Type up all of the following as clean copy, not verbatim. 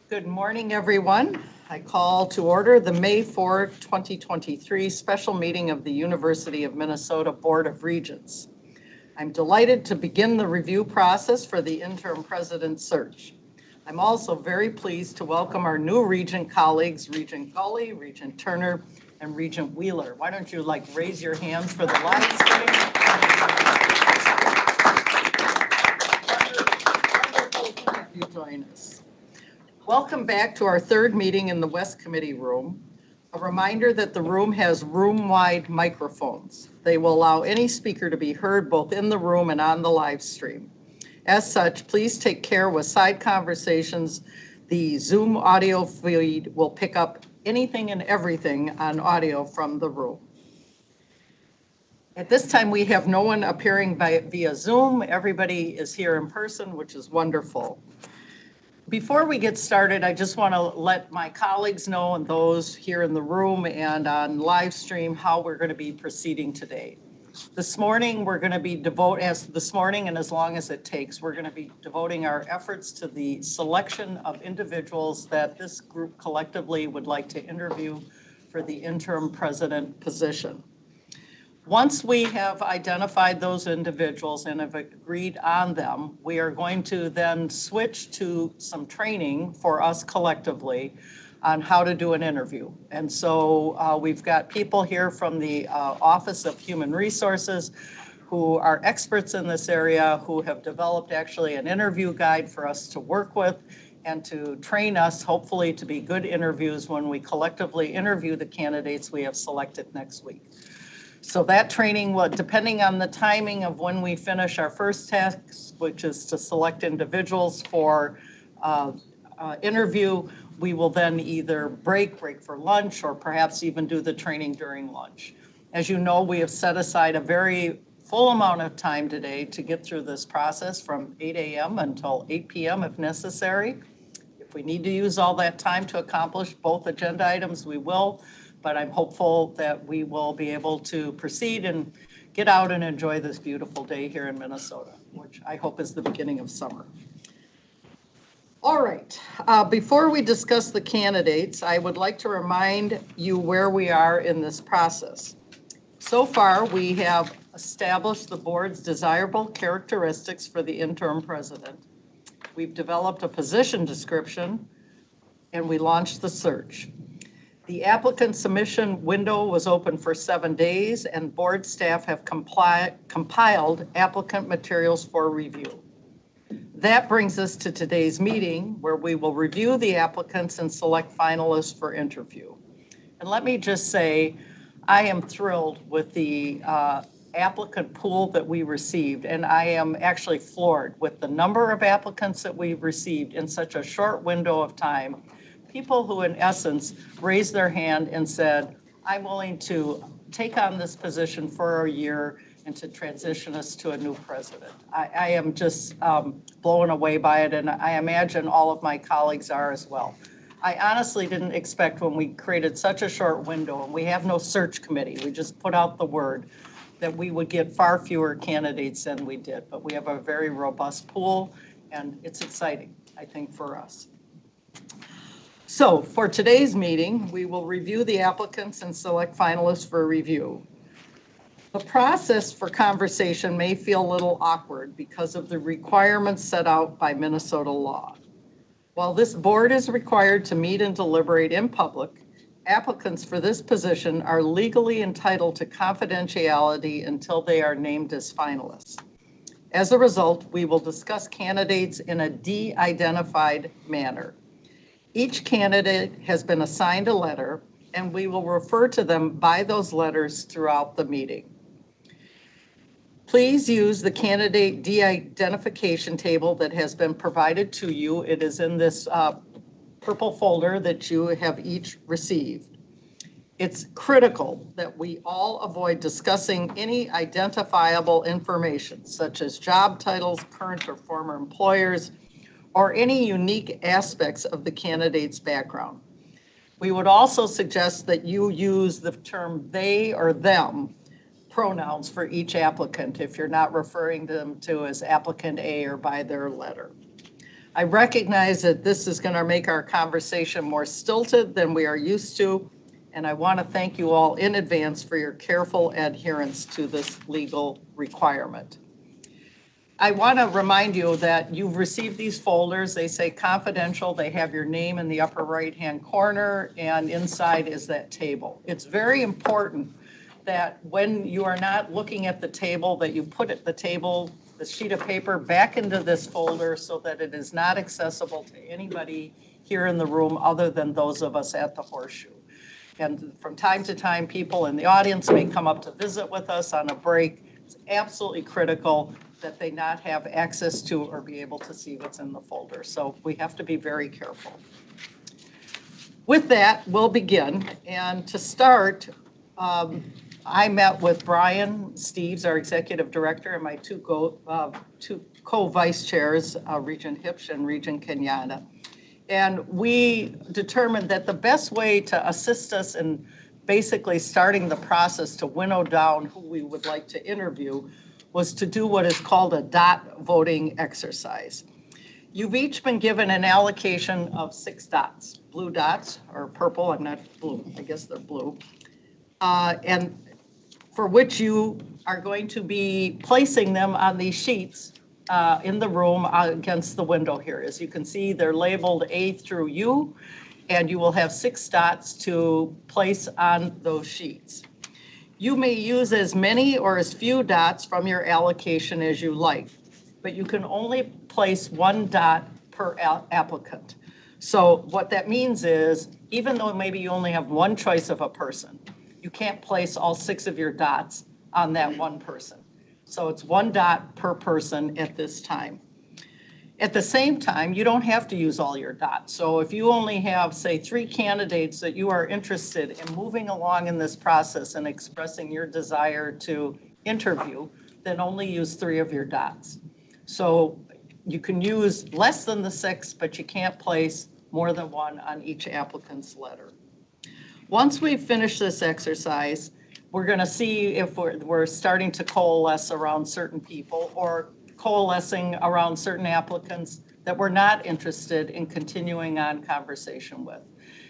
Good morning, everyone. I call to order the May 4, 2023 special meeting of the University of Minnesota Board of Regents. I'm delighted to begin the review process for the interim president search. I'm also very pleased to welcome our new Regent colleagues, Regent Gully, Regent Turner, and Regent Wheeler. Why don't you raise your hands for the live stream? Wonderful to have you join us. Welcome back to our third meeting in the West Committee room. A reminder that the room has room-wide microphones. They will allow any speaker to be heard both in the room and on the live stream. As such, please take care with side conversations. The Zoom audio feed will pick up anything and everything on audio from the room. At this time, we have no one appearing via Zoom. Everybody is here in person, which is wonderful. Before we get started, I just want to let my colleagues know and those here in the room and on live stream how we're going to be proceeding today. This morning, we're going to be this morning and as long as it takes, we're going to be devoting our efforts to the selection of individuals that this group collectively would like to interview for the interim president position. Once we have identified those individuals and have agreed on them, we are going to then switch to some training for us collectively on how to do an interview. And so we've got people here from the Office of Human Resources who are experts in this area, who have developed actually an interview guide for us to work with and to train us, hopefully, to be good interviews when we collectively interview the candidates we have selected next week. So that training will, depending on the timing of when we finish our first task, which is to select individuals for interview, we will then either break for lunch, or perhaps even do the training during lunch. As you know, we have set aside a very full amount of time today to get through this process from 8 a.m. until 8 p.m. if necessary. If we need to use all that time to accomplish both agenda items, we will. But I'm hopeful that we will be able to proceed and get out and enjoy this beautiful day here in Minnesota, which I hope is the beginning of summer. All right, before we discuss the candidates, I would like to remind you where we are in this process. So far, we have established the board's desirable characteristics for the interim president. We've developed a position description, and we launched the search. The applicant submission window was open for 7 days, and board staff have compiled applicant materials for review. That brings us to today's meeting, where we will review the applicants and select finalists for interview. And let me just say, I am thrilled with the applicant pool that we received, and I am actually floored with the number of applicants that we've received in such a short window of time. People who, in essence, raised their hand and said, I'm willing to take on this position for a year and to transition us to a new president. I am just blown away by it, and I imagine all of my colleagues are as well. I honestly didn't expect, when we created such a short window, and we have no search committee, we just put out the word, that we would get far fewer candidates than we did. But we have a very robust pool, and it's exciting, I think, for us. So for today's meeting, we will review the applicants and select finalists for review. The process for conversation may feel a little awkward because of the requirements set out by Minnesota law. While this board is required to meet and deliberate in public, applicants for this position are legally entitled to confidentiality until they are named as finalists. As a result, we will discuss candidates in a de-identified manner. Each candidate has been assigned a letter, and we will refer to them by those letters throughout the meeting. Please use the candidate de-identification table that has been provided to you. It is in this purple folder that you have each received. It's critical that we all avoid discussing any identifiable information, such as job titles, current or former employers, or any unique aspects of the candidate's background. We would also suggest that you use the term they or them pronouns for each applicant if you're not referring them to as applicant A or by their letter. I recognize that this is going to make our conversation more stilted than we are used to, and I want to thank you all in advance for your careful adherence to this legal requirement. I want to remind you that you've received these folders. They say confidential. They have your name in the upper right-hand corner, and inside is that table. It's very important that when you are not looking at the table, that you put the sheet of paper back into this folder so that it is not accessible to anybody here in the room other than those of us at the Horseshoe. And from time to time, people in the audience may come up to visit with us on a break. It's absolutely critical that they not have access to or be able to see what's in the folder. So we have to be very careful. With that, we'll begin. And to start, I met with Brian Steeves, our executive director, and my two co-vice chairs, Regent Hipsch and Regent Kenyatta. And we determined that the best way to assist us in basically starting the process to winnow down who we would like to interview was to do what is called a dot voting exercise. You've each been given an allocation of 6 dots, blue dots, or purple, I'm not blue, I guess they're blue, and for which you are going to be placing them on these sheets in the room against the window here. As you can see, they're labeled A through U, and you will have 6 dots to place on those sheets. You may use as many or as few dots from your allocation as you like, but you can only place 1 dot per applicant. So what that means is, even though maybe you only have one choice of a person, you can't place all 6 of your dots on that one person. So it's 1 dot per person at this time. At the same time, you don't have to use all your dots. So if you only have, say, 3 candidates that you are interested in moving along in this process and expressing your desire to interview, then only use 3 of your dots. So you can use less than the 6, but you can't place more than 1 on each applicant's letter. Once we've finished this exercise, we're going to see if we're starting to coalesce around certain people or coalescing around certain applicants that we're not interested in continuing on conversation with.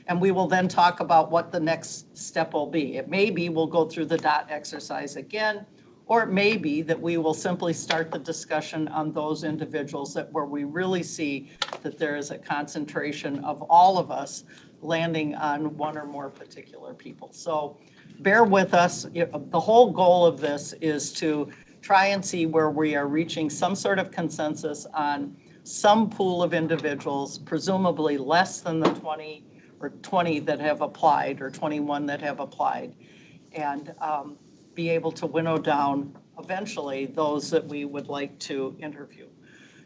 And we will then talk about what the next step will be. It may be we'll go through the dot exercise again, or it may be that we will simply start the discussion on those individuals where we really see that there is a concentration of all of us landing on 1 or more particular people. So bear with us. The whole goal of this is to try and see where we are reaching some sort of consensus on some pool of individuals, presumably less than the 20 that have applied or 21 that have applied, and be able to winnow down eventually those that we would like to interview.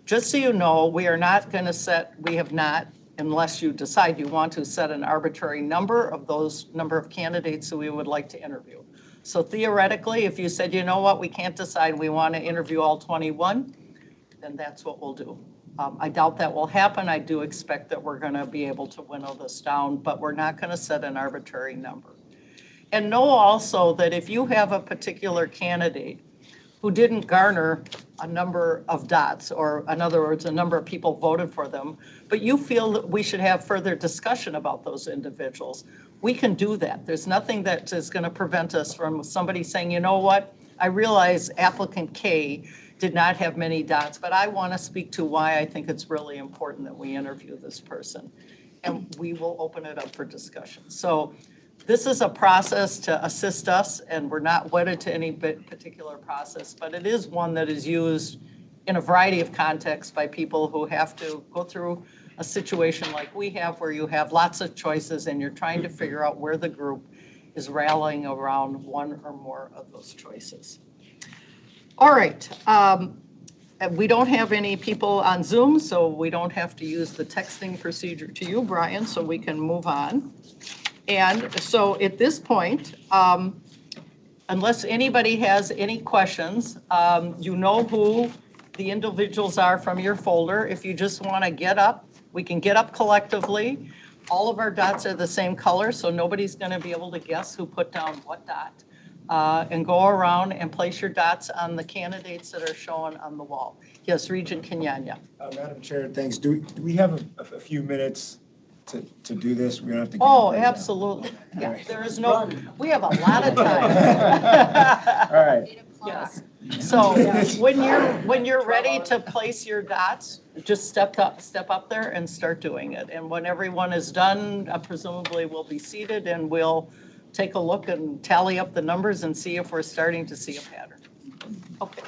Just so you know, we have not, unless you decide you want to set an arbitrary number of candidates who we would like to interview. So theoretically, if you said, you know what, we can't decide, we want to interview all 21, then that's what we'll do. I doubt that will happen. I do expect that we're going to be able to winnow this down, but we're not going to set an arbitrary number. And know also that if you have a particular candidate who didn't garner a number of dots, or in other words, a number of people voted for them, but you feel that we should have further discussion about those individuals, we can do that. There's nothing that is going to prevent us from somebody saying, you know what, I realize applicant K did not have many dots, but I want to speak to why I think it's really important that we interview this person. And we will open it up for discussion. So this is a process to assist us, and we're not wedded to any particular process, but it is one that is used in a variety of contexts by people who have to go through a situation like we have, where you have lots of choices and you're trying to figure out where the group is rallying around 1 or more of those choices. All right. We don't have any people on Zoom, so we don't have to use the texting procedure to you, Brian, so we can move on. And so at this point, unless anybody has any questions, you know who the individuals are from your folder. If you just want to get up, we can get up collectively. All of our dots are the same color, so nobody's going to be able to guess who put down what dot. and go around and place your dots on the candidates that are shown on the wall. Yes, Regent Kenyanya. Madam Chair, thanks. Do we have a few minutes to do this? We don't have to. Oh, absolutely. Yeah, Right. there is no, we have a lot of time. All right. Yes. So when you're ready to place your dots, just step up there and start doing it. And when everyone is done, presumably we'll be seated and we'll take a look and tally up the numbers and see if we're starting to see a pattern. Okay.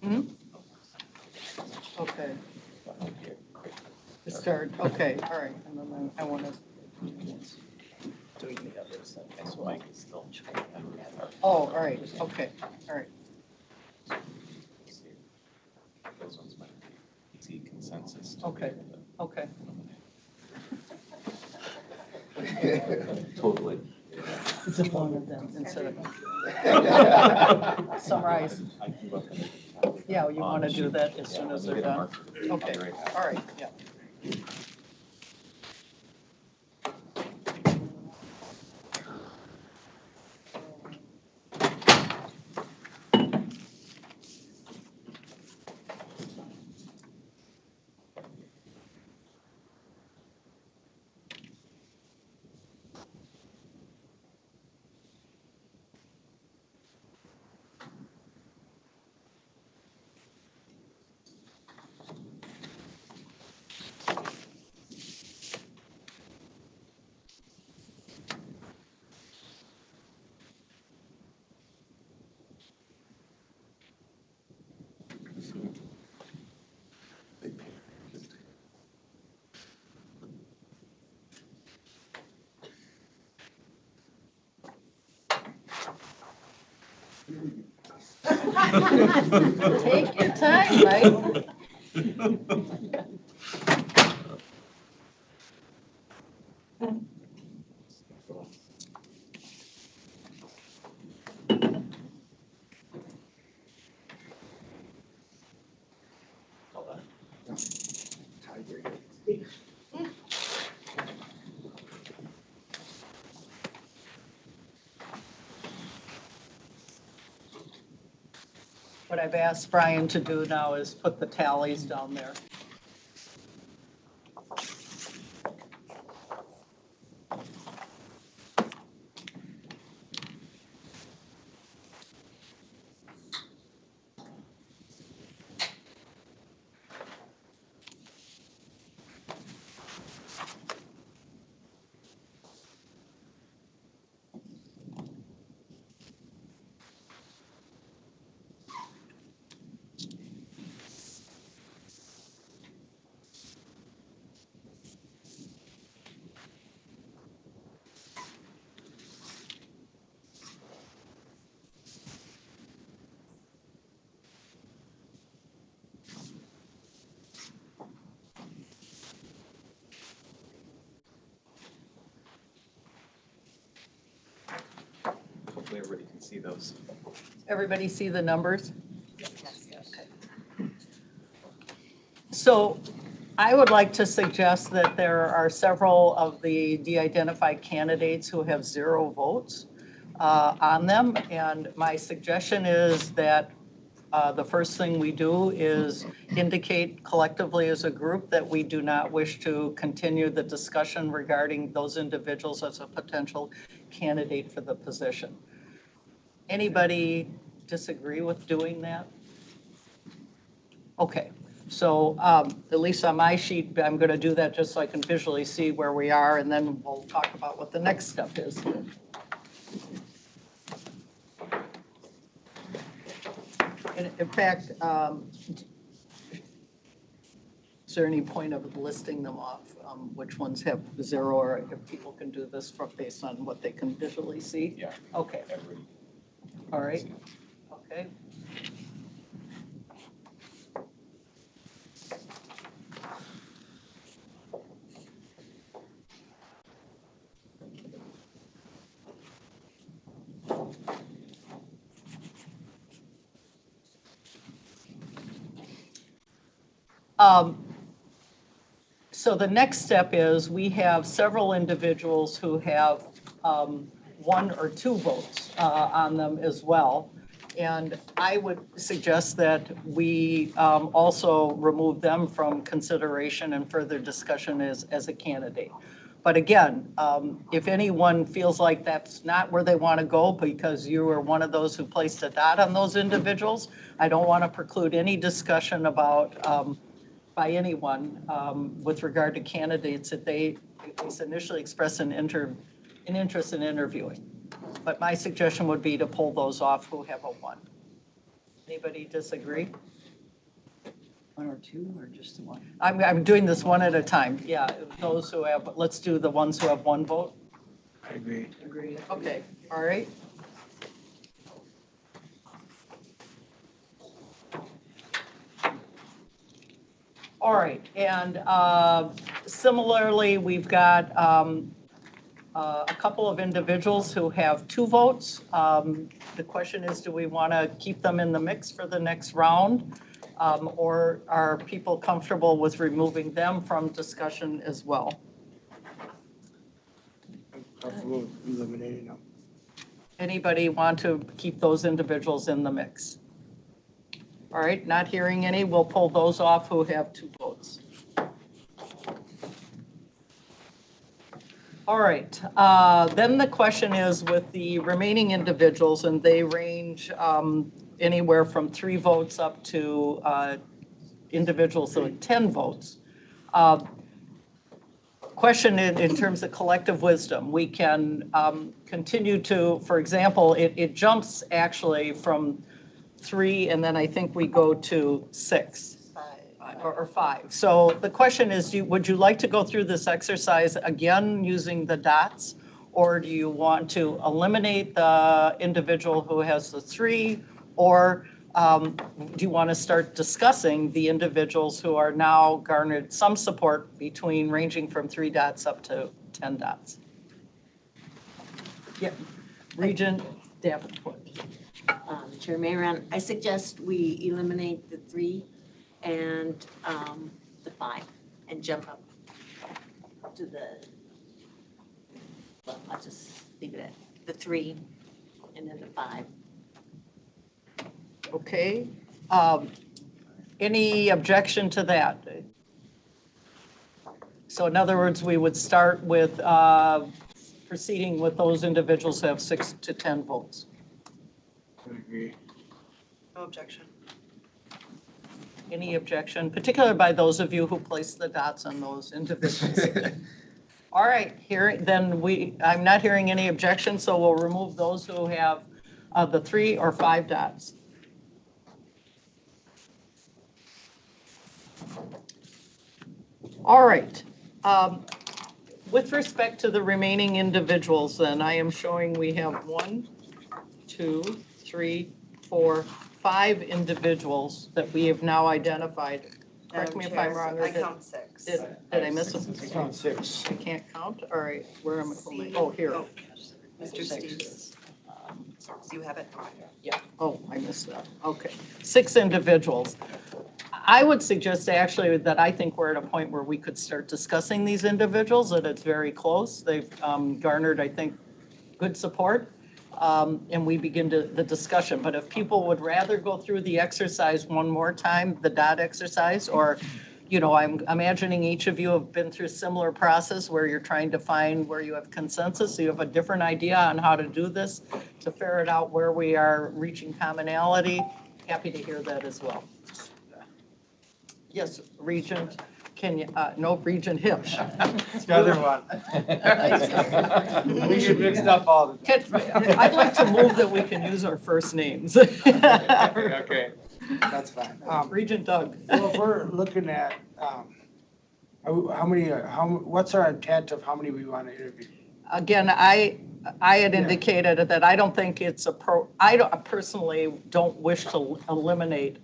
Hmm? Okay. Start, okay, all right, and then I want to. Doing the others, so I can still check them. Oh, all right, okay, all right. Those ones might be easy consensus. Okay, okay. Totally. It's a one of them instead of. Summarize. Yeah, you want to do that as soon as they're done? Okay, all right, yeah. Take your time, right? What I've asked Brian to do now is put the tallies down there. Hopefully everybody can see those. Everybody see the numbers? So I would like to suggest that there are several of the de-identified candidates who have 0 votes on them. And my suggestion is that the first thing we do is indicate collectively as a group that we do not wish to continue the discussion regarding those individuals as a potential candidate for the position. Anybody disagree with doing that? Okay, so at least on my sheet, I'm going to do that just so I can visually see where we are, and then we'll talk about what the next step is. And in fact, is there any point of listing them off, which ones have 0, or if people can do this based on what they can visually see? Yeah. Okay, Everybody. all right, okay. So the next step is we have several individuals who have 1 or 2 votes on them as well. And I would suggest that we also remove them from consideration and further discussion as a candidate. But again, if anyone feels like that's not where they want to go because you are one of those who placed a dot on those individuals, I don't want to preclude any discussion about by anyone with regard to candidates that they at least initially express an interest in interviewing. But my suggestion would be to pull those off who have a 1. Anybody disagree? 1 or 2, or just the 1? I'm doing this one at a time. Yeah, those who have, let's do the ones who have 1 vote. I agree. Agreed. Okay, all right. All right, and similarly, we've got a couple of individuals who have 2 votes. The question is, do we want to keep them in the mix for the next round? Or are people comfortable with removing them from discussion as well? I'm comfortable eliminating them. Anybody want to keep those individuals in the mix? All right, not hearing any, we'll pull those off who have 2 votes. All right, then the question is with the remaining individuals, and they range anywhere from 3 votes up to individuals with 10 votes. Question in terms of collective wisdom, we can continue to, for example, it jumps actually from 3, and then I think we go to 6 or 5. So the question is, would you like to go through this exercise again using the dots? Or do you want to eliminate the individual who has the 3? Or Do you want to start discussing the individuals who are now garnered some support between ranging from 3 dots up to 10 dots? Yeah, Regent Davenport. Chair Mayor, I suggest we eliminate the 3 and the 5 and jump up to well, I'll just leave it at the 3 and then the 5. Okay. Any objection to that? So in other words, we would start with proceeding with those individuals who have 6 to 10 votes. I agree. No objection. Any objection, particularly by those of you who placed the dots on those individuals? All right, I'm not hearing any objections, so we'll remove those who have the 3 or 5 dots. All right. With respect to the remaining individuals, then, I am showing we have 1, 2, 3, 4, 5 individuals that we have now identified. Correct me if I'm wrong. Or I count 6. Did I miss them? I count 6. I can't count? All right, where am I? Oh, here. Oh, Mr. Steves, you have it? Yeah, oh, I missed that. Okay, 6 individuals. I would suggest actually that I think we're at a point where we could start discussing these individuals, that it's very close. They've garnered, I think, good support, and we begin the discussion. But if people would rather go through the exercise one more time, the dot exercise, or, you know, I'm imagining each of you have been through a similar process where you're trying to find where you have consensus, so you have a different idea on how to do this, to ferret out where we are reaching commonality. Happy to hear that as well. Yes, Regent Regent Hipsch. The other one. We get mixed up all the time. I'd like to move that we can use our first names. Okay, that's fine. Regent Doug. Well, if we're looking at, what's our intent of how many we want to interview? Again, I had indicated that I don't think it's I personally don't wish to eliminate.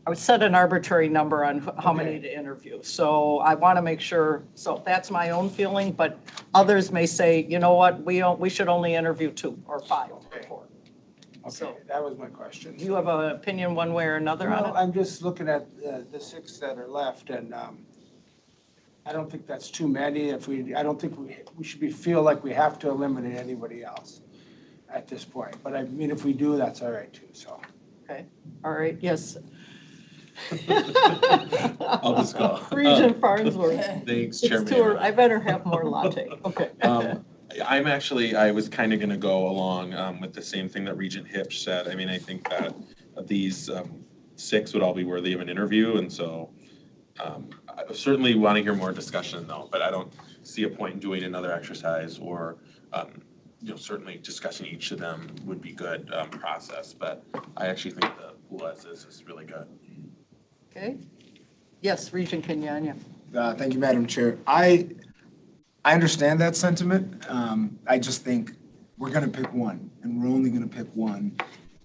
I would set an arbitrary number on how many to interview. So I want to make sure, so that's my own feeling, but others may say, you know what, we should only interview 2 or 5 or 4. Okay, that was my question. Do you have an opinion one way or another on No, it? I'm just looking at the 6 that are left, and I don't think that's too many. I don't think we should feel like we have to eliminate anybody else at this point. But I mean, if we do, that's all right too, so. Okay, all right, yes. I'll just go. Regent Farnsworth. Thanks, It's Chairman. too, I better have more latte. Okay. I was kind of going to go along with the same thing that Regent Hipsch said. I mean, I think that these 6 would all be worthy of an interview, and so I certainly want to hear more discussion though, but I don't see a point in doing another exercise or, certainly discussing each of them would be good process, but I actually think the pool as is really good. Okay. Yes, Regent Kenyanya. Thank you, Madam Chair. I understand that sentiment. I just think we're going to pick one, and we're only going to pick one.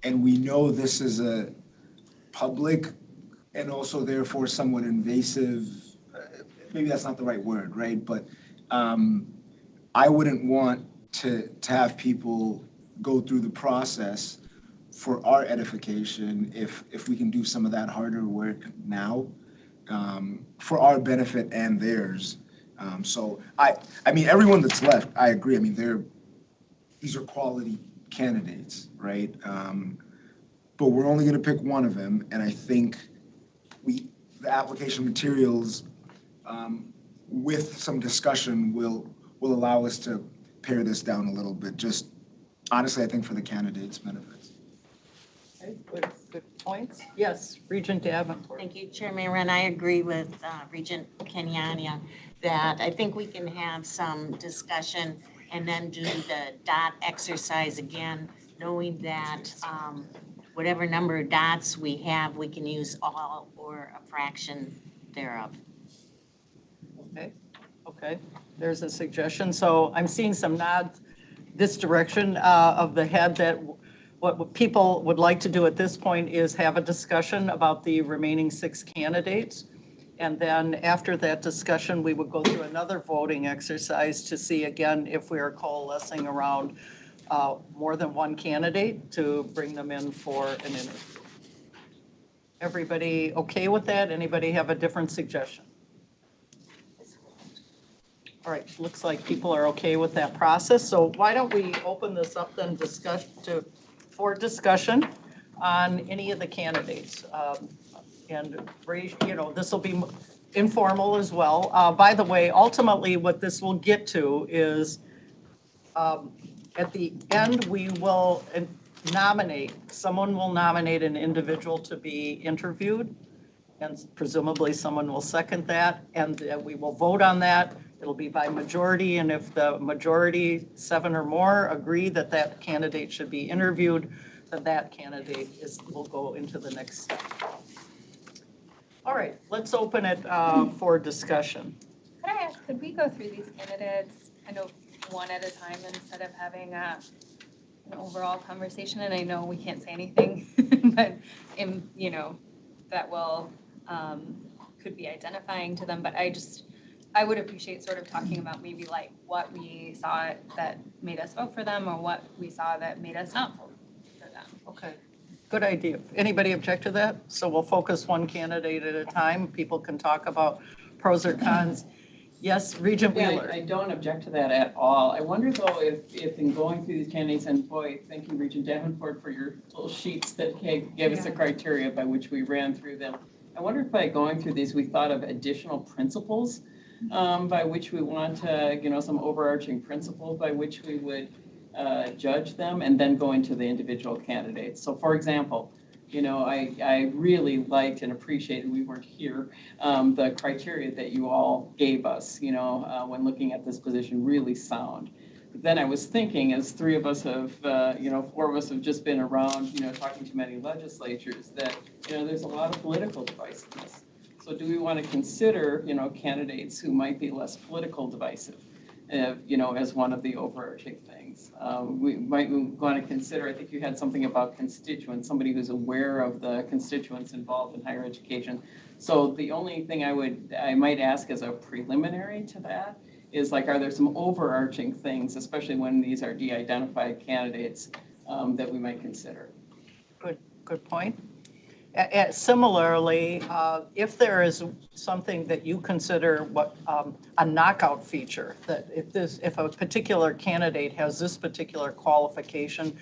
And we know this is a public and also therefore somewhat invasive, maybe that's not the right word, right? But I wouldn't want to have people go through the process for our edification if we can do some of that harder work now for our benefit and theirs. So I mean, everyone that's left, I agree. I mean, these are quality candidates, right? But we're only going to pick one of them, and I think the application materials with some discussion will allow us to pare this down a little bit. Just honestly, I think for the candidates' benefits. Okay, good points. Yes, Regent Davenport. Thank you, Chair Mayor, and I agree with Regent Kenyanya that I think we can have some discussion and then do the dot exercise again, knowing that whatever number of dots we have, we can use all or a fraction thereof. Okay, there's a suggestion. So I'm seeing some nods this direction of the head that what people would like to do at this point is have a discussion about the remaining 6 candidates. And then after that discussion, we would go through another voting exercise to see again if we are coalescing around more than one candidate to bring them in for an interview. Everybody okay with that? Anybody have a different suggestion? All right, looks like people are okay with that process. So why don't we open this up then for discussion on any of the candidates. And this will be informal as well. By the way, ultimately what this will get to is at the end, we will someone will nominate an individual to be interviewed, and presumably someone will second that, and we will vote on that. It'll be by majority, and if the majority, 7 or more, agree that that candidate should be interviewed, then that candidate will go into the next step. All right, let's open it for discussion. Could I ask, could we go through these candidates kind of one at a time instead of having an overall conversation? And I know we can't say anything, but that will could be identifying to them. But I would appreciate sort of talking about maybe like what we saw that made us vote for them, or what we saw that made us not vote for them. Okay. Good idea. Anybody object to that? So we'll focus one candidate at a time. People can talk about pros or cons. Yes, Regent Wheeler. I don't object to that at all. I wonder though if in going through these candidates, and boy, thank you Regent Davenport for your little sheets that gave us the criteria by which we ran through them. I wonder if by going through these, we thought of additional principles by which we want to, some overarching principles by which we would judge them, and then go into the individual candidates. So for example, I really liked and appreciated, we weren't here, the criteria that you all gave us, when looking at this position, really sound. But then I was thinking, as 3 of us have, 4 of us have just been around, talking to many legislatures, that, there's a lot of political divisiveness. So do we want to consider, candidates who might be less political divisive, as one of the overarching things? We might want to consider, I think you had something about constituents, somebody who's aware of the constituents involved in higher education. So the only thing I might ask as a preliminary to that is like, are there some overarching things, especially when these are de-identified candidates, that we might consider? Good point. Similarly, if there is something that you consider a knockout feature, that if a particular candidate has this particular qualification,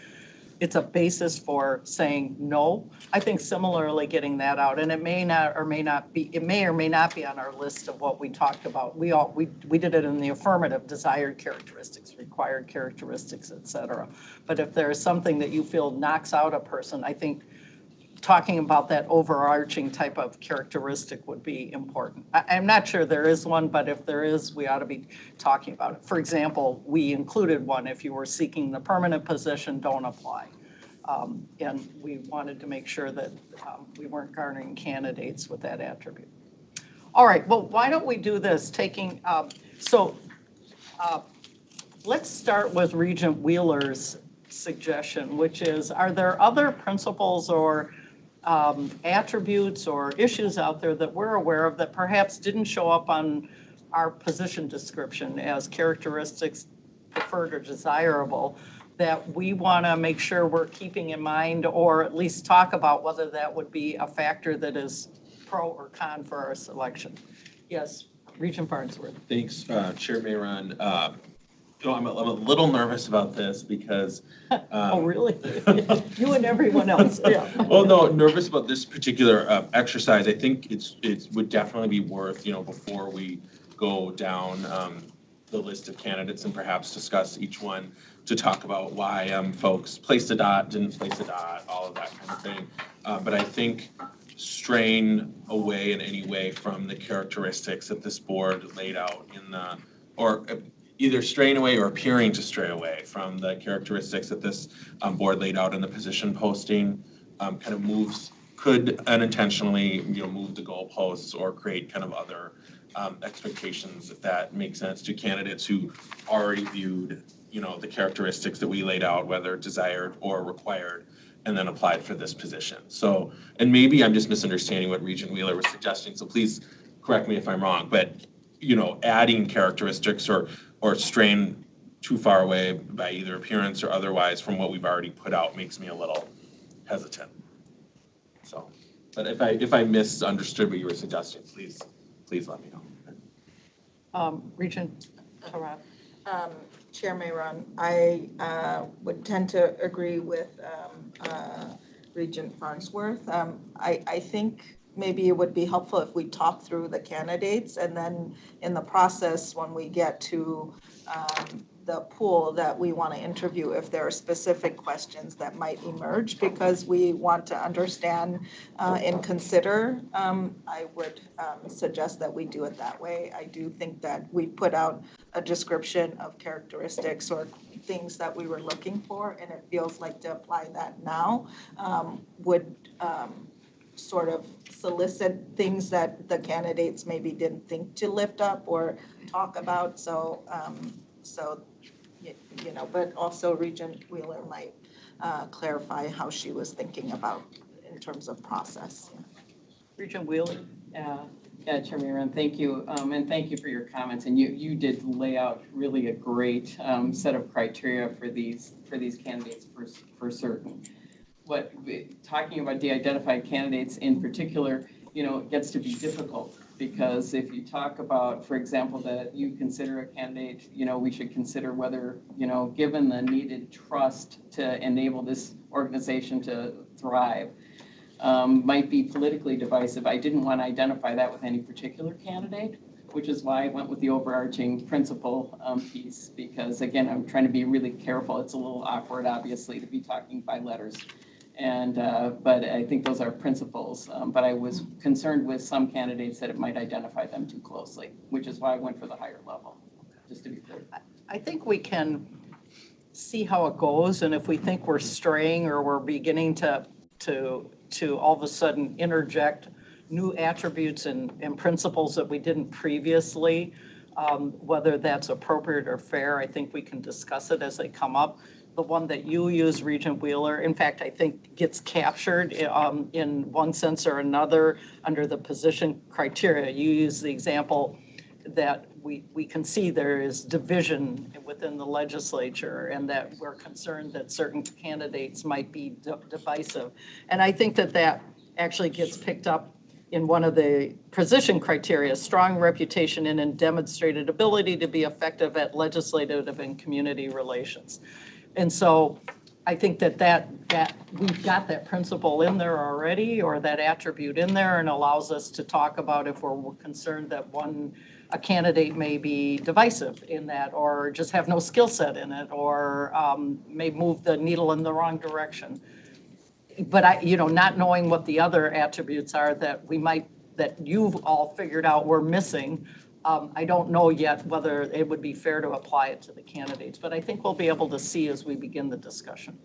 it's a basis for saying no. I think similarly getting that out, and it may or may not be on our list of what we talked about. We did it in the affirmative: desired characteristics, required characteristics, etc. But if there is something that you feel knocks out a person, I think talking about that overarching type of characteristic would be important. I'm not sure there is one, but if there is, we ought to be talking about it. For example, we included one: if you were seeking the permanent position, don't apply. And we wanted to make sure that we weren't garnering candidates with that attribute. All right, well, why don't we do this? Let's start with Regent Wheeler's suggestion, which is, are there other principles or attributes or issues out there that we're aware of that perhaps didn't show up on our position description as characteristics preferred or desirable, that we want to make sure we're keeping in mind, or at least talk about whether that would be a factor that is pro or con for our selection? Yes, Regent Farnsworth. Thanks, Chair Mayron. I'm a little nervous about this because. Oh, really? You and everyone else, yeah. Well, no, nervous about this particular exercise. I think it would definitely be worth, before we go down the list of candidates and perhaps discuss each one, to talk about why folks placed a dot, didn't place a dot, all of that kind of thing. But I think straying away in any way from the characteristics that this board laid out either straying away or appearing to stray away from the characteristics that this board laid out in the position posting could unintentionally move the goalposts or create kind of other expectations, if that makes sense, to candidates who already viewed the characteristics that we laid out, whether desired or required, and then applied for this position. So, and maybe I'm just misunderstanding what Regent Wheeler was suggesting, so please correct me if I'm wrong, but, adding characteristics or straying too far away by either appearance or otherwise from what we've already put out makes me a little hesitant. So, but if I misunderstood what you were suggesting, please let me know. Regent Karab. Chair Mayron, I would tend to agree with Regent Farnsworth. I think maybe it would be helpful if we talk through the candidates, and then in the process, when we get to the pool that we want to interview, if there are specific questions that might emerge, because we want to understand and consider, I would suggest that we do it that way. I do think that we put out a description of characteristics or things that we were looking for, and it feels like to apply that now would sort of solicit things that the candidates maybe didn't think to lift up or talk about. So, but also Regent Wheeler might clarify how she was thinking about in terms of process. Regent Wheeler. Yeah, Chairman Aaron, thank you. And thank you for your comments. And you did lay out really a great set of criteria for these candidates for certain. Talking about de-identified candidates in particular, it gets to be difficult, because if you talk about, for example, that you consider a candidate, we should consider whether, given the needed trust to enable this organization to thrive, might be politically divisive. I didn't want to identify that with any particular candidate, which is why I went with the overarching principle piece, because again, I'm trying to be really careful. It's a little awkward, obviously, to be talking by letters. And, but I think those are principles. But I was concerned with some candidates that it might identify them too closely, which is why I went for the higher level, just to be clear. I think we can see how it goes, and if we think we're straying or we're beginning to all of a sudden interject new attributes and principles that we didn't previously, whether that's appropriate or fair, I think we can discuss it as they come up. The one that you use, Regent Wheeler, in fact, I think gets captured in one sense or another under the position criteria. You use the example that we can see there is division within the legislature, and that we're concerned that certain candidates might be divisive. And I think that actually gets picked up in one of the position criteria: strong reputation and a demonstrated ability to be effective at legislative and community relations. And so I think that we've got that principle in there already, or that attribute in there, and allows us to talk about if we're concerned that a candidate may be divisive in that, or just have no skill set in it, or may move the needle in the wrong direction. But not knowing what the other attributes are that you've all figured out we're missing, I don't know yet whether it would be fair to apply it to the candidates, but I think we'll be able to see as we begin the discussion.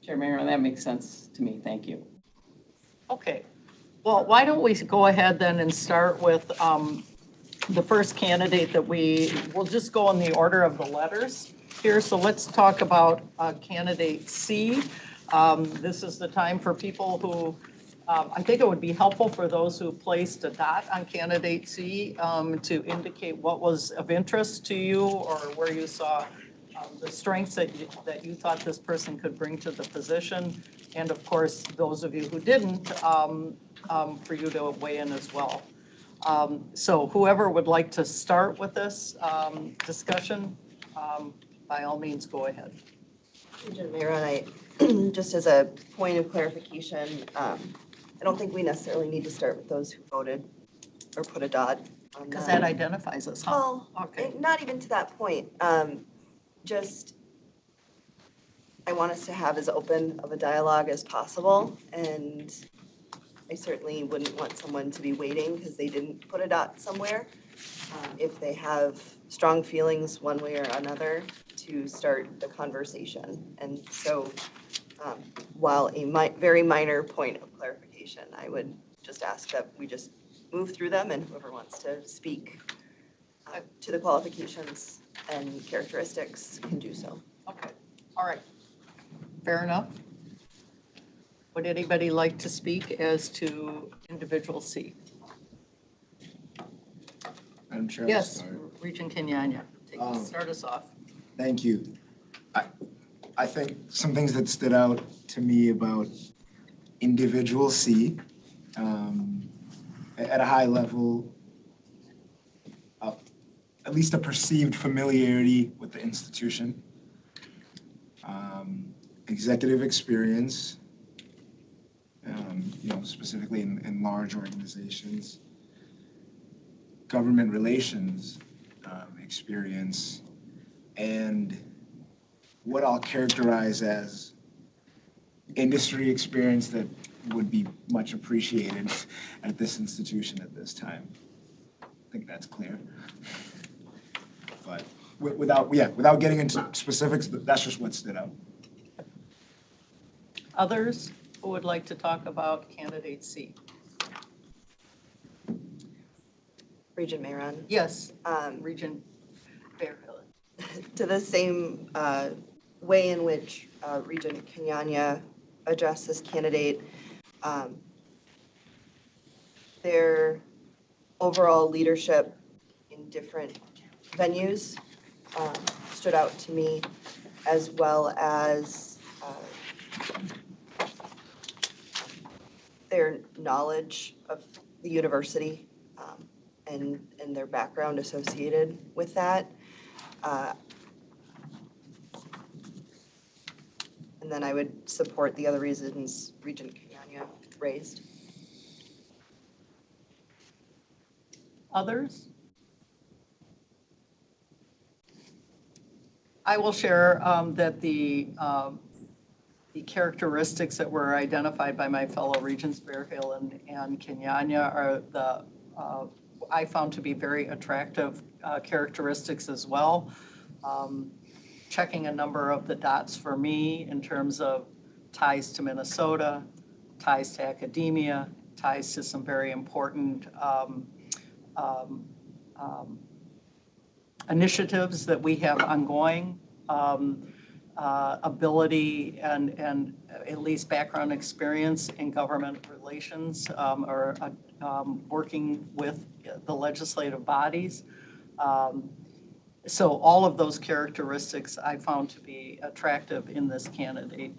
Chairman Aaron, that makes sense to me. Thank you. Okay. Well, why don't we go ahead then and start with the first candidate that we'll just go in the order of the letters here. So let's talk about candidate C. This is the time for people who, I think it would be helpful for those who placed a dot on candidate C to indicate what was of interest to you, or where you saw the strengths that you thought this person could bring to the position. And of course, those of you who didn't, for you to weigh in as well. So whoever would like to start with this discussion, by all means, go ahead. Regent Mayron, just as a point of clarification, I don't think we necessarily need to start with those who voted or put a dot on Because that identifies us, huh? Well, Okay. not even to that point. Just, I want us to have as open of a dialogue as possible, and I certainly wouldn't want someone to be waiting because they didn't put a dot somewhere. If they have strong feelings one way or another, to start the conversation. And so, while a very minor point of clarification, I would just ask that we just move through them, and whoever wants to speak to the qualifications and characteristics can do so. Okay, all right. Fair enough. Would anybody like to speak as to individual C? Madam Chair, I'll Yes, start. Regent Kenyanya, start us off. Thank you. I think some things that stood out to me about individual C, at a high level, at least a perceived familiarity with the institution, executive experience, specifically in large organizations, government relations experience, and what I'll characterize as industry experience that would be much appreciated at this institution at this time. I think that's clear. But without getting into specifics, that's just what stood out. Others who would like to talk about candidate C? Regent Mayron. Yes, Regent Fairhill. To the same way in which Regent Kenyanya addressed this candidate, their overall leadership in different venues stood out to me, as well as their knowledge of the university and their background associated with that. And then I would support the other reasons Regent Kenyanya raised. Others? I will share that the characteristics that were identified by my fellow Regents Fairhill and Kenyanya are I found to be very attractive characteristics as well. Checking a number of the dots for me in terms of ties to Minnesota, ties to academia, ties to some very important initiatives that we have ongoing, ability and at least background experience in government relations or working with the legislative bodies. So all of those characteristics I found to be attractive in this candidate.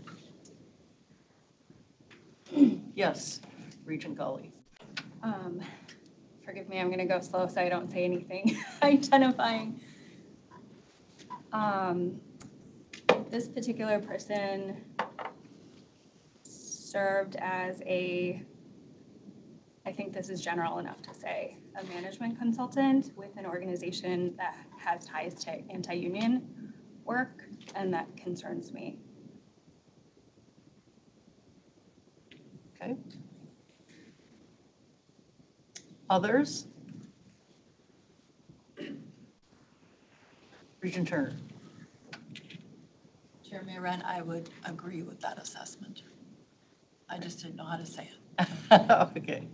Yes, Regent Gully. Forgive me, I'm gonna go slow so I don't say anything identifying. This particular person served as I think this is general enough to say, a management consultant with an organization that has ties to anti-union work, and that concerns me. Okay. Others? Regent Turner. Chair Mayron, I would agree with that assessment. I just didn't know how to say it. Okay,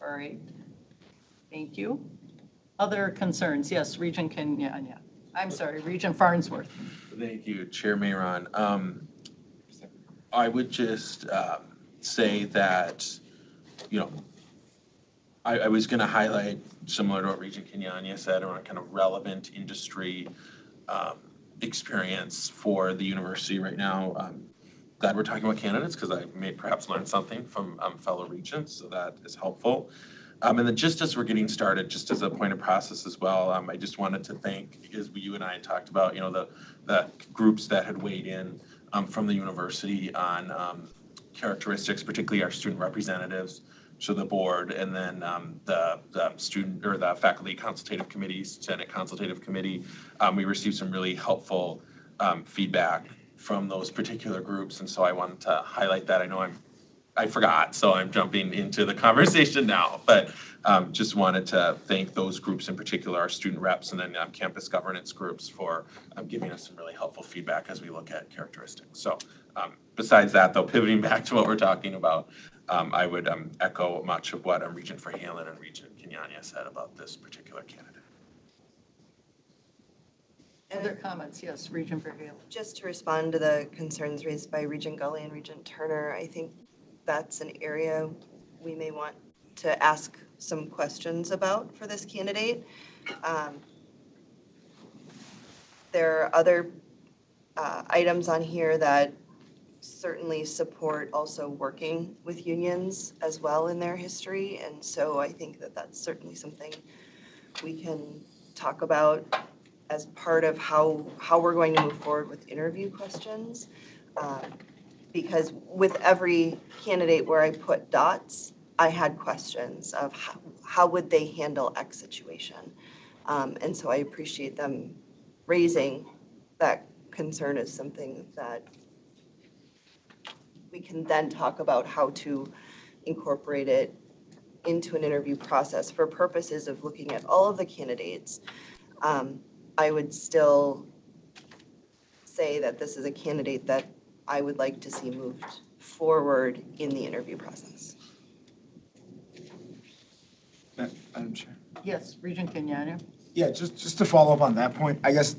all right. Thank you. Other concerns? Yes, Regent Kenyanya. I'm sorry, Regent Farnsworth. Thank you, Chair Mayron. I would just say that, I was going to highlight, similar to what Regent Kenyanya said, around kind of relevant industry experience for the university right now. Glad we're talking about candidates because I may perhaps learn something from fellow regents, so that is helpful. And then just as we're getting started, just as a point of process as well, I just wanted to thank, as you and I talked about, the groups that had weighed in from the university on characteristics, particularly our student representatives, so the board, and then the student or the faculty consultative committees, Senate consultative committee. We received some really helpful feedback from those particular groups, and so I wanted to highlight that. I know I forgot, so I'm jumping into the conversation now, but just wanted to thank those groups in particular, our student reps and then campus governance groups for giving us some really helpful feedback as we look at characteristics. So besides that, though, pivoting back to what we're talking about, I would echo much of what Regent Verhalen and Regent Kenyanya said about this particular candidate. Other comments? Yes, Regent Verhalen. Just to respond to the concerns raised by Regent Gully and Regent Turner, I think that's an area we may want to ask some questions about for this candidate. There are other items on here that certainly support also working with unions as well in their history. And so I think that that's certainly something we can talk about as part of how we're going to move forward with interview questions. Because with every candidate where I put dots, I had questions of how would they handle X situation. And so I appreciate them raising that concern as something that we can then talk about how to incorporate it into an interview process for purposes of looking at all of the candidates. I would still say that this is a candidate that I would like to see moved forward in the interview process. Madam Chair. Yes, Regent Kenyanya. Yeah, just to follow up on that point, I guess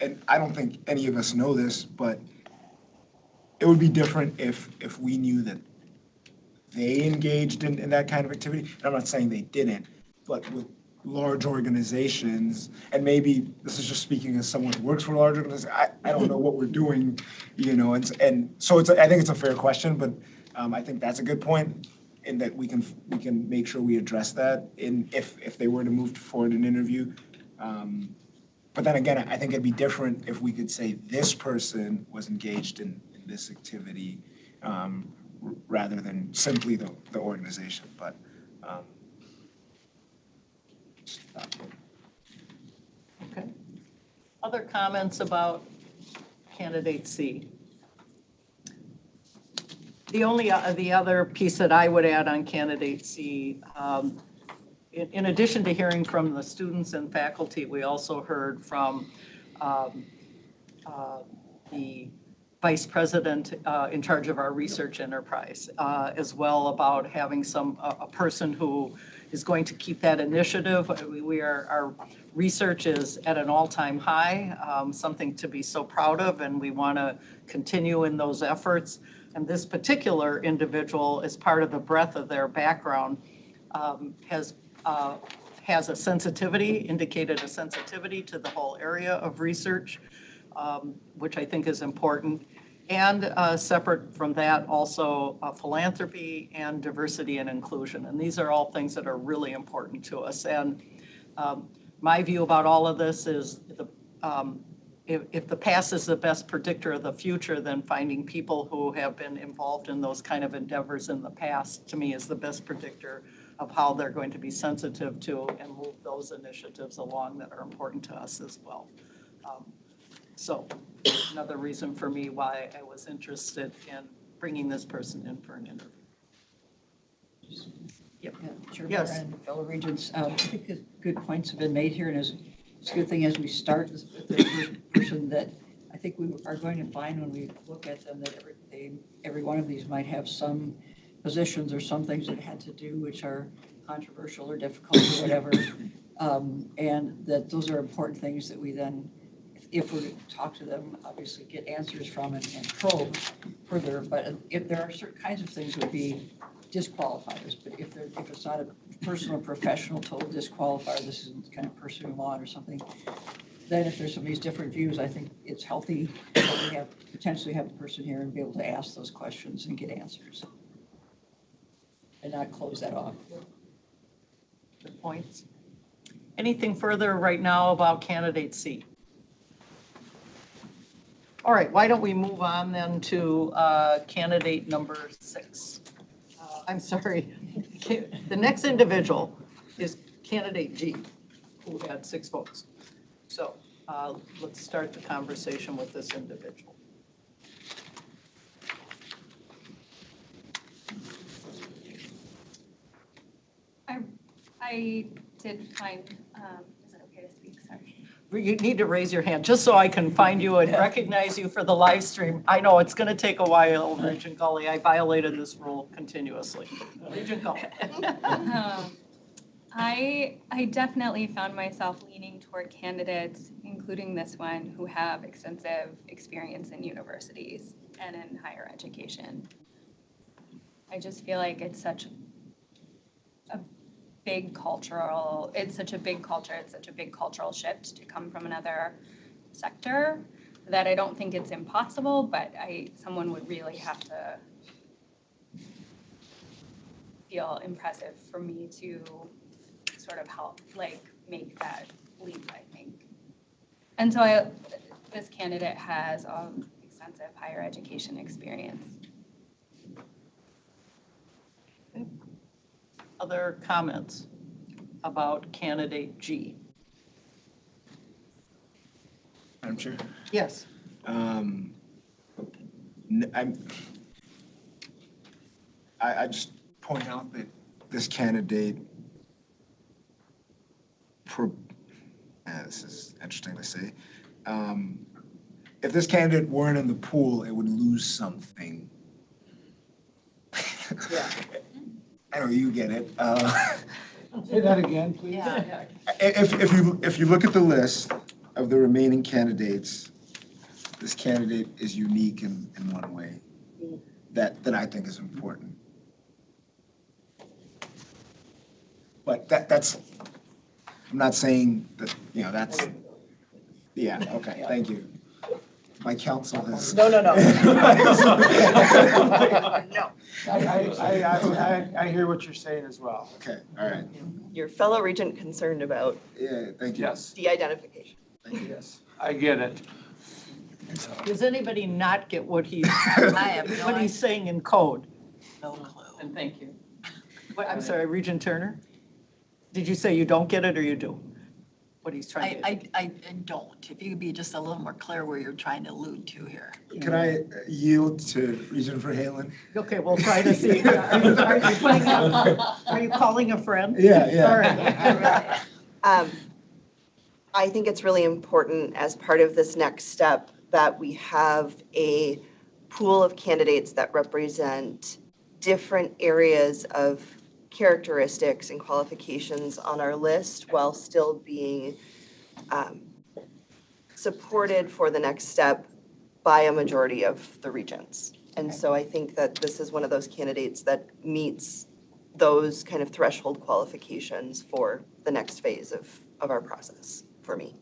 and I don't think any of us know this, but it would be different if we knew that they engaged in that kind of activity. And I'm not saying they didn't, but with large organizations, and maybe this is just speaking as someone who works for a large organization, I don't know what we're doing, and so I think it's a fair question, but I think that's a good point in that we can make sure we address that if they were to move forward an interview. But then again, I think it'd be different if we could say this person was engaged in this activity rather than simply the organization. But Okay. Other comments about candidate C? The other piece that I would add on candidate C, in addition to hearing from the students and faculty, we also heard from the vice president in charge of our research enterprise, as well about having a person who is going to keep that initiative. Our research is at an all-time high, something to be so proud of, and we want to continue in those efforts. And this particular individual, as part of the breadth of their background, has a sensitivity, indicated a sensitivity to the whole area of research, which I think is important. And separate from that, also philanthropy and diversity and inclusion. And these are all things that are really important to us. And my view about all of this is if the past is the best predictor of the future, then finding people who have been involved in those kind of endeavors in the past, to me, is the best predictor of how they're going to be sensitive to and move those initiatives along that are important to us as well. So another reason for me why I was interested in bringing this person in for an interview. Yep. Yeah, Chair Yes. and fellow regents, I think good points have been made here, and it's a good thing as we start with the person that I think we are going to find when we look at them that every one of these might have some positions or some things that had to do which are controversial or difficult or whatever, and that those are important things that we then, if we're to talk to them, obviously get answers from and probe further. But if there are certain kinds of things that would be disqualifiers, but if it's not a personal or professional total disqualifier, this isn't kind of pursuing law or something, then if there's some of these different views, I think it's healthy that we potentially have the person here and be able to ask those questions and get answers and not close that off. Good points. Anything further right now about candidate C? All right, why don't we move on then to candidate number 6? I'm sorry, the next individual is candidate G, who had 6 votes. So let's start the conversation with this individual. I did find, is it okay to speak? Sorry. You need to raise your hand, just so I can find you and recognize you for the live stream. I know it's going to take a while, Regent Gully. I violated this rule continuously. Regent Gully. I definitely found myself leaning toward candidates, including this one, who have extensive experience in universities and in higher education. I just feel like it's such a big cultural, it's such a big culture, it's such a big cultural shift to come from another sector that I don't think it's impossible, but someone would really have to feel impressive for me to sort of help make that leap, I think. And so this candidate has extensive higher education experience. Other comments about candidate G? Madam Chair? Yes. I just point out that this candidate, this is interesting to say. If this candidate weren't in the pool, it would lose something. Yeah. I know you get it. Say that again, please. Yeah. If you look at the list of the remaining candidates, this candidate is unique in one way that I think is important. But that's, I'm not saying that, that's, yeah, okay, thank you. My counsel has. No. No. I hear what you're saying as well. Okay, all right. Your fellow regent concerned about Yeah, thank you. Yes, de-identification. Thank you. yes, I get it. Does anybody not get what he's, I have no what he's saying in code? No clue. And thank you. I'm sorry, Regent Turner? Did you say you don't get it or you do? What he's trying to. I don't. If you could be just a little more clear where you're trying to allude to here. Can I yield to Regent Verhalen? Okay, we'll try to see. Are you calling a friend? Yeah. All right. I think it's really important as part of this next step that we have a pool of candidates that represent different areas of characteristics and qualifications on our list while still being supported for the next step by a majority of the regents. And so I think that this is one of those candidates that meets those kind of threshold qualifications for the next phase of our process for me.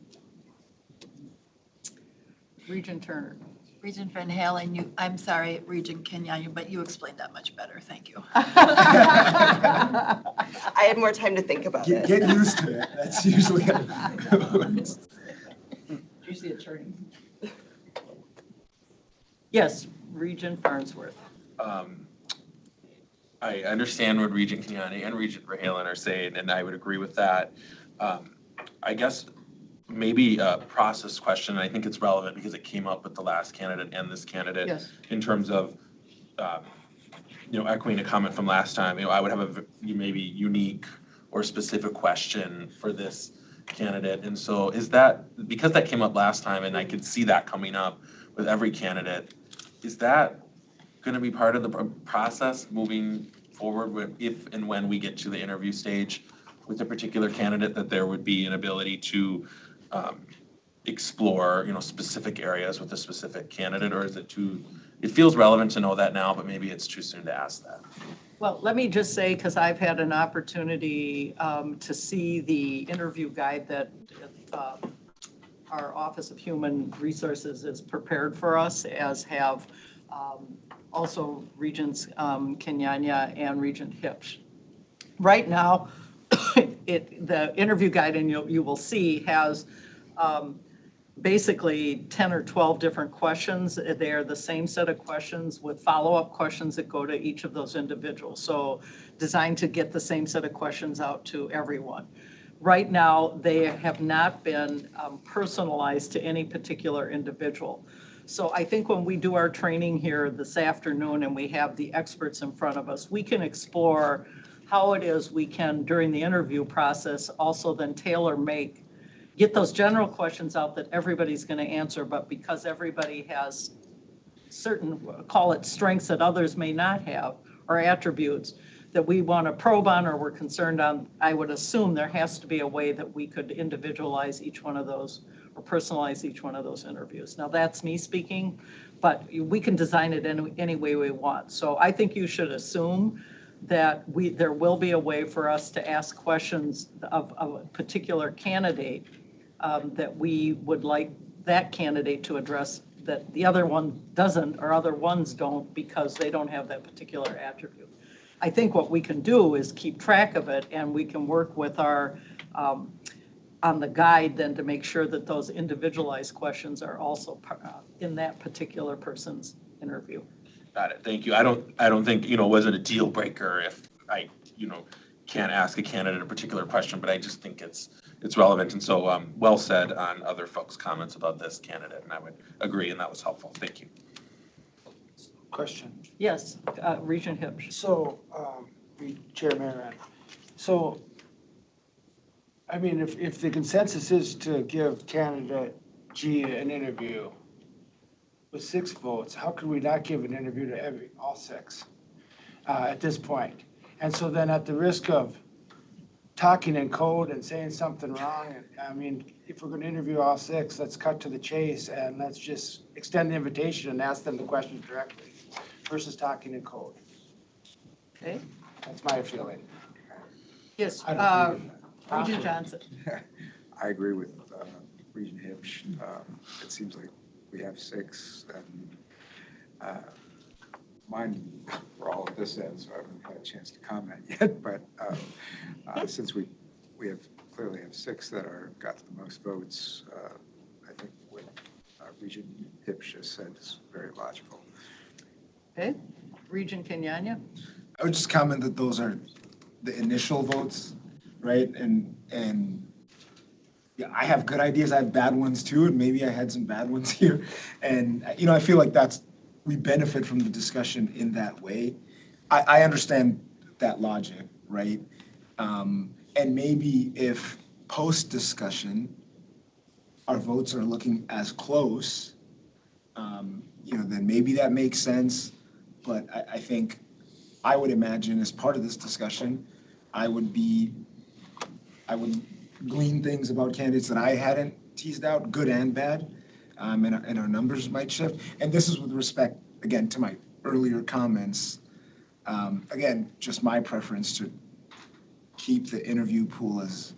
Regent Turner. Regent Van Halen, I'm sorry, Regent Kenyanya, but you explained that much better. Thank you. I had more time to think about it. Get used to it. That's usually how it works. Usually attorney. Yes, Regent Farnsworth. I understand what Regent Kenyani and Regent Verhalen are saying, and I would agree with that. I guess maybe a process question, and I think it's relevant because it came up with the last candidate and this candidate. Yes. In terms of, echoing a comment from last time, I would have a maybe unique or specific question for this candidate. And so is that, because that came up last time and I could see that coming up with every candidate, is that going to be part of the process moving forward with, if and when we get to the interview stage with a particular candidate, that there would be an ability to explore, specific areas with a specific candidate, or is it too, it feels relevant to know that now, but maybe it's too soon to ask that? Well, let me just say, because I've had an opportunity to see the interview guide that our Office of Human Resources has prepared for us, as have also Regents Kenyanya and Regent Hipsch. Right now, the interview guide, and you will see, has basically 10 or 12 different questions. They are the same set of questions with follow-up questions that go to each of those individuals. So designed to get the same set of questions out to everyone. Right now, they have not been personalized to any particular individual. So I think when we do our training here this afternoon and we have the experts in front of us, we can explore how it is we can, during the interview process, also then get those general questions out that everybody's going to answer, but because everybody has certain, call it strengths that others may not have, or attributes, that we want to probe on or we're concerned on, I would assume there has to be a way that we could individualize each one of those or personalize each one of those interviews. Now, that's me speaking, but we can design it any way we want. So I think you should assume that there will be a way for us to ask questions of a particular candidate that we would like that candidate to address that the other one doesn't or other ones don't because they don't have that particular attribute. I think what we can do is keep track of it, and we can work with our, on the guide then to make sure that those individualized questions are also in that particular person's interview. Got it, thank you. I don't think, it wasn't a deal breaker if I, can't ask a candidate a particular question, but I just think it's relevant. And so, well said on other folks' comments about this candidate, and I would agree, and that was helpful. Thank you. Question. Yes, Regent Hipsch. So, Chair Maron, so, I mean, if the consensus is to give candidate G an interview with 6 votes, how could we not give an interview to all 6 at this point? And so then at the risk of talking in code and saying something wrong, I mean, if we're going to interview all 6, let's cut to the chase and let's just extend the invitation and ask them the questions directly versus talking in code. Okay. That's my feeling. Yes, Regent Johnson. I agree with Regent Hipsch. It seems like we have 6, and mine were all at this end, so I haven't had a chance to comment yet. But since we clearly have 6 that got the most votes, I think what Regent Hipsch just said is very logical. Okay, Regent Kenyanya. I would just comment that those are the initial votes, right? And yeah, I have good ideas. I have bad ones too, and maybe I had some bad ones here. And I feel like we benefit from the discussion in that way. I understand that logic, right? And maybe if post-discussion our votes are looking as close, then maybe that makes sense. But I think I would imagine as part of this discussion, I would glean things about candidates that I hadn't teased out, good and bad, and our numbers might shift. And this is with respect, again, to my earlier comments. Again, just my preference to keep the interview pool as,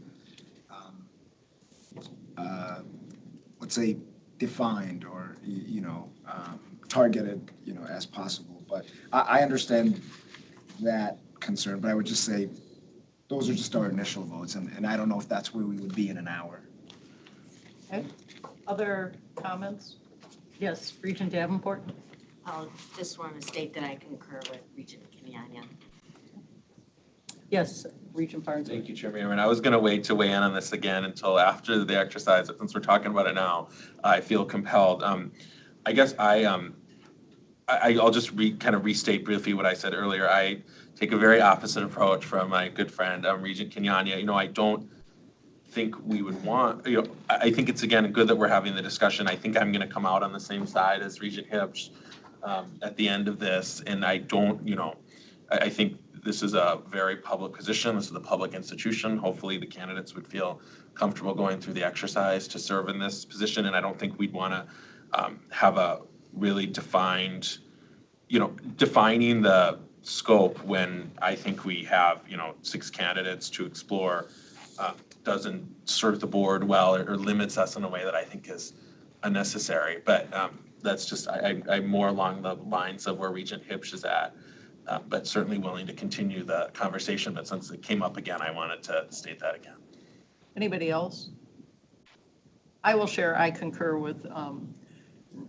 let's say, defined or, targeted, as possible. But I understand that concern, but I would just say those are just our initial votes, and I don't know if that's where we would be in an hour. Okay, other comments? Yes, Regent Davenport. I just want to state that I concur with Regent Kenyanya. Yes, Regent Farnsworth. Thank you, Chair Maron. I was going to wait to weigh in on this again until after the exercise, but since we're talking about it now, I feel compelled. I guess I'll just kind of restate briefly what I said earlier. I take a very opposite approach from my good friend, Regent Kenyanya. I don't think we would want, I think it's, again, good that we're having the discussion. I think I'm going to come out on the same side as Regent Hipsch at the end of this. And I don't, I think this is a very public position. This is a public institution. Hopefully the candidates would feel comfortable going through the exercise to serve in this position. And I don't think we'd want to have a really defined, defining the scope when I think we have, 6 candidates to explore doesn't serve the board well or limits us in a way that I think is unnecessary. But that's just, I'm more along the lines of where Regent Hipsch is at, but certainly willing to continue the conversation. But since it came up again, I wanted to state that again. Anybody else? I will share, I concur with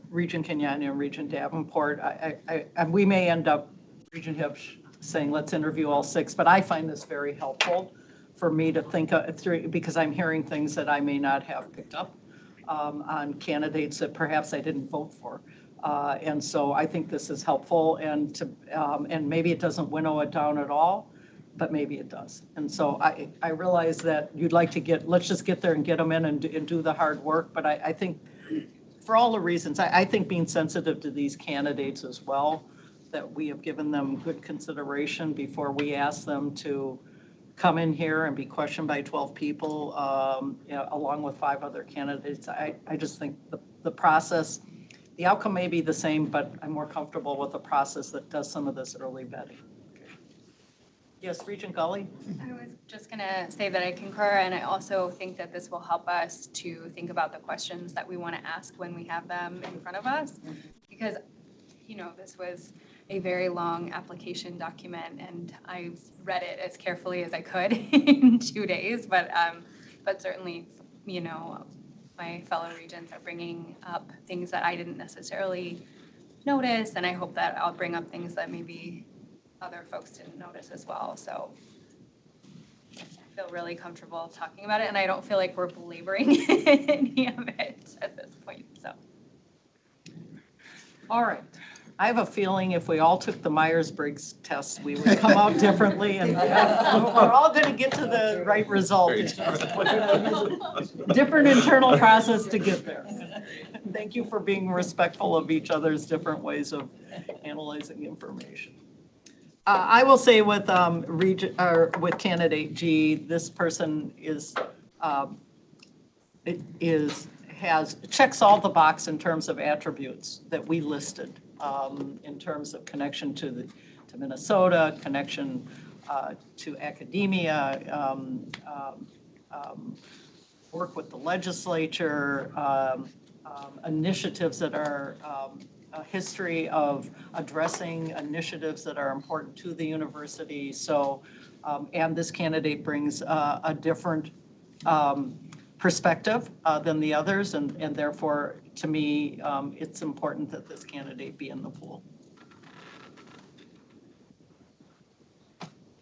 Regent Kenyanya and Regent Davenport. We may end up, Regent Hipsch, saying let's interview all 6, but I find this very helpful for me to think through, because I'm hearing things that I may not have picked up on candidates that perhaps I didn't vote for. And so I think this is helpful, and maybe it doesn't winnow it down at all, but maybe it does. And so I realize that you'd like to let's just get there and get them in and do the hard work. But I think for all the reasons, I think being sensitive to these candidates as well, that we have given them good consideration before we ask them to come in here and be questioned by 12 people, along with 5 other candidates. I just think the process, the outcome may be the same, but I'm more comfortable with a process that does some of this early vetting. Yes, Regent Gully? I was just going to say that I concur, and I also think that this will help us to think about the questions that we want to ask when we have them in front of us. Because, this was a very long application document, and I read it as carefully as I could in 2 days. But certainly, my fellow regents are bringing up things that I didn't necessarily notice, and I hope that I'll bring up things that maybe other folks didn't notice as well. So I feel really comfortable talking about it, and I don't feel like we're belaboring any of it at this point. So, All right. I have a feeling if we all took the Myers-Briggs test, we would come out differently, and we're all going to get to the right result. It's just different internal process to get there. Thank you for being respectful of each other's different ways of analyzing information. I will say with with candidate G, this person checks all the box in terms of attributes that we listed, in terms of connection to Minnesota, connection to academia, work with the legislature, initiatives that are a history of addressing initiatives that are important to the university. So, and this candidate brings a different perspective than the others, and therefore, to me, it's important that this candidate be in the pool.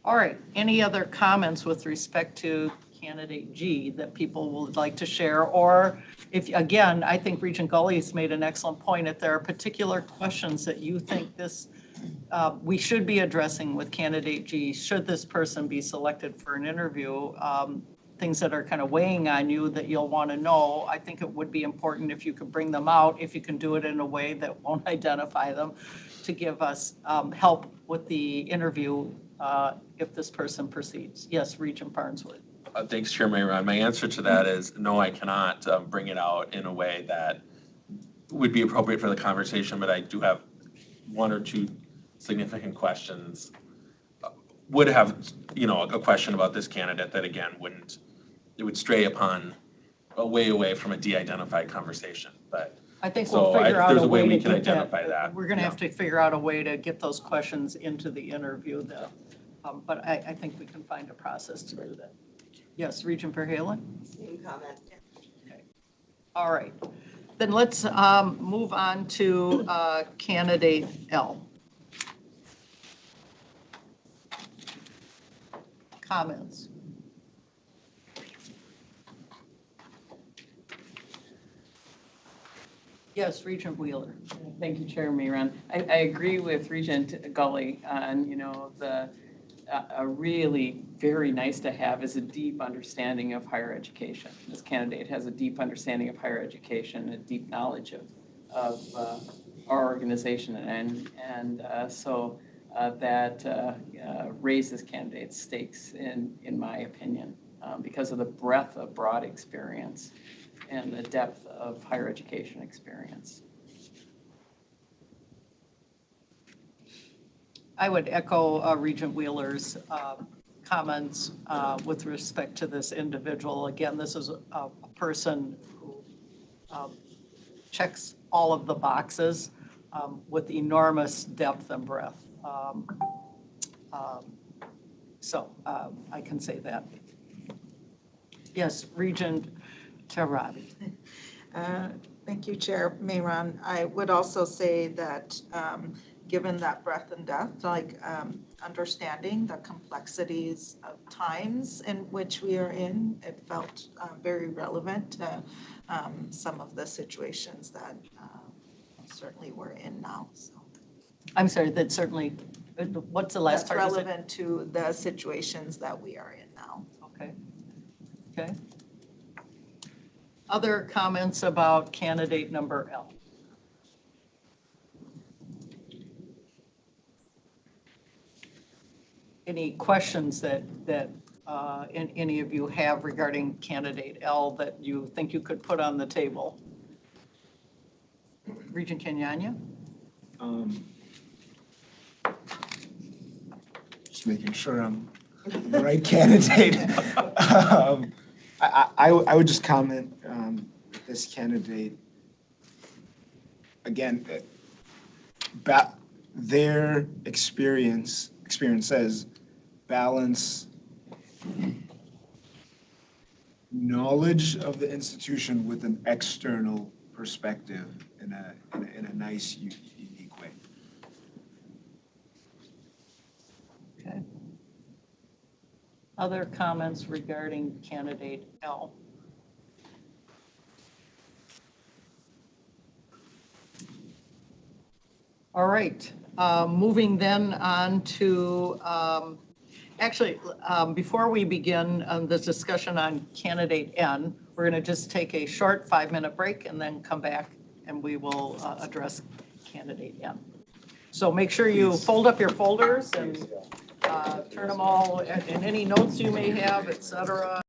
All right, any other comments with respect to candidate G that people would like to share? Or if, again, I think Regent Gully has made an excellent point. If there are particular questions that you think we should be addressing with candidate G, should this person be selected for an interview, things that are kind of weighing on you that you'll want to know, I think it would be important if you could bring them out, if you can do it in a way that won't identify them, to give us help with the interview if this person proceeds. Yes, Regent Farnsworth. Thanks, Chair Mayron. My answer to that is no, I cannot bring it out in a way that would be appropriate for the conversation, but I do have 1 or 2 significant questions. Would have, a question about this candidate that, again, it would stray upon a way away from a de-identified conversation, but. I think we'll figure out a way to we can get identify that. We're going to have to figure out a way to get those questions into the interview, but I think we can find a process to do that. Yes, Regent Verhalen? Same comment. Okay. All right. Then let's move on to candidate L. Comments? Yes, Regent Wheeler. Thank you, Chair Mayron. I agree with Regent Gully on, really very nice to have is a deep understanding of higher education. This candidate has a deep understanding of higher education, a deep knowledge of our organization, and so that raises candidates' stakes in my opinion, because of the breadth of broad experience and the depth of higher education experience. I would echo Regent Wheeler's comments with respect to this individual. Again, this is a person who checks all of the boxes with enormous depth and breadth. So I can say that. Yes, Regent Tarabi. Thank you, Chair Mayron. I would also say that given that breadth and depth, understanding the complexities of times in which we are in, it felt very relevant to some of the situations that certainly we're in now. So. I'm sorry, that certainly, what's the last part? That's relevant to the situations that we are in now. Okay. Okay. Other comments about candidate number L? any questions that any of you have regarding candidate L that you think you could put on the table. Regent Kenyanya? Just making sure I'm the right candidate. I would just comment, this candidate, again, their experience says balance knowledge of the institution with an external perspective in a nice, unique way. Okay. Other comments regarding candidate L? All right, moving then on to, actually, before we begin the discussion on candidate N, we're going to just take a short 5-minute break and then come back and we will address candidate N. So make sure you fold up your folders and turn them all, and any notes you may have, et cetera.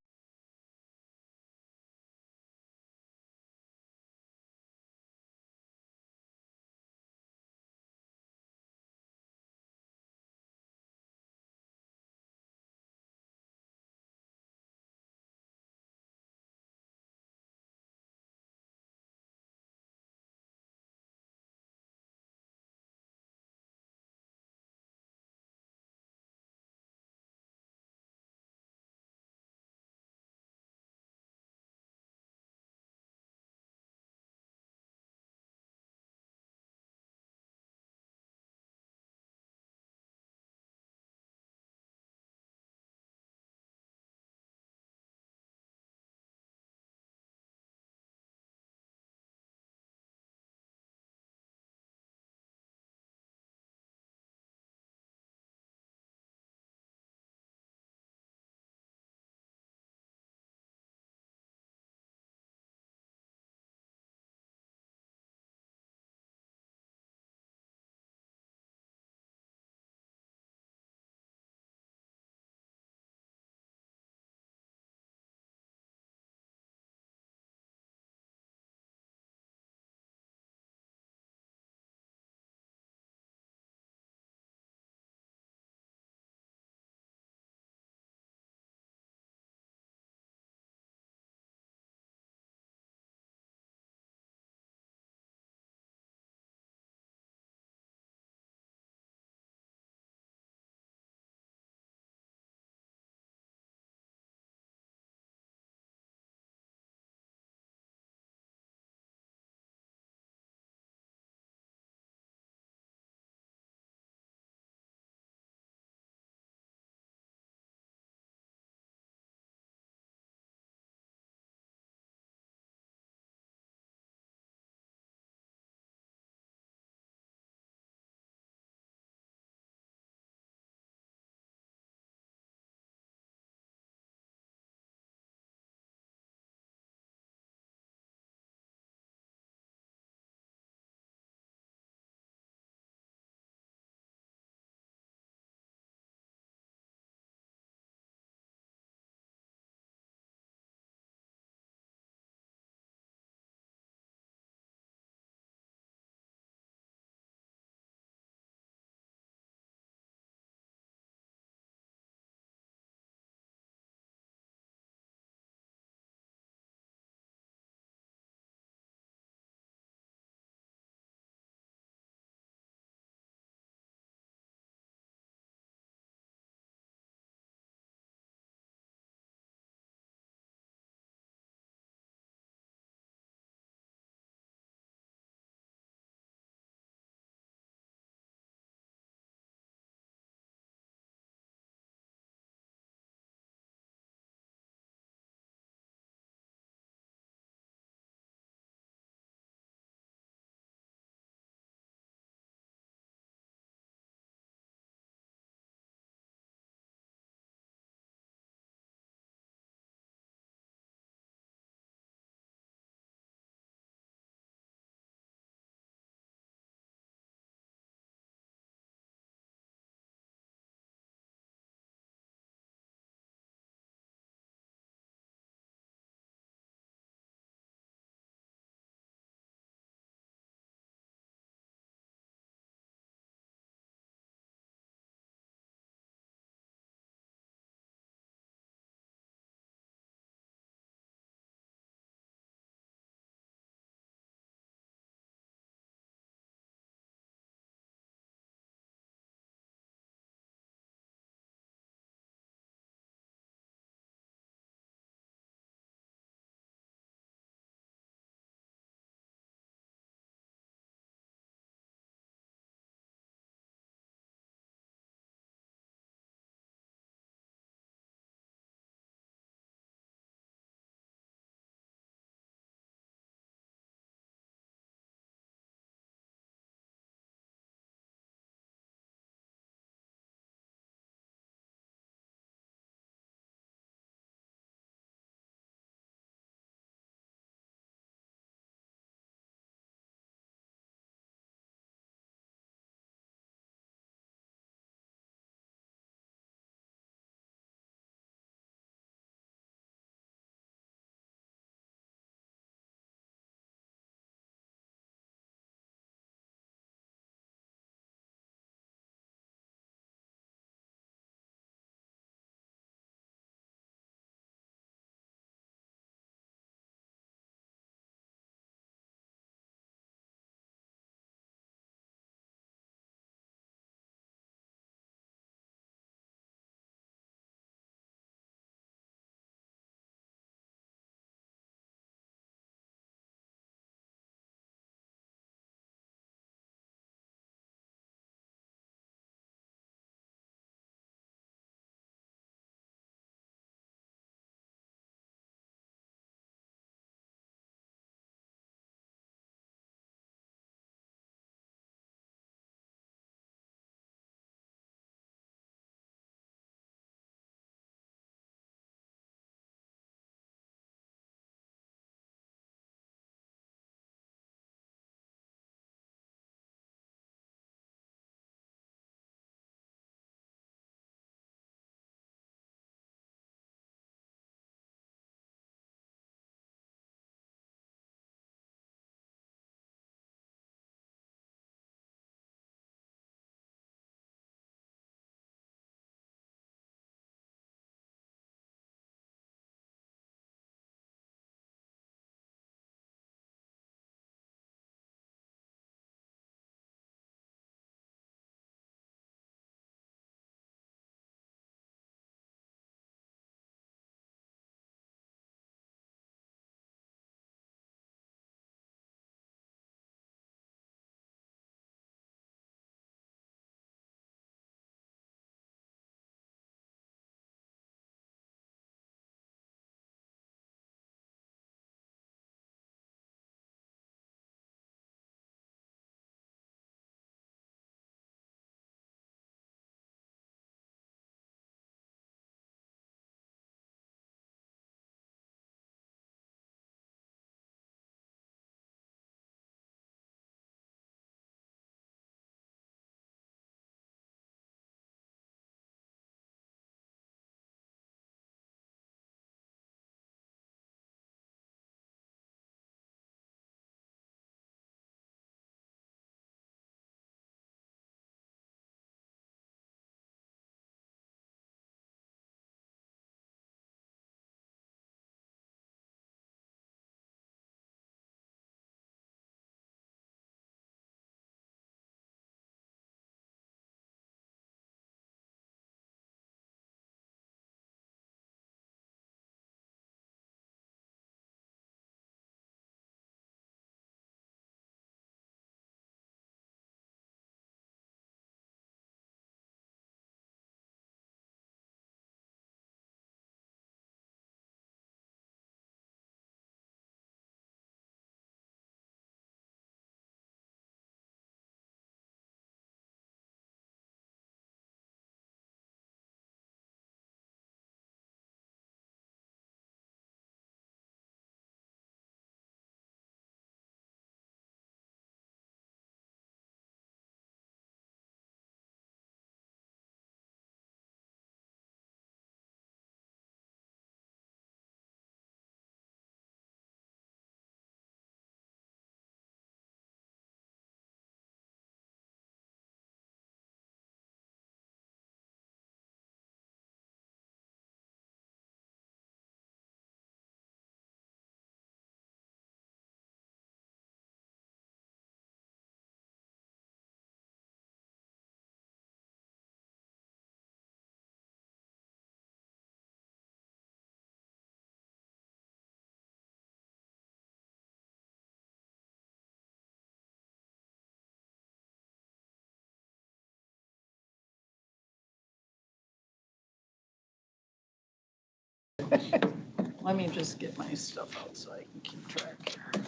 Let me just get my stuff out so I can keep track here.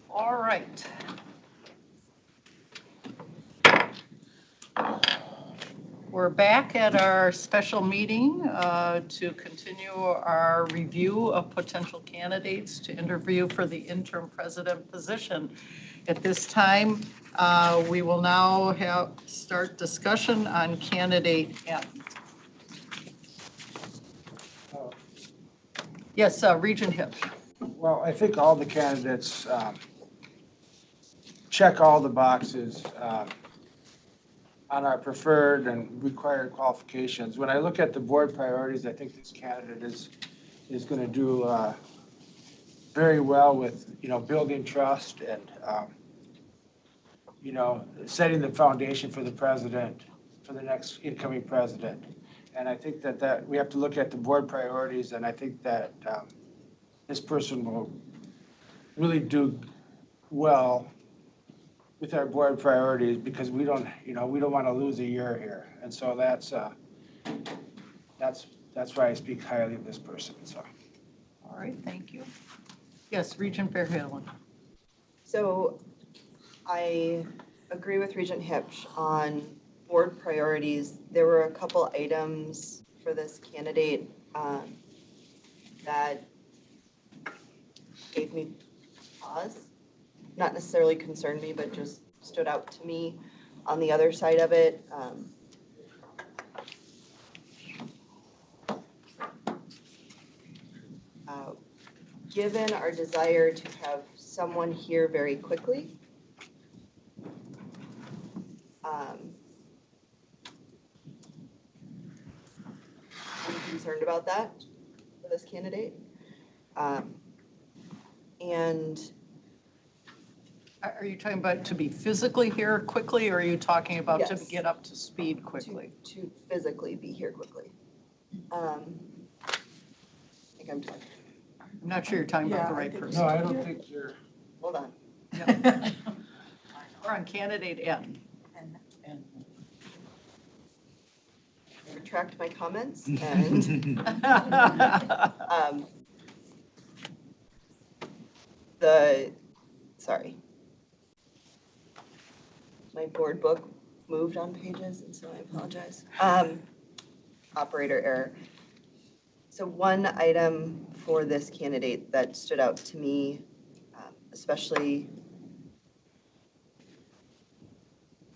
All right. We're back at our special meeting to continue our review of potential candidates to interview for the interim president position. At this time, we will now start discussion on candidate N. Yes, Regent Hipsch. Well, I think all the candidates check all the boxes on our preferred and required qualifications. When I look at the board priorities, I think this candidate is going to do very well with, building trust and, setting the foundation for the president, for the next incoming president. And I think that we have to look at the board priorities, and I think that this person will really do well with our board priorities, because we don't want to lose a year here. And so that's why I speak highly of this person, so. All right, thank you. Yes, Regent Verheugen. So I agree with Regent Hipsch on board priorities. There were a couple items for this candidate that gave me pause. Not necessarily concerned me, but just stood out to me. On the other side of it, given our desire to have someone here very quickly, I'm concerned about that for this candidate. And Are you talking about to be physically here quickly, or are you talking about to Yes. get up to speed quickly? to physically be here quickly. I think I'm talking, I'm not sure you're talking about the right person. No, I don't think you're. hold on. We're on candidate N. Retract my comments and sorry. My board book moved on pages, and so I apologize. Operator error. So one item for this candidate that stood out to me, especially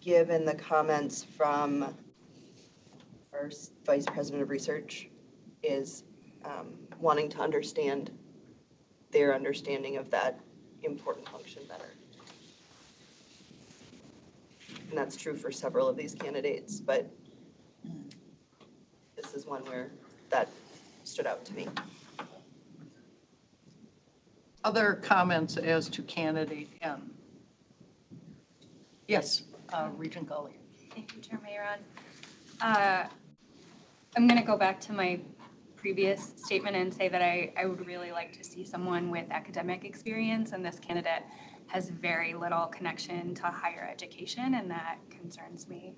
given the comments from our Vice President of Research, is wanting to understand their understanding of that important function better. And that's true for several of these candidates, but this is one where that stood out to me. Other comments as to candidate N? Yes, Regent Gully. Thank you, Chair Mayron. I'm going to go back to my previous statement and say that I would really like to see someone with academic experience, and this candidate has very little connection to higher education, and that concerns me.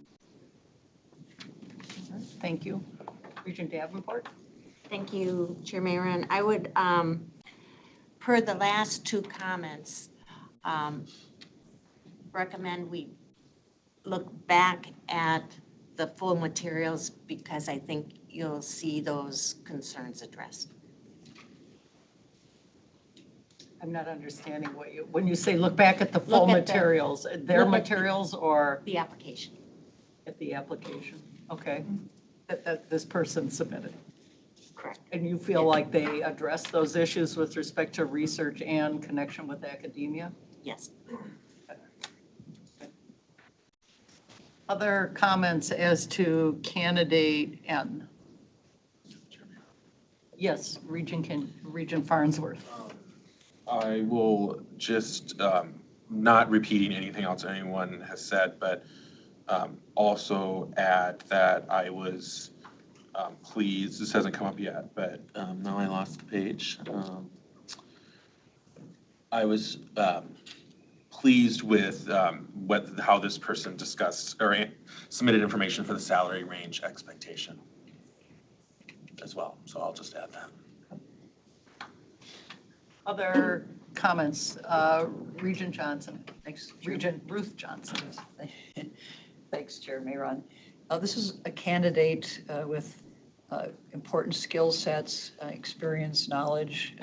Thank you. Regent Davenport? Thank you, Chair Mayron. I would, per the last two comments, recommend we look back at the full materials, because I think you'll see those concerns addressed. I'm not understanding what when you say look back at the full Look at the- materials, their look at the- materials or The application. at the application? Okay, that this person submitted. Correct. And you feel like they address those issues with respect to research and connection with academia? Yes. Other comments as to candidate N? Yes, Regent Farnsworth. I will just not repeating anything else anyone has said, but also add that I was pleased, this hasn't come up yet, but now I lost the page. I was pleased with how this person discussed or submitted information for the salary range expectation as well. So I'll just add that. Other comments? Regent Johnson. Thanks, Regent Ruth Johnson. Thanks, Chair Mayron. This is a candidate with important skill sets, experience, knowledge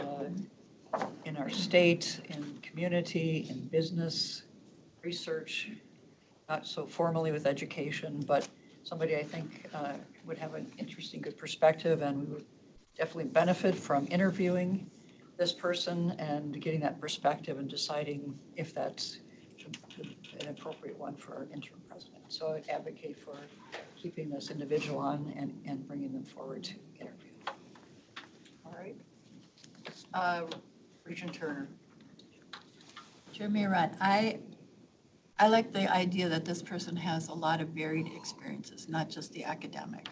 in our state, in community, in business, research, not so formally with education, but somebody I think would have an interesting, good perspective, and we would definitely benefit from interviewing this person and getting that perspective and deciding if that's an appropriate one for our interim president. So I'd advocate for keeping this individual on and bringing them forward to interview. All right. Regent Turner. Chair Mayron, I like the idea that this person has a lot of varied experiences, not just the academic.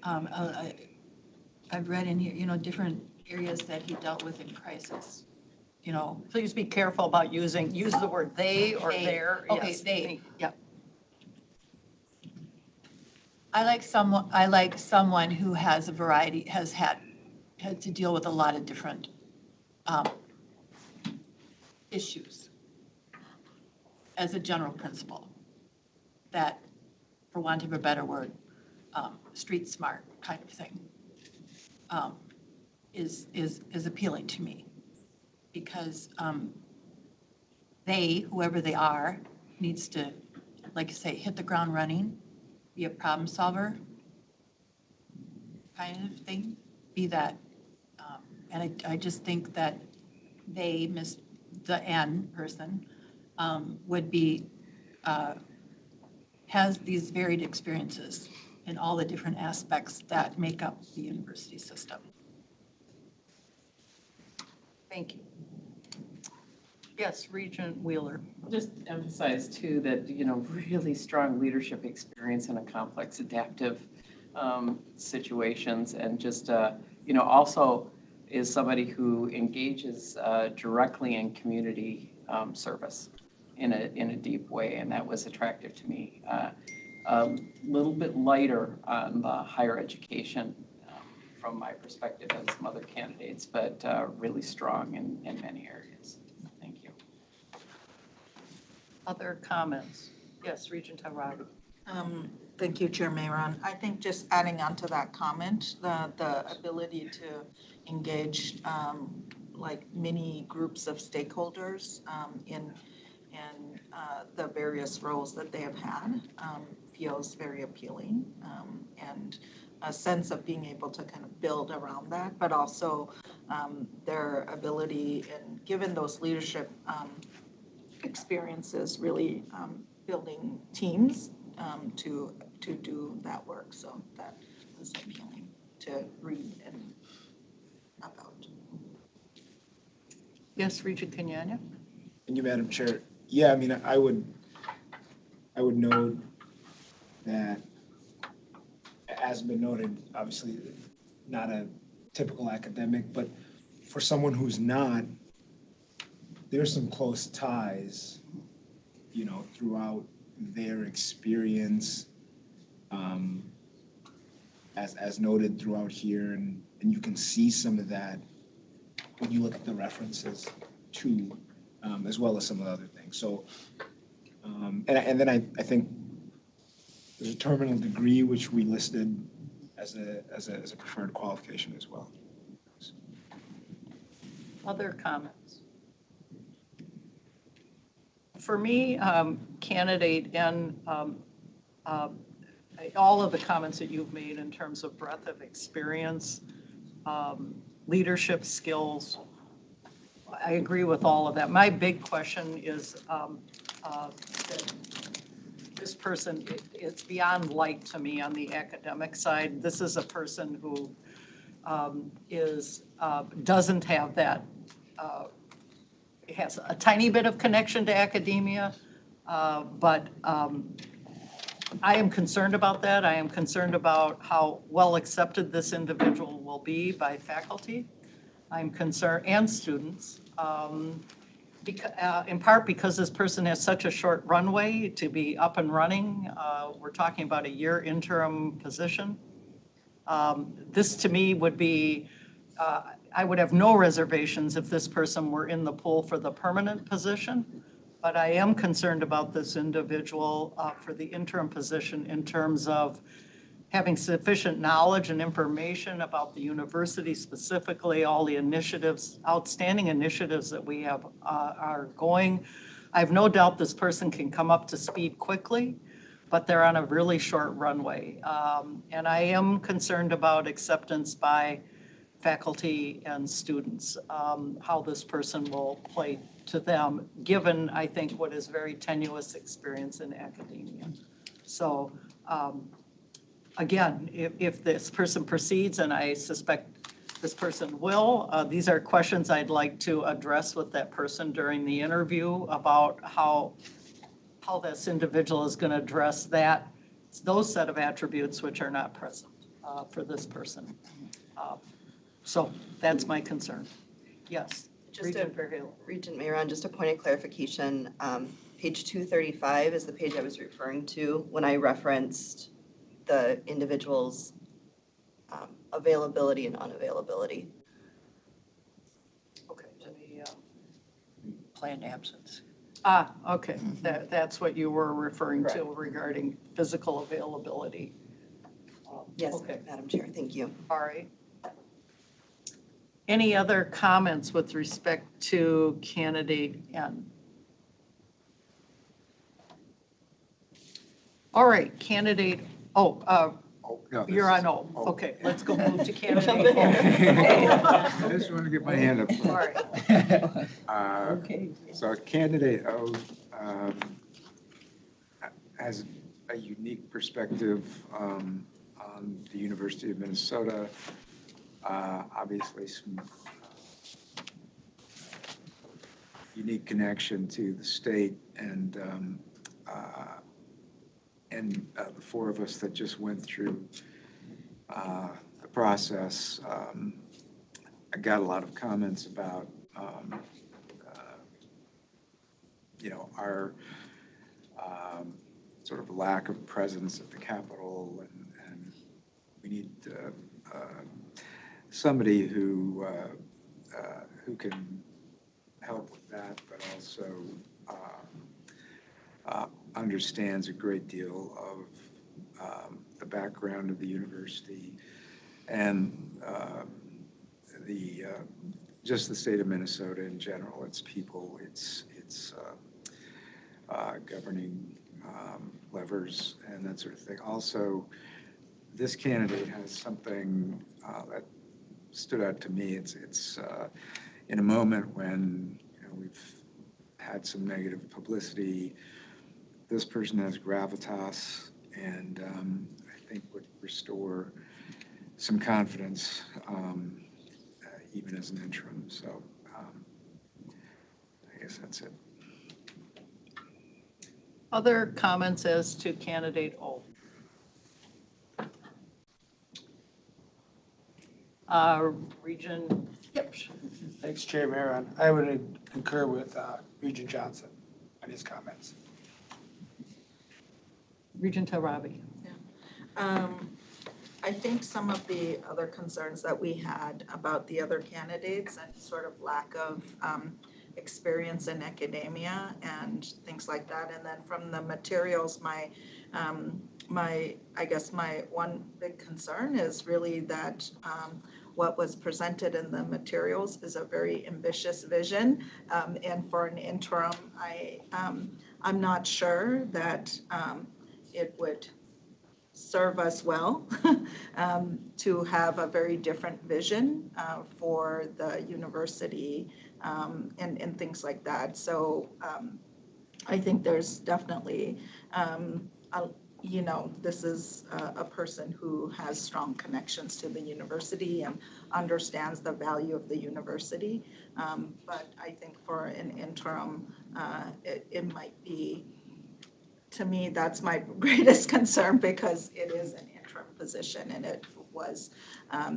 I've read in here, different areas that he dealt with in crisis, Please be careful about use the word they or They. their. Okay, Yes, they. Yep. I like someone who has a variety, had to deal with a lot of different issues as a general principle, that, for want of a better word, street smart kind of thing is appealing to me, because whoever they are, needs to, like you say, hit the ground running, be a problem solver kind of thing, be that, and I just think that they, the N person, would be, has these varied experiences in all the different aspects that make up the university system. Thank you. Yes, Regent Wheeler. Just emphasize too that, really strong leadership experience in a complex adaptive situations, and just, also is somebody who engages directly in community service in a deep way, and that was attractive to me. A little bit lighter on the higher education from my perspective as some other candidates, but really strong in many areas. Thank you. Other comments? Yes, Regent Tarabi. Thank you, Chair Mayron. I think just adding on to that comment, the ability to engage like many groups of stakeholders in the various roles that they have had feels very appealing, and a sense of being able to kind of build around that, but also their ability, and given those leadership experiences, really building teams to do that work. So that was appealing to read and about. Yes, Regent Kenyanya. Thank you, Madam Chair. Yeah, I mean, I would note that, as been noted, obviously not a typical academic, but for someone who's not, there's some close ties, throughout their experience, as noted throughout here, and you can see some of that when you look at the references too, as well as some of the other things. So, and then I think there's a terminal degree which we listed as a preferred qualification as well. Other comments? For me, candidate and all of the comments that you've made in terms of breadth of experience, leadership skills, I agree with all of that. My big question is that this person, it's beyond light to me on the academic side. This is a person who doesn't have that has a tiny bit of connection to academia, but I am concerned about that. I am concerned about how well accepted this individual will be by faculty. I'm concerned, and students, in part because this person has such a short runway to be up and running. We're talking about a year interim position. This to me would be, I would have no reservations if this person were in the pool for the permanent position, but I am concerned about this individual for the interim position in terms of having sufficient knowledge and information about the university, specifically all the initiatives, outstanding initiatives that we have are going. I have no doubt this person can come up to speed quickly, but they're on a really short runway. And I am concerned about acceptance by faculty and students, how this person will play to them, given, I think, what is very tenuous experience in academia. So again, if this person proceeds, and I suspect this person will, these are questions I'd like to address with that person during the interview about how this individual is going to address those set of attributes which are not present for this person. So that's my concern. Yes. Regent Mayron, just a point of clarification. Page 235 is the page I was referring to when I referenced the individual's availability and unavailability. Okay. Planned absence. Okay. That's what you were referring to regarding physical availability. Yes, okay. Madam Chair, thank you. All right. Any other comments with respect to candidate N? All right, candidate, you're on O. Okay, let's go move to candidate O. I just want to get my hand up. All right. Okay. So candidate O has a unique perspective on the University of Minnesota. Obviously some unique connection to the state, and the four of us that just went through the process, I got a lot of comments about our sort of lack of presence at the Capitol, and we need somebody who can help with that, but also understands a great deal of the background of the university and just the state of Minnesota in general, its people, its governing levers and that sort of thing. Also, this candidate has something that stood out to me. It's in a moment when we've had some negative publicity. This person has gravitas, and I think would restore some confidence, even as an interim. So I guess that's it. Other comments as to candidate O? Regent Hipsch. Thanks, Chair Mayron. I would concur with Regent Johnson on his comments. Regent Tarabi. I think some of the other concerns that we had about the other candidates and sort of lack of experience in academia and things like that. And then from the materials, I guess my one big concern is really that what was presented in the materials is a very ambitious vision. And for an interim, I'm not sure that it would serve us well to have a very different vision for the university and things like that. So I think there's definitely this is a person who has strong connections to the university and understands the value of the university. But I think for an interim, it might be, to me, that's my greatest concern because it is an interim position and it was,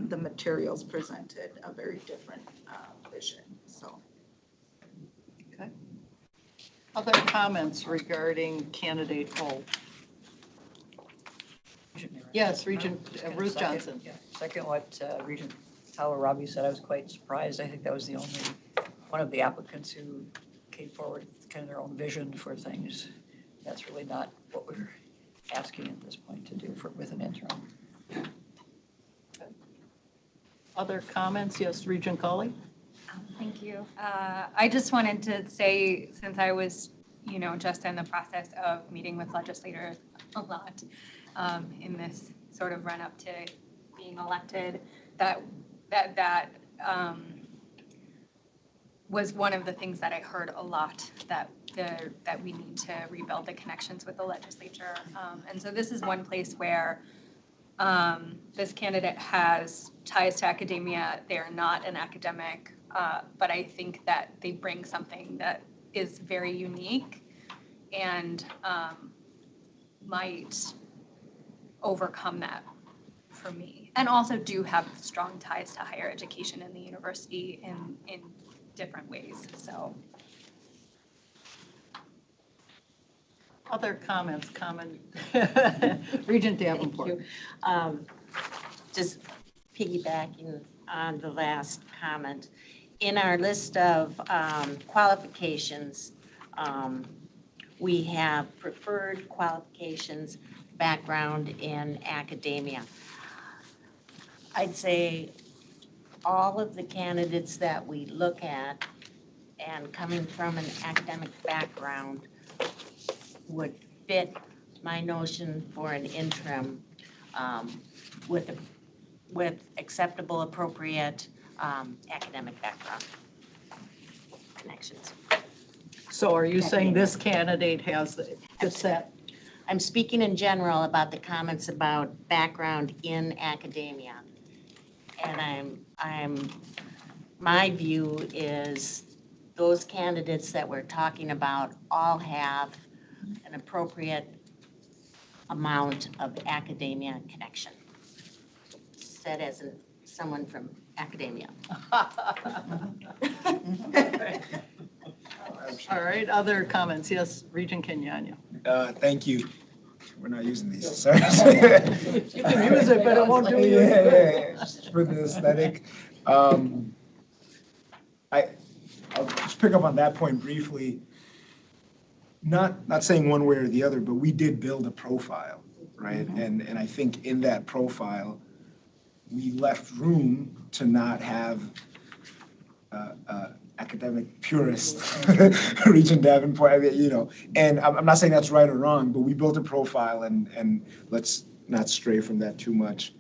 the materials presented a very different vision, so. Okay. Other comments regarding candidate O? Yes, Ruth Johnson. Second what Regent Talarabi said, I was quite surprised. I think that was the only one of the applicants who came forward with kind of their own vision for things. That's really not what we're asking at this point to do with an interim. Other comments? Yes, Regent Colley? Thank you. I just wanted to say, since I was, just in the process of meeting with legislators a lot in this sort of run up to being elected, that was one of the things that I heard a lot, that we need to rebuild the connections with the legislature. And so this is one place where this candidate has ties to academia. They're not an academic, but I think that they bring something that is very unique and might overcome that for me. And also do have strong ties to higher education and the university in different ways, so. Other comments? Regent Davenport. Just piggybacking on the last comment, in our list of qualifications, we have preferred qualifications, background in academia. I'd say all of the candidates that we look at and coming from an academic background would fit my notion for an interim with acceptable, appropriate academic background connections. So are you saying this candidate fits that? I'm speaking in general about the comments about background in academia. And my view is those candidates that we're talking about all have an appropriate amount of academia connection. Said as someone from academia. All right, other comments? Yes, Regent Kenyanya. Thank you. We're not using these, sorry. You can use it, but it won't do you any good. Just for the aesthetic. I'll just pick up on that point briefly. Not saying one way or the other, but we did build a profile, right? And I think in that profile, we left room to not have academic purist, Regent Davenport, and I'm not saying that's right or wrong, but we built a profile and let's not stray from that too much.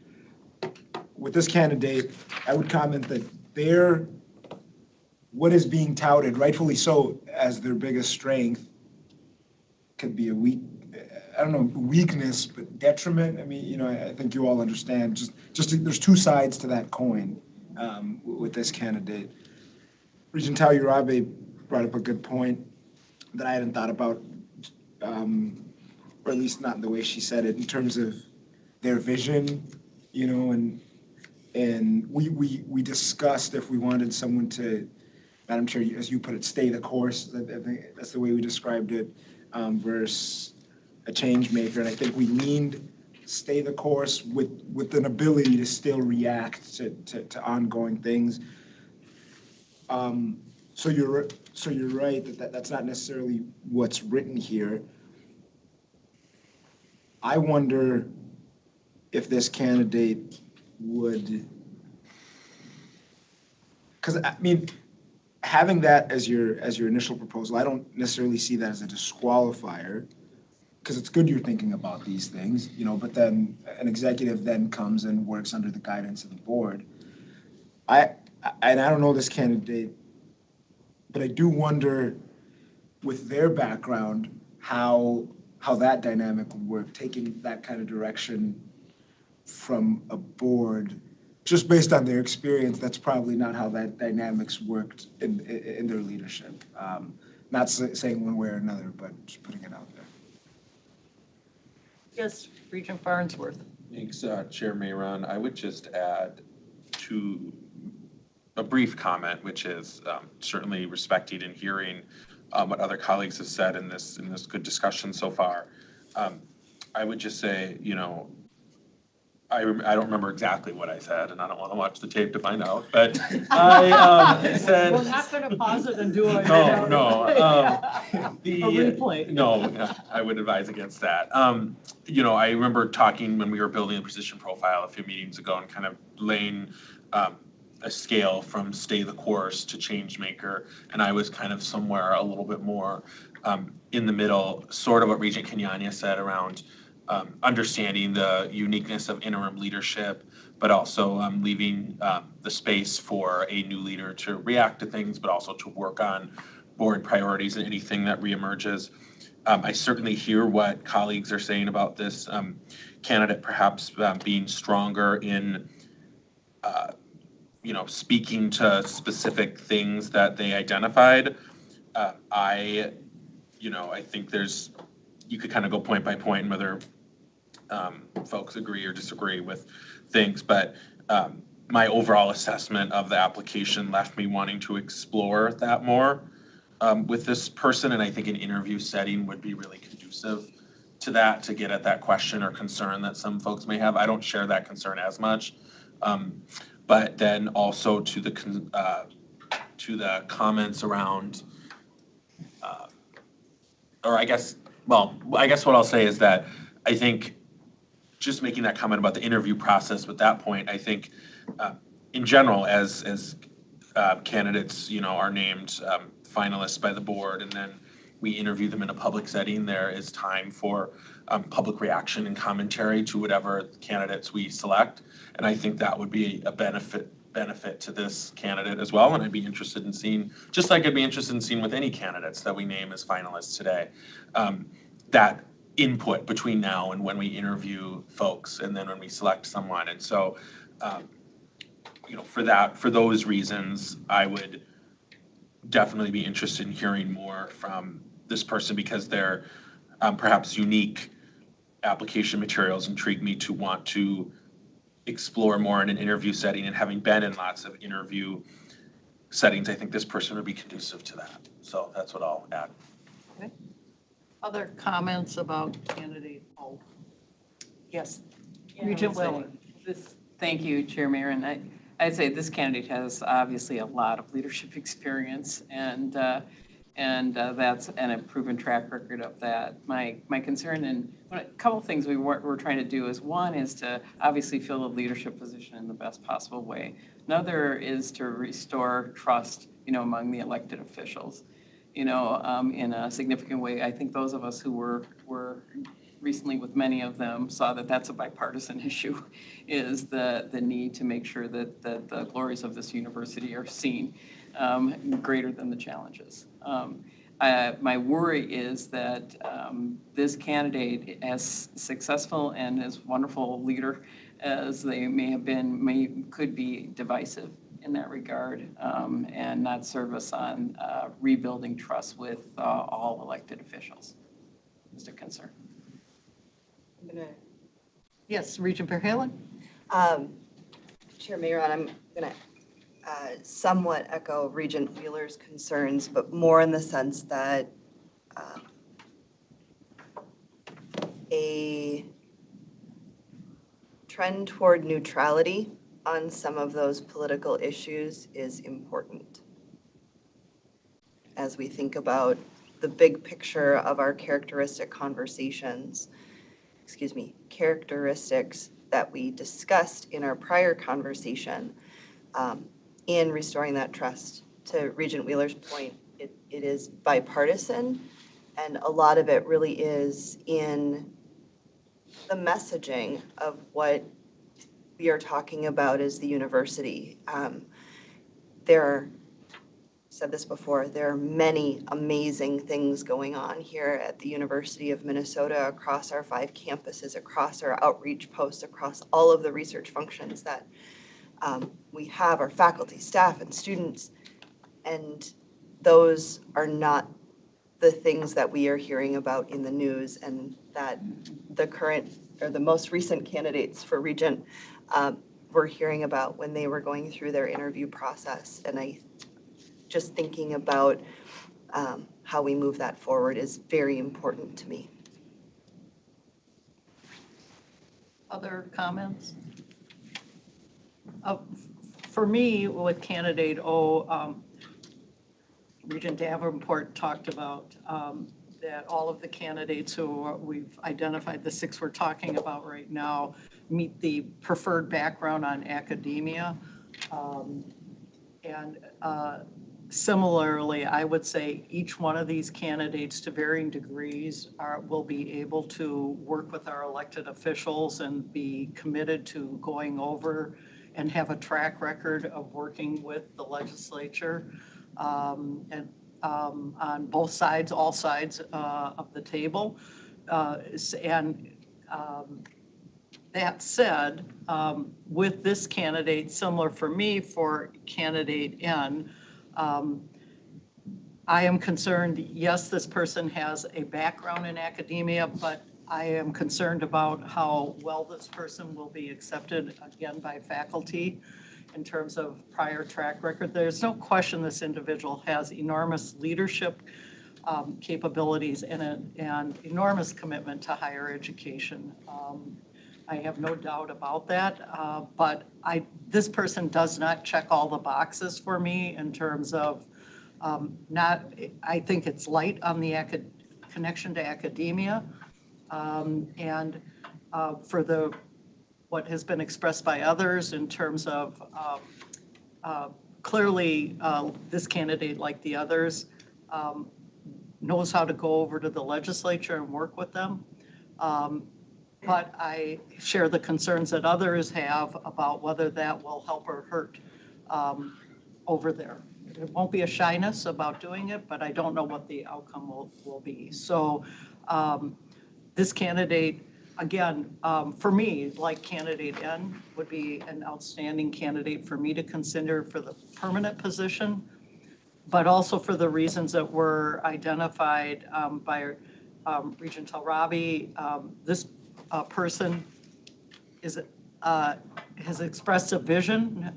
With this candidate, I would comment that what is being touted, rightfully so, as their biggest strength could be weakness, but detriment. I mean, I think you all understand, there's two sides to that coin with this candidate. Regent Talarabi brought up a good point that I hadn't thought about, or at least not in the way she said it, in terms of their vision, and we discussed if we wanted someone to, Madam Chair, as you put it, stay the course. I think that's the way we described it, versus a change maker. And I think we leaned stay the course with an ability to still react to ongoing things. So you're right that's not necessarily what's written here. I wonder if this candidate would, because I mean, having that as your initial proposal, I don't necessarily see that as a disqualifier, because it's good you're thinking about these things, but then an executive then comes and works under the guidance of the board. I don't know this candidate, but I do wonder with their background how how that dynamic would work, taking that kind of direction from a board, just based on their experience, that's probably not how that dynamics worked in their leadership. Not saying one way or another, but just putting it out there. Yes, Regent Farnsworth. Thanks, Chair Mayron. I would just add to a brief comment, which is certainly respecting and hearing what other colleagues have said in this good discussion so far. I would just say, you know, I don't remember exactly what I said, and I don't want to watch the tape to find out, but I said. We're not going to pause it and do it. No. A The replay. No, I would advise against that. You know, I remember talking when we were building a position profile a few meetings ago and kind of laying a scale from stay the course to change maker, and I was kind of somewhere a little bit more in the middle, sort of what Regent Kenyanya said around understanding the uniqueness of interim leadership, but also leaving the space for a new leader to react to things, but also to work on board priorities and anything that reemerges. I certainly hear what colleagues are saying about this candidate perhaps being stronger in you know, speaking to specific things that they identified. I think you could kind of go point by point and whether folks agree or disagree with things, but my overall assessment of the application left me wanting to explore that more with this person, and I think an interview setting would be really conducive to that, to get at that question or concern that some folks may have. I don't share that concern as much, but then also to the comments around, or I guess what I'll say is that I think just making that comment about the interview process with that point, I think in general, as candidates, you know, are named finalists by the board and then we interview them in a public setting, there is time for public reaction and commentary to whatever candidates we select. And I think that would be a benefit to this candidate as well. And I'd be interested in seeing, just like I'd be interested in seeing with any candidates that we name as finalists today, that input between now and when we interview folks and then when we select someone. And so, you know, for those reasons, I would definitely be interested in hearing more from this person because their perhaps unique application materials intrigue me to want to explore more in an interview setting, and having been in lots of interview settings, I think this person would be conducive to that. So that's what I'll add. Okay. Other comments about candidate O? Yes, Regent Whelan. Thank you, Chair Mayor, and I'd say this candidate has obviously a lot of leadership experience, and that's a proven track record of that. My concern, and a couple of things we're trying to do is, one is to obviously fill the leadership position in the best possible way. Another is to restore trust, you know, among the elected officials, you know, in a significant way. I think those of us who were recently with many of them saw that that's a bipartisan issue, is the need to make sure that the glories of this university are seen greater than the challenges. My worry is that this candidate, as successful and as wonderful leader as they may have been, could be divisive in that regard and not serve us on rebuilding trust with all elected officials. Just a concern. Yes, Regent Verheugen. Chair Mayron, I'm going to somewhat echo Regent Wheeler's concerns, but more in the sense that a trend toward neutrality on some of those political issues is important as we think about the big picture of our characteristics that we discussed in our prior conversation in restoring that trust. To Regent Wheeler's point, it is bipartisan, and a lot of it really is in the messaging of what we are talking about as the university. There are said this before, there are many amazing things going on here at the University of Minnesota, across our 5 campuses, across our outreach posts, across all of the research functions that we have, our faculty, staff, and students. And those are not the things that we are hearing about in the news, and that the current or the most recent candidates for Regent were hearing about when they were going through their interview process. And I just thinking about how we move that forward is very important to me. Other comments? For me, with candidate O, Regent Davenport talked about that all of the candidates who we've identified, the 6 we're talking about right now, meet the preferred background on academia. And similarly, I would say each one of these candidates, to varying degrees, will be able to work with our elected officials and be committed to going over and have a track record of working with the legislature and on both sides, all sides of the table. That said, with this candidate, similar for me for candidate N, I am concerned, yes, this person has a background in academia, but I am concerned about how well this person will be accepted, again, by faculty in terms of prior track record. There's no question this individual has enormous leadership capabilities and an enormous commitment to higher education. I have no doubt about that, but this person does not check all the boxes for me in terms of I think it's light on the connection to academia, and for what has been expressed by others in terms of clearly this candidate, like the others, knows how to go over to the legislature and work with them. But I share the concerns that others have about whether that will help or hurt over there. There won't be a shyness about doing it, but I don't know what the outcome will be. So this candidate, again, for me, like candidate N, would be an outstanding candidate for me to consider for the permanent position, but also for the reasons that were identified by Regent Talrabi. This person has expressed a vision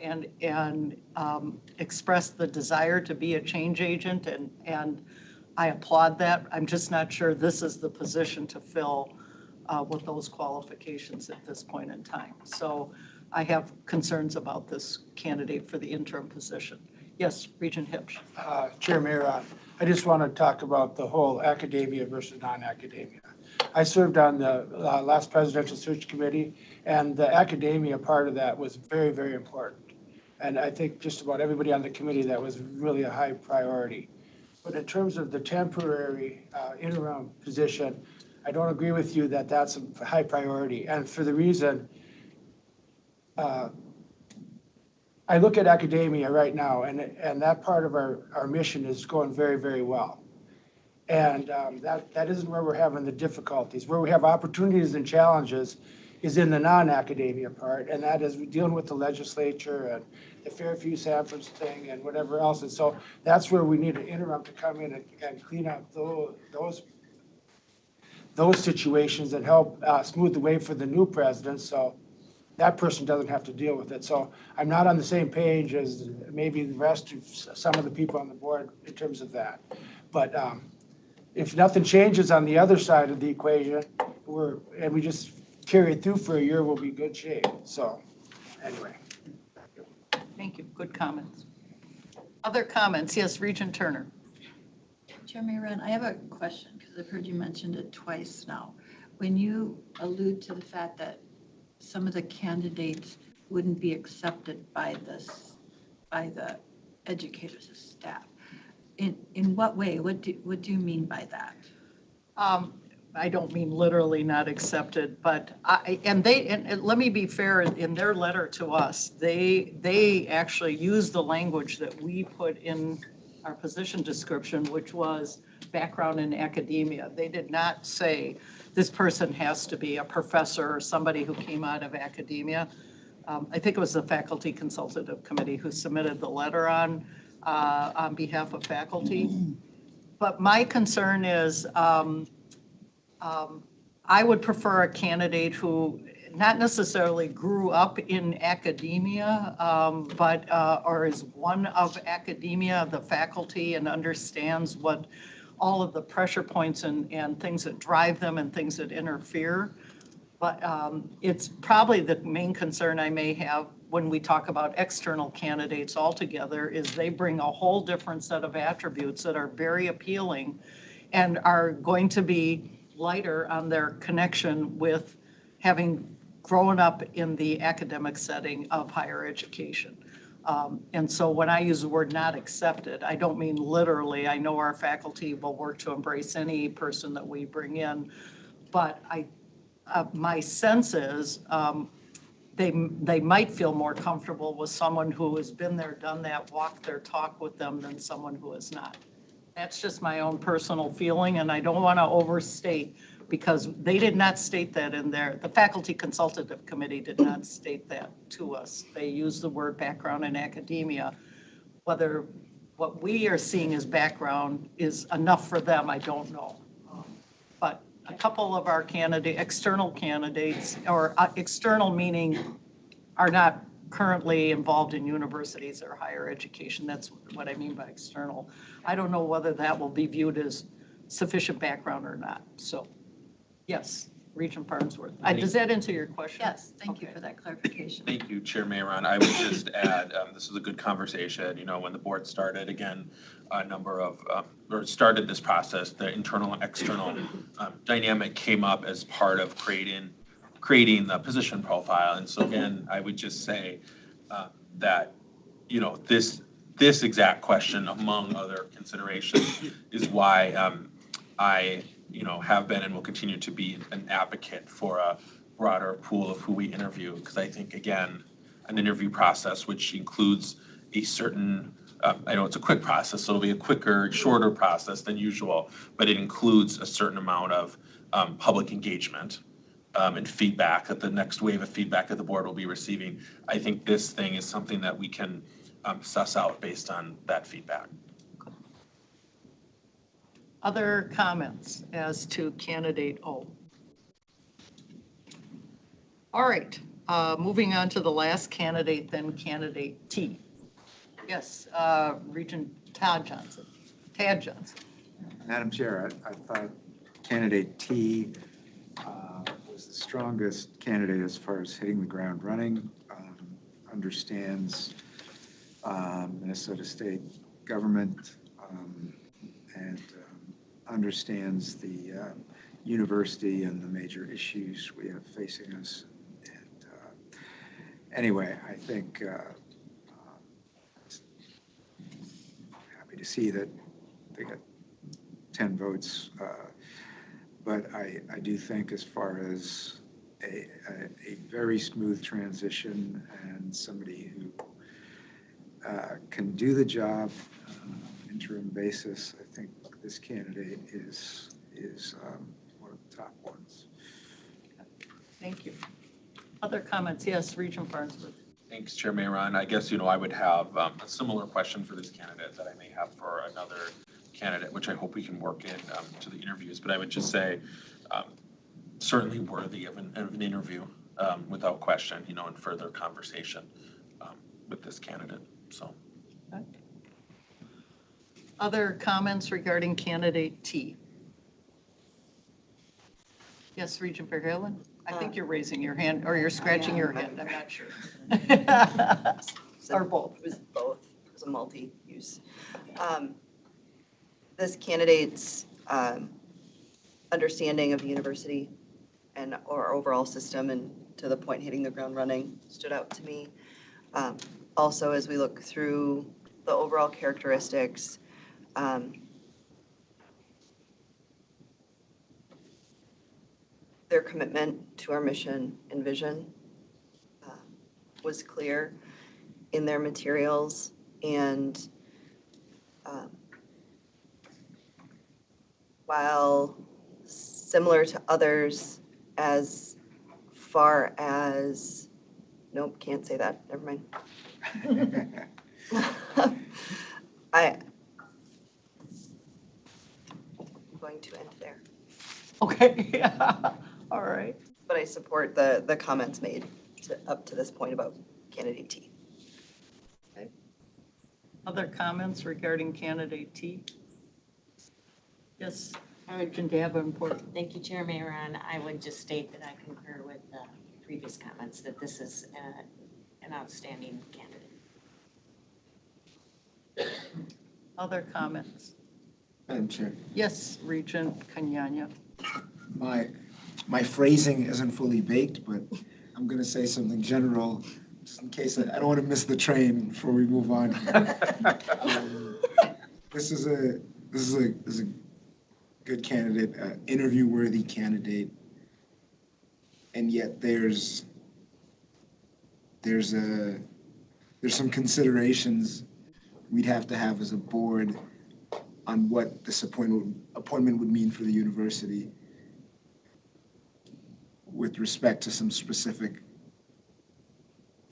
and expressed the desire to be a change agent, and I applaud that. I'm just not sure this is the position to fill with those qualifications at this point in time. So I have concerns about this candidate for the interim position. Yes, Regent Hipsch. Chair Mayor, I just want to talk about the whole academia versus non-academia. I served on the last presidential search committee, and the academia part of that was very, very important. And I think just about everybody on the committee, that was really a high priority. But in terms of the temporary interim position, I don't agree with you that that's a high priority. And for the reason, I look at academia right now, and that part of our mission is going very, very well. And that isn't where we're having the difficulties. Where we have opportunities and challenges is in the non-academia part, and that is dealing with the legislature and the Fairview-Sanford thing and whatever else. And so that's where we need an interim to come in and clean up those situations and help smooth the way for the new president, so that person doesn't have to deal with it. So I'm not on the same page as maybe the rest of some of the people on the board in terms of that. But if nothing changes on the other side of the equation, and we just carry it through for a year, we'll be in good shape. So anyway. Thank you. Good comments. Other comments? Yes, Regent Turner. Chair Mayor, I have a question because I've heard you mention it twice now. When you allude to the fact that some of the candidates wouldn't be accepted by the educators as staff, in what way? What do you mean by that? I don't mean literally not accepted, but and let me be fair, in their letter to us, they actually used the language that we put in our position description, which was background in academia. They did not say this person has to be a professor or somebody who came out of academia. I think it was the Faculty Consultative Committee who submitted the letter on behalf of faculty. But my concern is, I would prefer a candidate who not necessarily grew up in academia, but or is one of academia, the faculty, and understands what all of the pressure points and things that drive them and things that interfere. But it's probably the main concern I may have when we talk about external candidates altogether, is they bring a whole different set of attributes that are very appealing and are going to be lighter on their connection with having grown up in the academic setting of higher education. And so when I use the word not accepted, I don't mean literally. I know our faculty will work to embrace any person that we bring in, but my sense is they might feel more comfortable with someone who has been there, done that, walked their talk with them than someone who has not. That's just my own personal feeling, and I don't want to overstate, because they did not state that in there. The Faculty Consultative Committee did not state that to us. They used the word background in academia. Whether what we are seeing as background is enough for them, I don't know. But a couple of our external candidates, or external meaning are not currently involved in universities or higher education. That's what I mean by external. I don't know whether that will be viewed as sufficient background or not. So, yes, Regent Farnsworth. Does that answer your question? Yes, thank you for that clarification. Thank you, Chair Mayron. I would just add, this was a good conversation. You know, when the board started, again, a number of, or started this process, the internal and external dynamic came up as part of creating the position profile. And so again, I would just say that, you know, this exact question, among other considerations, is why I, you know, have been and will continue to be an advocate for a broader pool of who we interview. Because I think, again, an interview process which includes a certain, I know it's a quick process, so it'll be a quicker, shorter process than usual, but it includes a certain amount of public engagement and feedback, that the next wave of feedback that the board will be receiving. I think this thing is something that we can suss out based on that feedback. Other comments as to candidate O? All right, moving on to the last candidate, then candidate T. Yes, Regent Tad Johnson. Madam Chair, I thought candidate T was the strongest candidate as far as hitting the ground running, understands Minnesota State government, and understands the university and the major issues we have facing us. And anyway, I think happy to see that they got 10 votes. But I do think, as far as a very smooth transition and somebody who can do the job interim basis, I think this candidate is one of the top ones. Thank you. Other comments? Yes, Regent Farnsworth. Thanks, Chair Mayron. I guess, you know, I would have a similar question for this candidate that I may have for another candidate, which I hope we can work in to the interviews. But I would just say, certainly worthy of an interview, without question, you know, and further conversation with this candidate. So. Okay. Other comments regarding candidate T? Yes, Regent Verheugen? I think you're raising your hand, or you're scratching your head, I'm not sure. Or both. It was both. It was a multi-use. This candidate's understanding of the university and our overall system, and to the point hitting the ground running, stood out to me. Also, as we look through the overall characteristics, their commitment to our mission and vision was clear in their materials, and while similar to others as far as, nope, can't say that, never mind. I'm going to end there, Okay, all right. but I support the comments made up to this point about candidate T. Other comments regarding candidate T? Yes, Regent Davenport. Thank you, Chair Mayron. I would just state that I concur with the previous comments, that this is an outstanding candidate. Other comments? Madam Chair, Yes, Regent Kenyanya. my phrasing isn't fully baked, but I'm gonna say something general, just in case I don't want to miss the train before we move on. This is a good candidate, interview-worthy candidate, and yet there's some considerations we'd have to have as a board on what this appointment would mean for the university with respect to some specific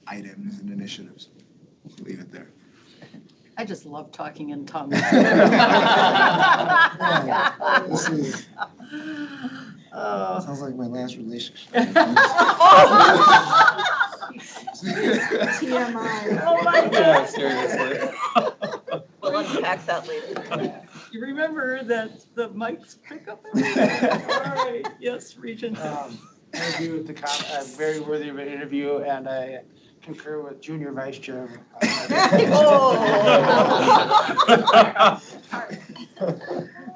items and initiatives. We'll leave it there. I just love talking in tongues. This is, sounds like my last relationship. TMI. Oh my Yeah, God. seriously. We'll unpack that later. You remember that the mics pick up everything? All right, yes, Regent. I agree with very worthy of an interview, and I concur with Junior Vice Chair.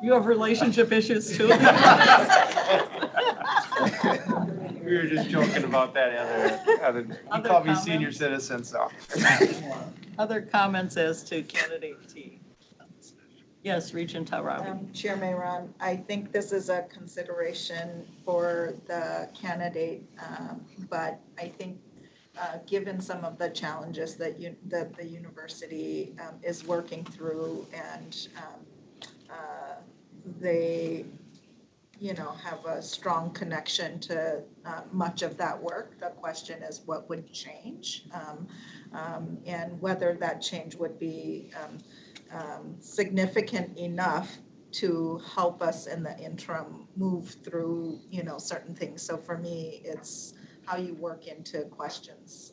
You have relationship issues too? We were just joking about that other, he Other called me comments? senior citizen, so. Other comments as to candidate T? Yes, Regent Tarabi. Chair Mayron, I think this is a consideration for the candidate, but I think given some of the challenges that the university is working through, and they, have a strong connection to much of that work. The question is what would change, and whether that change would be significant enough to help us in the interim move through, certain things. So for me, it's how you work into questions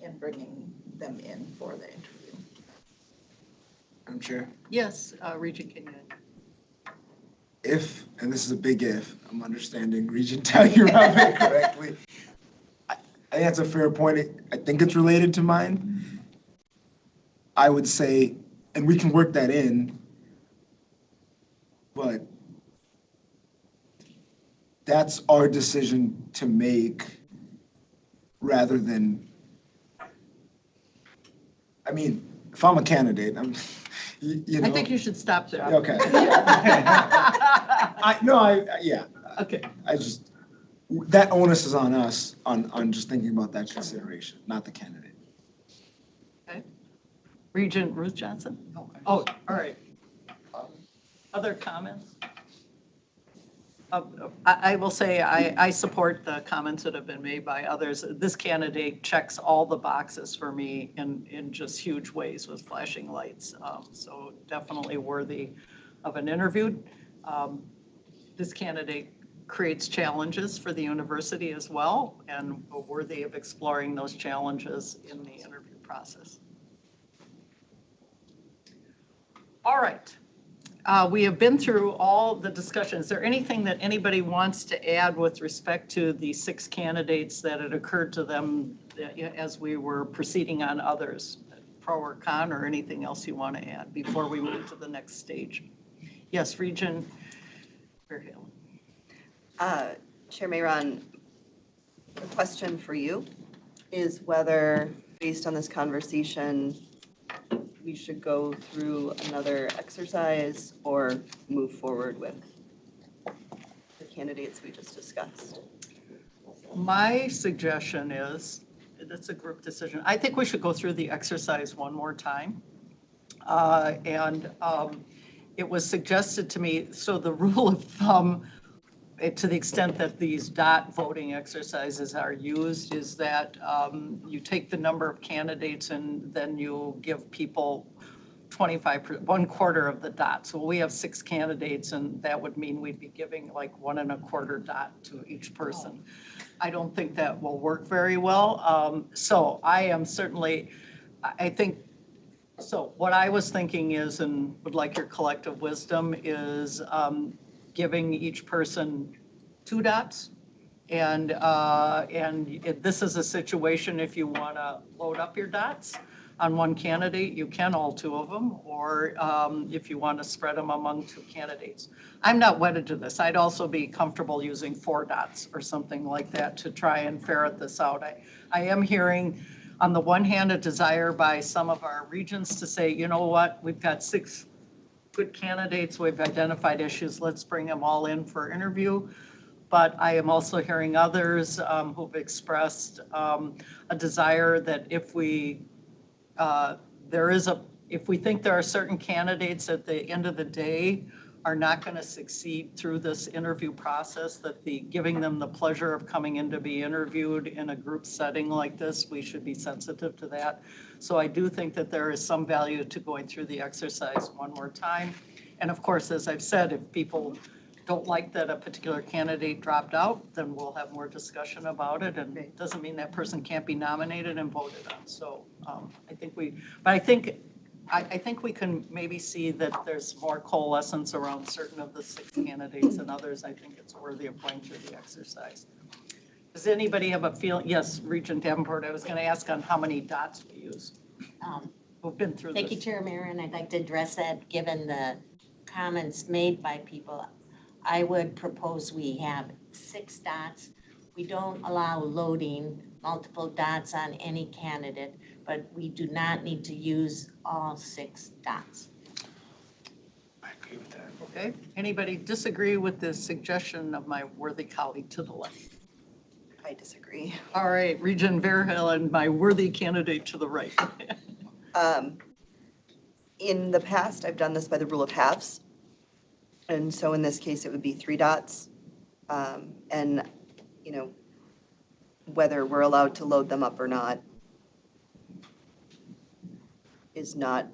in bringing them in for the interview. Madam Chair, Yes, Regent Kenyon. if, and this is a big if, I'm understanding Regent Tagirabe correctly, I think that's a fair point. I think it's related to mine. I would say, and we can work that in, but that's our decision to make rather than, if I'm a candidate, I think you should stop there. Okay. Yeah. Okay. That onus is on us, on just thinking about that consideration, not the candidate. Regent Ruth Johnson? Oh, all right. Other comments? I will say I support the comments that have been made by others. This candidate checks all the boxes for me in just huge ways with flashing lights. So definitely worthy of an interview. This candidate creates challenges for the university as well, and worthy of exploring those challenges in the interview process. All right. We have been through all the discussion. Is there anything that anybody wants to add with respect to the 6 candidates that had occurred to them as we were proceeding on others, pro or con, or anything else you want to add before we move to the next stage? Yes, Regent Fairhill. Chair Mayron, the question for you is whether, based on this conversation, we should go through another exercise or move forward with the candidates we just discussed? My suggestion is, it's a group decision. I think we should go through the exercise one more time. It was suggested to me, so the rule of thumb, to the extent that these dot voting exercises are used, is that you take the number of candidates and then you give people 25%, 1/4 of the dot. So we have 6 candidates, and that would mean we'd be giving like 1 1/4 dot to each person. I don't think that will work very well. So I am certainly, I think, so what I was thinking is, and would like your collective wisdom, is giving each person 2 dots. And if this is a situation, if you want to load up your dots on one candidate, you can, all 2 of them, or if you want to spread them among 2 candidates. I'm not wedded to this. I'd also be comfortable using 4 dots or something like that to try and ferret this out. I am hearing, on the one hand, a desire by some of our regions to say, you know what, we've got 6 good candidates, we've identified issues, let's bring them all in for interview. But I am also hearing others who've expressed a desire that if we think there are certain candidates at the end of the day are not going to succeed through this interview process, that giving them the pleasure of coming in to be interviewed in a group setting like this, we should be sensitive to that. So I do think that there is some value to going through the exercise one more time. And of course, as I've said, if people don't like that a particular candidate dropped out, then we'll have more discussion about it. And it doesn't mean that person can't be nominated and voted on. So I think we can maybe see that there's more coalescence around certain of the 6 candidates than others. I think it's worthy of going through the exercise. Does anybody have a feeling? Yes, Regent Davenport, I was going to ask on how many dots we use. We've been through this. Thank you, Chair Maron. I'd like to address that, given the comments made by people. I would propose we have 6 dots. We don't allow loading multiple dots on any candidate, but we do not need to use all 6 dots. I agree with that. Okay. Anybody disagree with the suggestion of my worthy colleague to the left? I disagree. All right, Regent Verheul and my worthy candidate to the right. In the past, I've done this by the rule of halves. And so in this case, it would be 3 dots. And, you know, whether we're allowed to load them up or not is not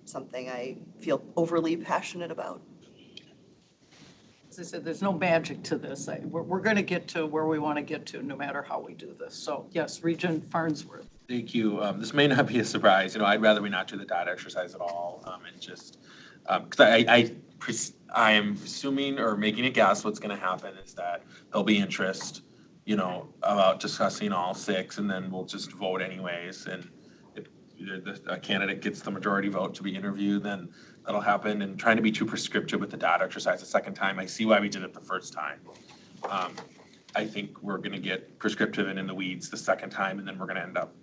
something I feel overly passionate about. As I said, there's no magic to this. We're going to get to where we want to get to no matter how we do this. So yes, Regent Farnsworth. Thank you. This may not be a surprise. I'd rather we not do the dot exercise at all, and just because I am assuming or making a guess what's going to happen is that there'll be interest, about discussing all 6, and then we'll just vote anyways. And if a candidate gets the majority vote to be interviewed, then that'll happen. And trying to be too prescriptive with the dot exercise the second time, I see why we did it the first time. I think we're going to get prescriptive and in the weeds the second time, and then we're going to end up,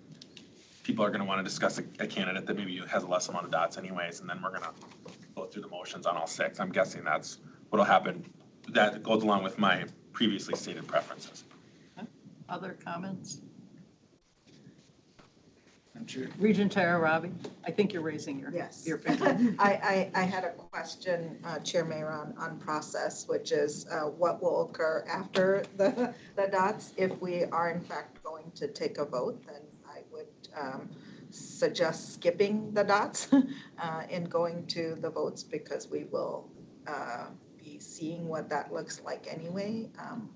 people are going to want to discuss a candidate that maybe has a less amount of dots anyways, and then we're going to go through the motions on all 6. I'm guessing that's what'll happen. That goes along with my previously stated preferences. Other comments? I'm sure. Regent Tarabi, I think you're raising your finger. I had a question, Chair Maron, on process, which is what will occur after the dots. If we are in fact going to take a vote, then I would suggest skipping the dots and going to the votes, because we will be seeing what that looks like anyway,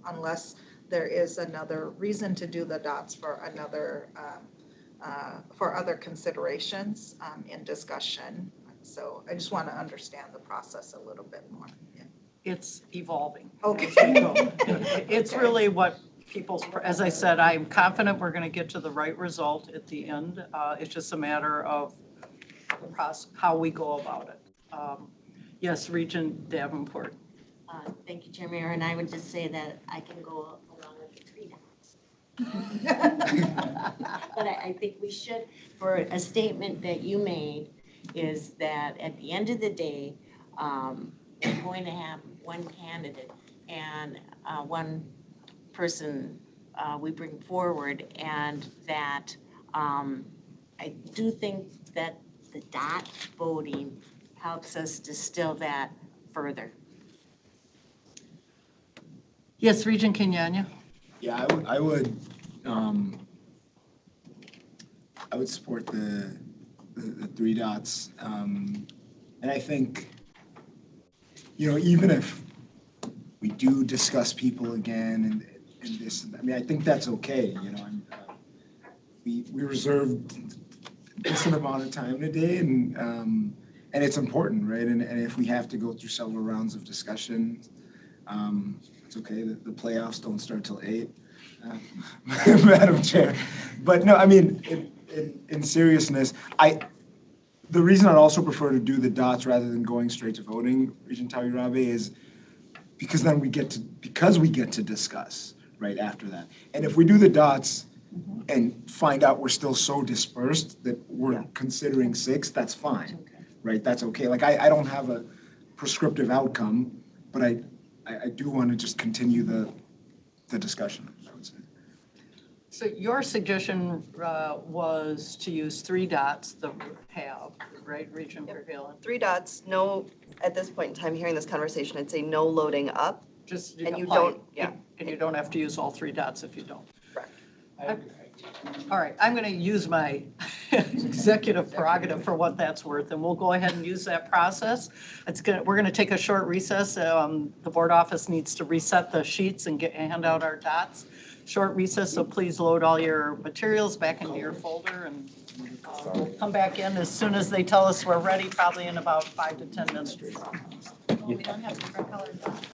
unless there is another reason to do the dots for other considerations in discussion. So I just want to understand the process a little bit more. Yeah. It's evolving. Okay. It's really what as I said, I'm confident we're going to get to the right result at the end. It's just a matter of how we go about it. Yes, Regent Davenport. Thank you, Chair Mayor, and I would just say that I can go along with the 3 dots. But I think we should, for a statement that you made, is that at the end of the day, we're going to have one candidate and one person we bring forward, and that I do think that the dot voting helps us distill that further. Yes, Regent Kenyanya? Yeah, I would support the three dots. And I think, even if we do discuss people again and this, I mean, I think that's okay, we reserved a decent amount of time today and it's important, right? And if we have to go through several rounds of discussion, it's okay, the playoffs don't start till 8, Madam Chair. But no, I mean, in seriousness, the reason I'd also prefer to do the dots rather than going straight to voting, Regent Tawirabe, is because then we get to discuss right after that. And if we do the dots and find out we're still so dispersed that we're considering 6, that's fine, right? That's okay. Like, I don't have a prescriptive outcome, but I do want to just continue the discussion, I would say. So your suggestion was to use 3 dots that we have, right, Regent Verheugen? 3 dots, no, at this point in time, hearing this conversation, I'd say no loading up. Just And you apply- don't, yeah. And you don't have to use all 3 dots if you don't. I- All right, I'm going to use my executive prerogative for what that's worth, and we'll go ahead and use that process. We're going to take a short recess. The board office needs to reset the sheets and hand out our dots. Short recess, so please load all your materials back into your folder, and we'll come back in as soon as they tell us we're ready, probably in about 5 to 10 minutes. We don't have different colored dots.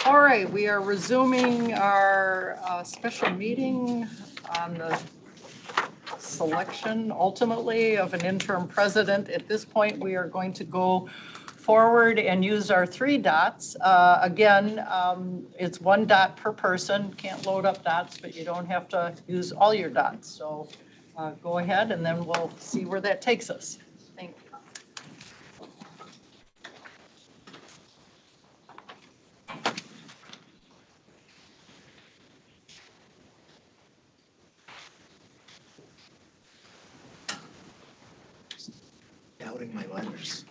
All right, we are resuming our special meeting on the selection ultimately of an interim president. At this point, we are going to go forward and use our 3 dots. Again, it's 1 dot per person. Can't load up dots, but you don't have to use all your dots. So go ahead and then we'll see where that takes us. Thank you. Doubting my letters.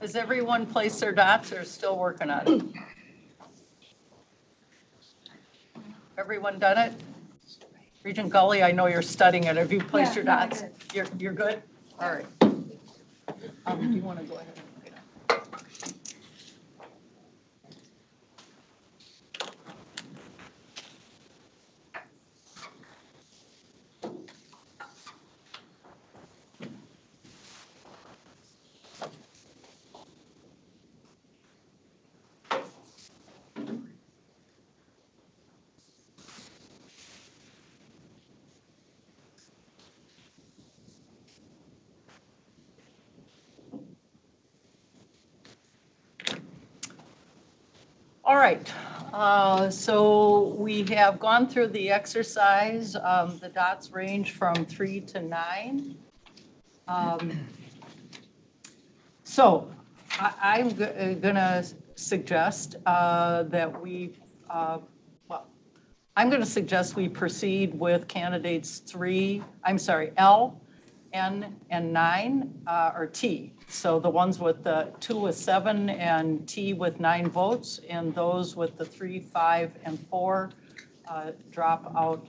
Has everyone placed their dots or still working on it? Everyone done it? Regent Gully, I know you're studying it. Have you placed your dots? You're good? All right. Do you want to go ahead and write it? All right, so we have gone through the exercise. The dots range from 3 to 9. So I'm gonna suggest that we, I'm gonna suggest we proceed with candidates L, N, and 9, or T. So the ones with the 2 with 7 and T with 9 votes, and those with the 3, 5, and 4 drop out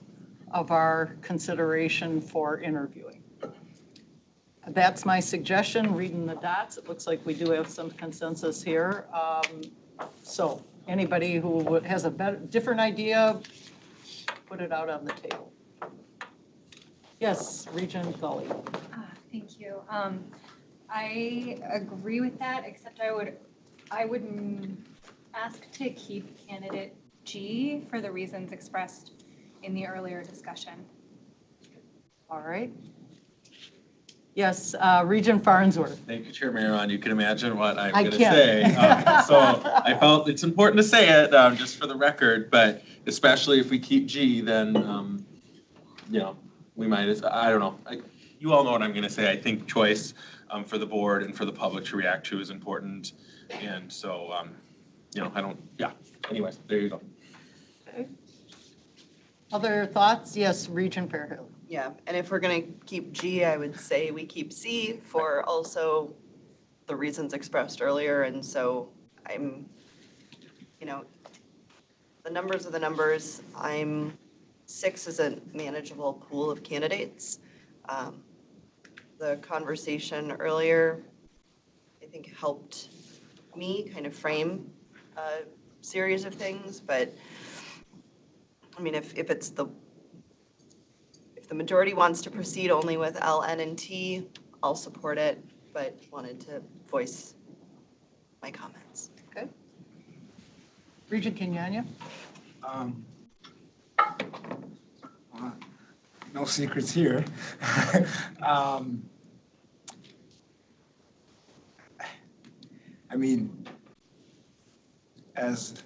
of our consideration for interviewing. That's my suggestion, reading the dots. It looks like we do have some consensus here. So anybody who has a different idea, put it out on the table. Yes, Regent Gully. Thank you. I agree with that, except I would ask to keep candidate G for the reasons expressed in the earlier discussion. All right. Yes, Regent Farnsworth. Thank you, Chair Mayeron. You can imagine what I'm I going to can. say. So I felt it's important to say it just for the record, but especially if we keep G, then, you know, we might, I don't know. You all know what I'm going to say. I think choice for the board and for the public to react to is important. And so, you know, anyways, there you go. Okay. Other thoughts? Yes, Regent Fairhill. Yeah, and if we're gonna keep G, I would say we keep C for also the reasons expressed earlier. And so I'm, you know, the numbers are the numbers. 6 is a manageable pool of candidates. The conversation earlier, I think, helped me kind of frame a series of things. But I mean, if the majority wants to proceed only with L, N, and T, I'll support it, but wanted to voice my comments. Okay. Regent Kenyanya? No secrets here. I mean, as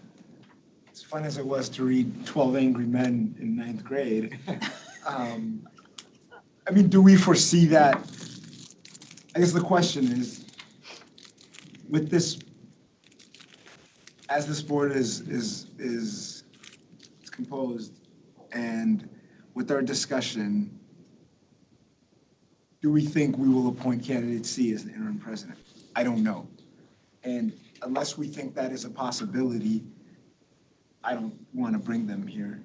fun as it was to read 12 Angry Men in ninth grade, I mean, do we foresee that? I guess the question is, with this, as this board is composed, and with our discussion, do we think we will appoint candidate C as the interim president? I don't know. And unless we think that is a possibility, I don't want to bring them here.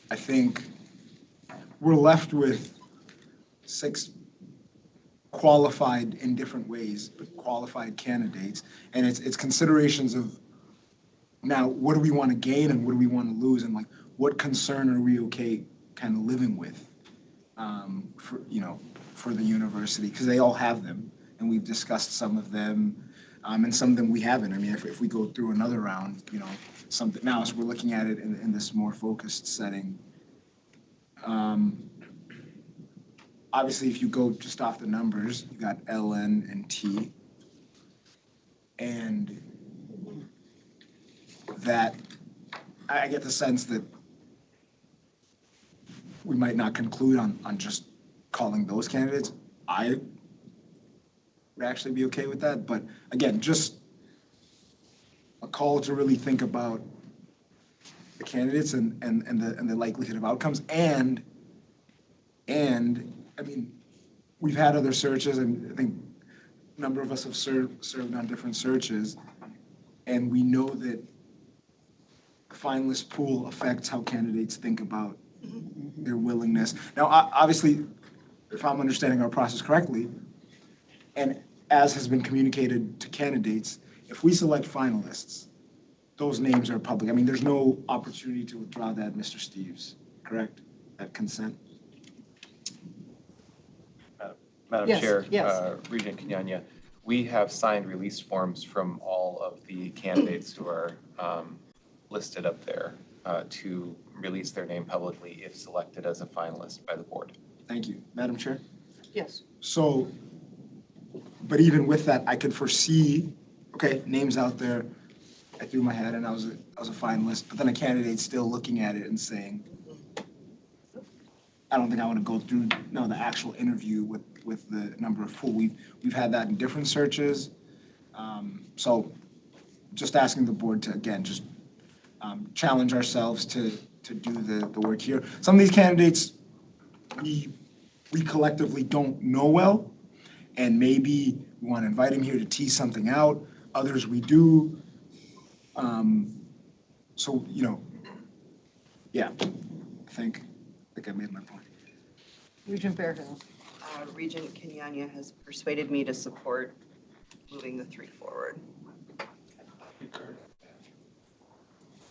I think we're left with 6 qualified in different ways, but qualified candidates. And it's considerations of, now, what do we want to gain and what do we want to lose? And like, what concern are we okay kind of living with for, you know, for the university? Because they all have them, and we've discussed some of them, and some of them we haven't. I mean, if we go through another round, you know, something, now as we're looking at it in this more focused setting. Obviously, if you go just off the numbers, you got LN and T. And that, I get the sense that we might not conclude on just calling those candidates. I would actually be okay with that, but again, just a call to really think about the candidates and the likelihood of outcomes. And I mean, we've had other searches, and I think a number of us have served on different searches, and we know that the finalist pool affects how candidates think about their willingness. Now, obviously, if I'm understanding our process correctly, and as has been communicated to candidates, if we select finalists, those names are public. I mean, there's no opportunity to withdraw that, Mr. Steves, correct? That consent? Madam Yes, Chair, yes. Regent Kenyanya, we have signed release forms from all of the candidates who are listed up there to release their name publicly if selected as a finalist by the board. Thank you. Madam Chair? Yes. So, but even with that, I could foresee, okay, names out there, I threw my hat in, I was a finalist, but then a candidate's still looking at it and saying, I don't think I want to go through, no, the actual interview with the number of pool. We've had that in different searches. So just asking the board to, again, just challenge ourselves to do the work here. Some of these candidates, we collectively don't know well, and maybe we want to invite them here to tease something out. Others we do. So, you know, yeah, I think I made my point. Regent Bearhill. Regent Kenyanya has persuaded me to support moving the 3 forward.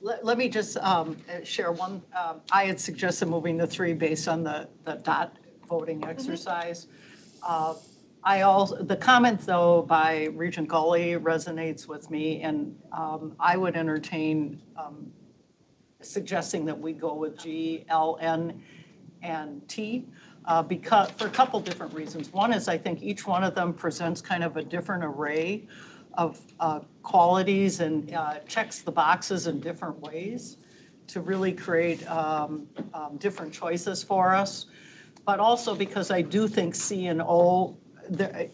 Let me just share one. I had suggested moving the 3 based on the dot voting exercise. The comment, though, by Regent Gully resonates with me, and I would entertain suggesting that we go with G, L, N, and T, because for a couple different reasons. One is I think each one of them presents kind of a different array of qualities and checks the boxes in different ways to really create different choices for us. But also because I do think C and O,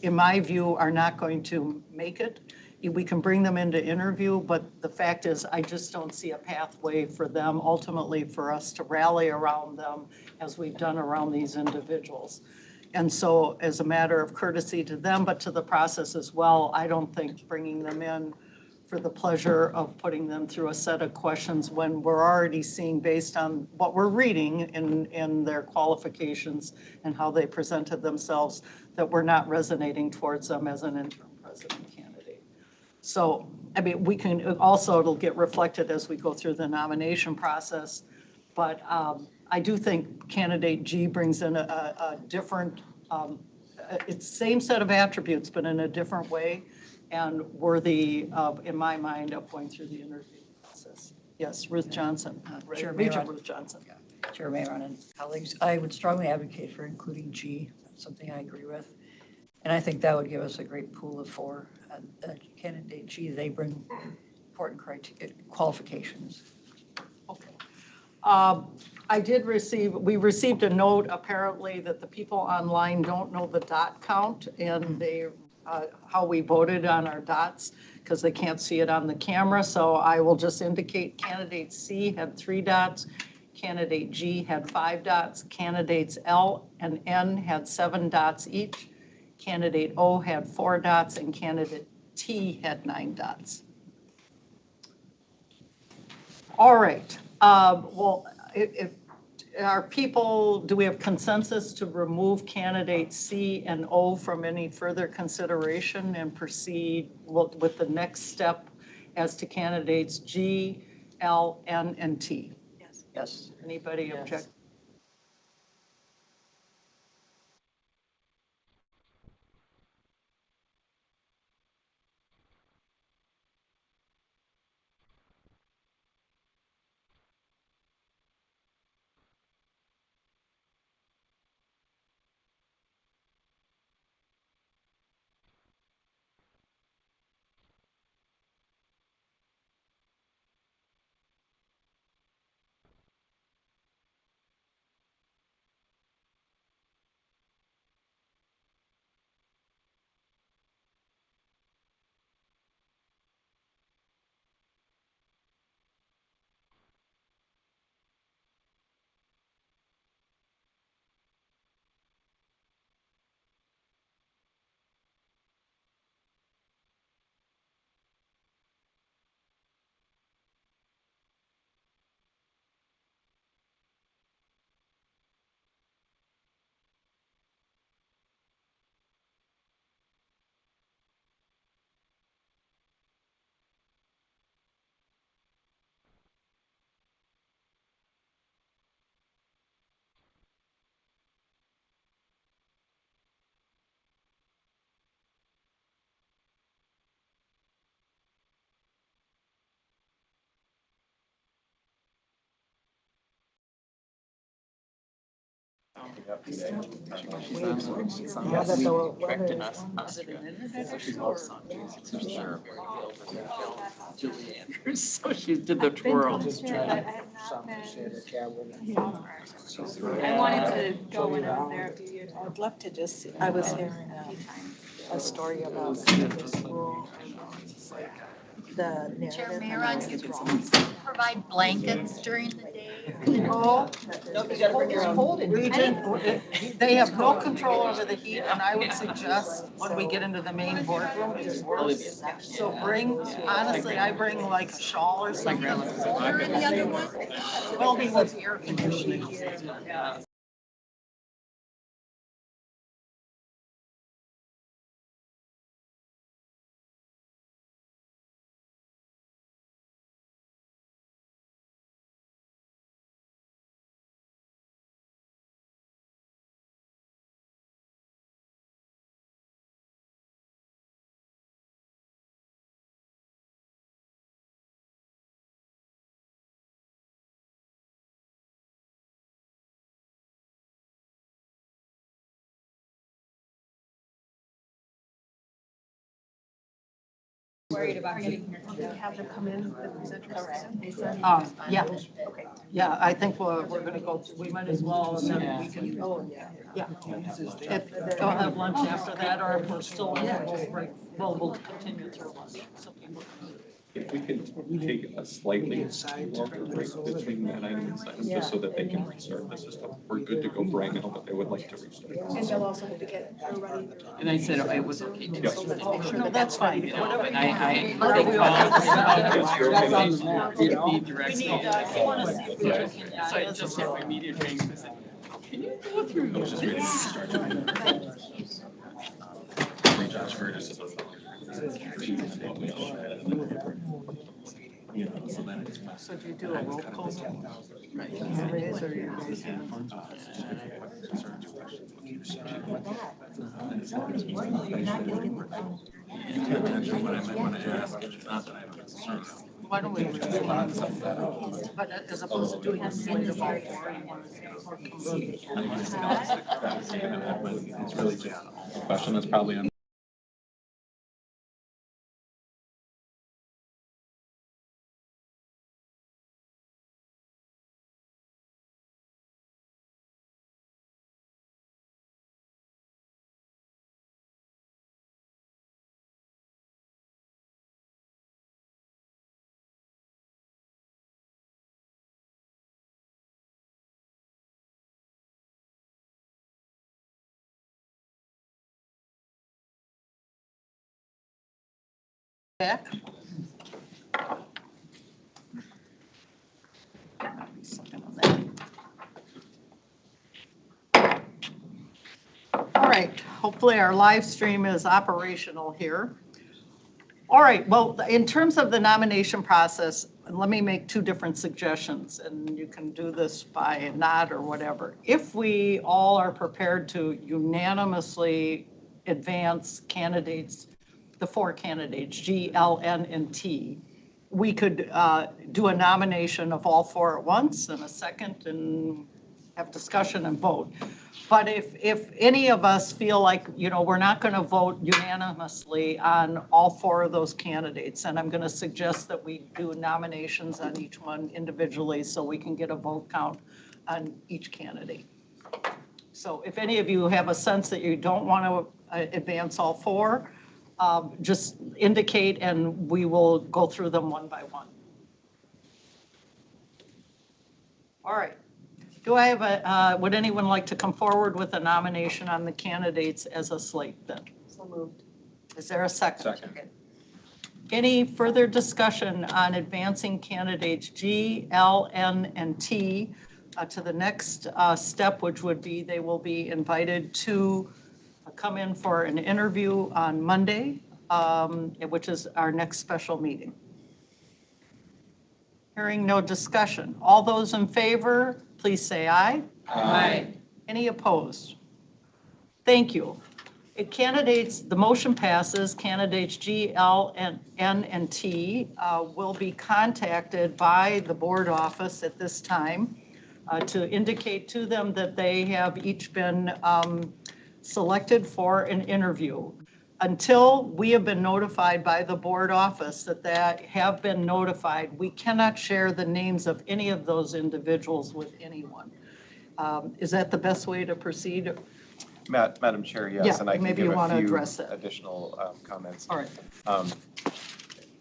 in my view, are not going to make it. We can bring them into interview, but the fact is I just don't see a pathway for them ultimately for us to rally around them as we've done around these individuals. And so as a matter of courtesy to them, but to the process as well, I don't think bringing them in for the pleasure of putting them through a set of questions when we're already seeing based on what we're reading in their qualifications and how they presented themselves, that we're not resonating towards them as an interim president candidate. So, I mean, we can also, it'll get reflected as we go through the nomination process, but I do think candidate G brings in a different, it's same set of attributes, but in a different way, and worthy of, in my mind, of going through the interview process. Yes, Ruth Johnson. Chair Regent Mayron. Ruth Johnson. Chair Mayron and colleagues, I would strongly advocate for including G. That's something I agree with. And I think that would give us a great pool of four. Candidate G, they bring important qualifications. Okay. We received a note apparently that the people online don't know the dot count and how we voted on our dots because they can't see it on the camera. So I will just indicate candidate C had 3 dots, candidate G had 5 dots, candidates L and N had 7 dots each, candidate O had 4 dots, and candidate T had 9 dots. All right. Well, if our people, do we have consensus to remove candidates C and O from any further consideration and proceed with the next step as to candidates G, L, N, and T? Yes. Yes. Anybody object? So she did the twirl. I wanted to go when I was there a few years ago. I'd love to just, I was hearing a story about the school, the Chair narrative. Mayor, is wrong. provide blankets during the day. Oh, Region, they have no control over the heat, and I would suggest when we get into the main boardroom, it's worse. So honestly, I bring like a shawl or something. Well, he was air conditioning. worried about getting here. Have them come in, the presenters. Yeah, yeah, I think we're gonna go, we might as well, and then we can, yeah. If they'll have lunch after that, or if we're still, we'll continue through lunch. Some people can- If we can take a slightly longer break between that item and second, just so that they can restart the system. We're good to go right now, but they would like to restart. And they'll also have to get ready. And I said it was okay to. Yes. No, that's fine. You know, Whatever and you want. I Whatever think you Paul, want. That's on the map, you know? he We directs me. need, if you wanna see if we can. So I just hit my media training, I said, can you go through? I was just ready to start. Josh Burgess is what So do you do a roll call? Right. You raise or you raise hand? as long as we. You're not gonna get the final. Why don't we? But as opposed to doing a slate of all four, you want to. It's really just a question that's probably on. Back. All right, hopefully our live stream is operational here. All right, well, in terms of the nomination process, let me make two different suggestions, and you can do this by a nod or whatever. If we all are prepared to unanimously advance candidates, the four candidates, G, L, N, and T, we could do a nomination of all four at once and a second and have discussion and vote. But if any of us feel like, we're not going to vote unanimously on all four of those candidates, and I'm going to suggest that we do nominations on each one individually so we can get a vote count on each candidate. So if any of you have a sense that you don't want to advance all four, just indicate and we will go through them one by one. All right. Do I have would anyone like to come forward with a nomination on the candidates as a slate then? So moved. Is there a second? Second. Any further discussion on advancing candidates G, L, N, and T to the next step, which would be they will be invited to come in for an interview on Monday, which is our next special meeting. Hearing no discussion. All those in favor, please say aye. Aye. Any opposed? Thank you. The motion passes. Candidates G, L, N, and T will be contacted by the board office at this time to indicate to them that they have each been selected for an interview. Until we have been notified by the board office that have been notified, we cannot share the names of any of those individuals with anyone. Is that the best way to proceed? Madam Chair, yes, Yeah, and I can maybe give you a want to few address that. additional comments. All right.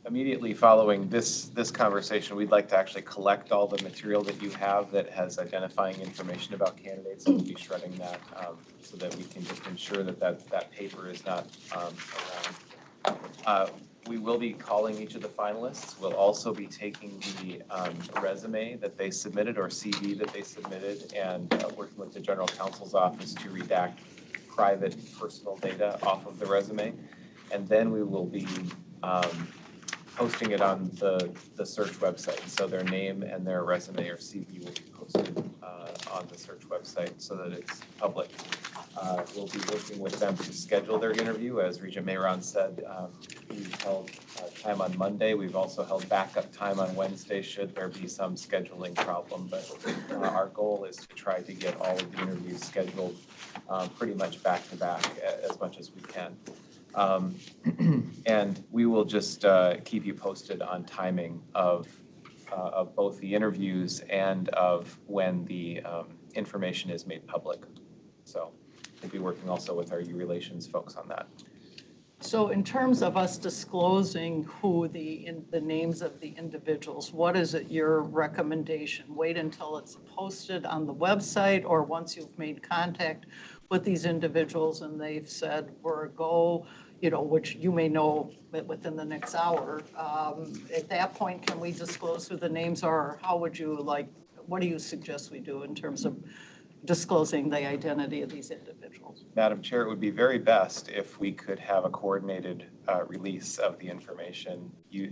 Immediately following this conversation, we'd like to actually collect all the material that you have that has identifying information about candidates, and we'll be shredding that so that we can just ensure that paper is not around. We will be calling each of the finalists. We'll also be taking the resume that they submitted or CV that they submitted and working with the General Counsel's office to redact private personal data off of the resume. And then we will be posting it on the search website. So their name and their resume or CV will be posted on the search website so that it's public. We'll be working with them to schedule their interview. As Regent Mayron said, we've held time on Monday. We've also held backup time on Wednesday should there be some scheduling problem. But our goal is to try to get all of the interviews scheduled pretty much back to back as much as we can. And we will just keep you posted on timing of both the interviews and of when the information is made public. So we'll be working also with our U-Relations folks on that. So in terms of us disclosing who the names of the individuals, what is it your recommendation? Wait until it's posted on the website, or once you've made contact with these individuals and they've said we're a go, which you may know within the next hour. At that point, can we disclose who the names are? Or how would you what do you suggest we do in terms of disclosing the identity of these individuals? Madam Chair, it would be very best if we could have a coordinated release of the information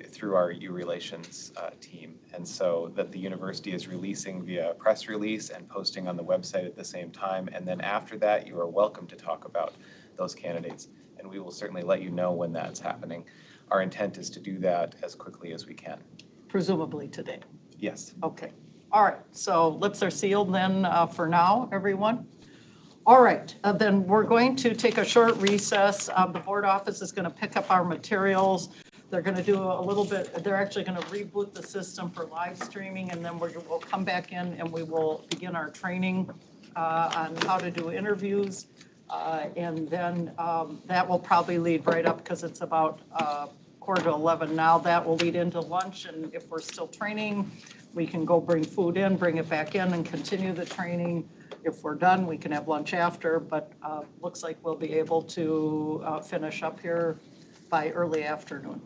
through our U-Relations team. And so that the university is releasing via press release and posting on the website at the same time. And then after that, you are welcome to talk about those candidates. And we will certainly let you know when that's happening. Our intent is to do that as quickly as we can. Presumably today. Yes. Okay. All right. So lips are sealed then for now, everyone. All right. Then we're going to take a short recess. The board office is going to pick up our materials. They're going to do a little bit, they're actually going to reboot the system for live streaming, and then we'll come back in and we will begin our training on how to do interviews. And then that will probably lead right up, because it's about 10:45 now. That will lead into lunch, and if we're still training, we can go bring food in, bring it back in and continue the training. If we're done, we can have lunch after, but looks like we'll be able to finish up here by early afternoon.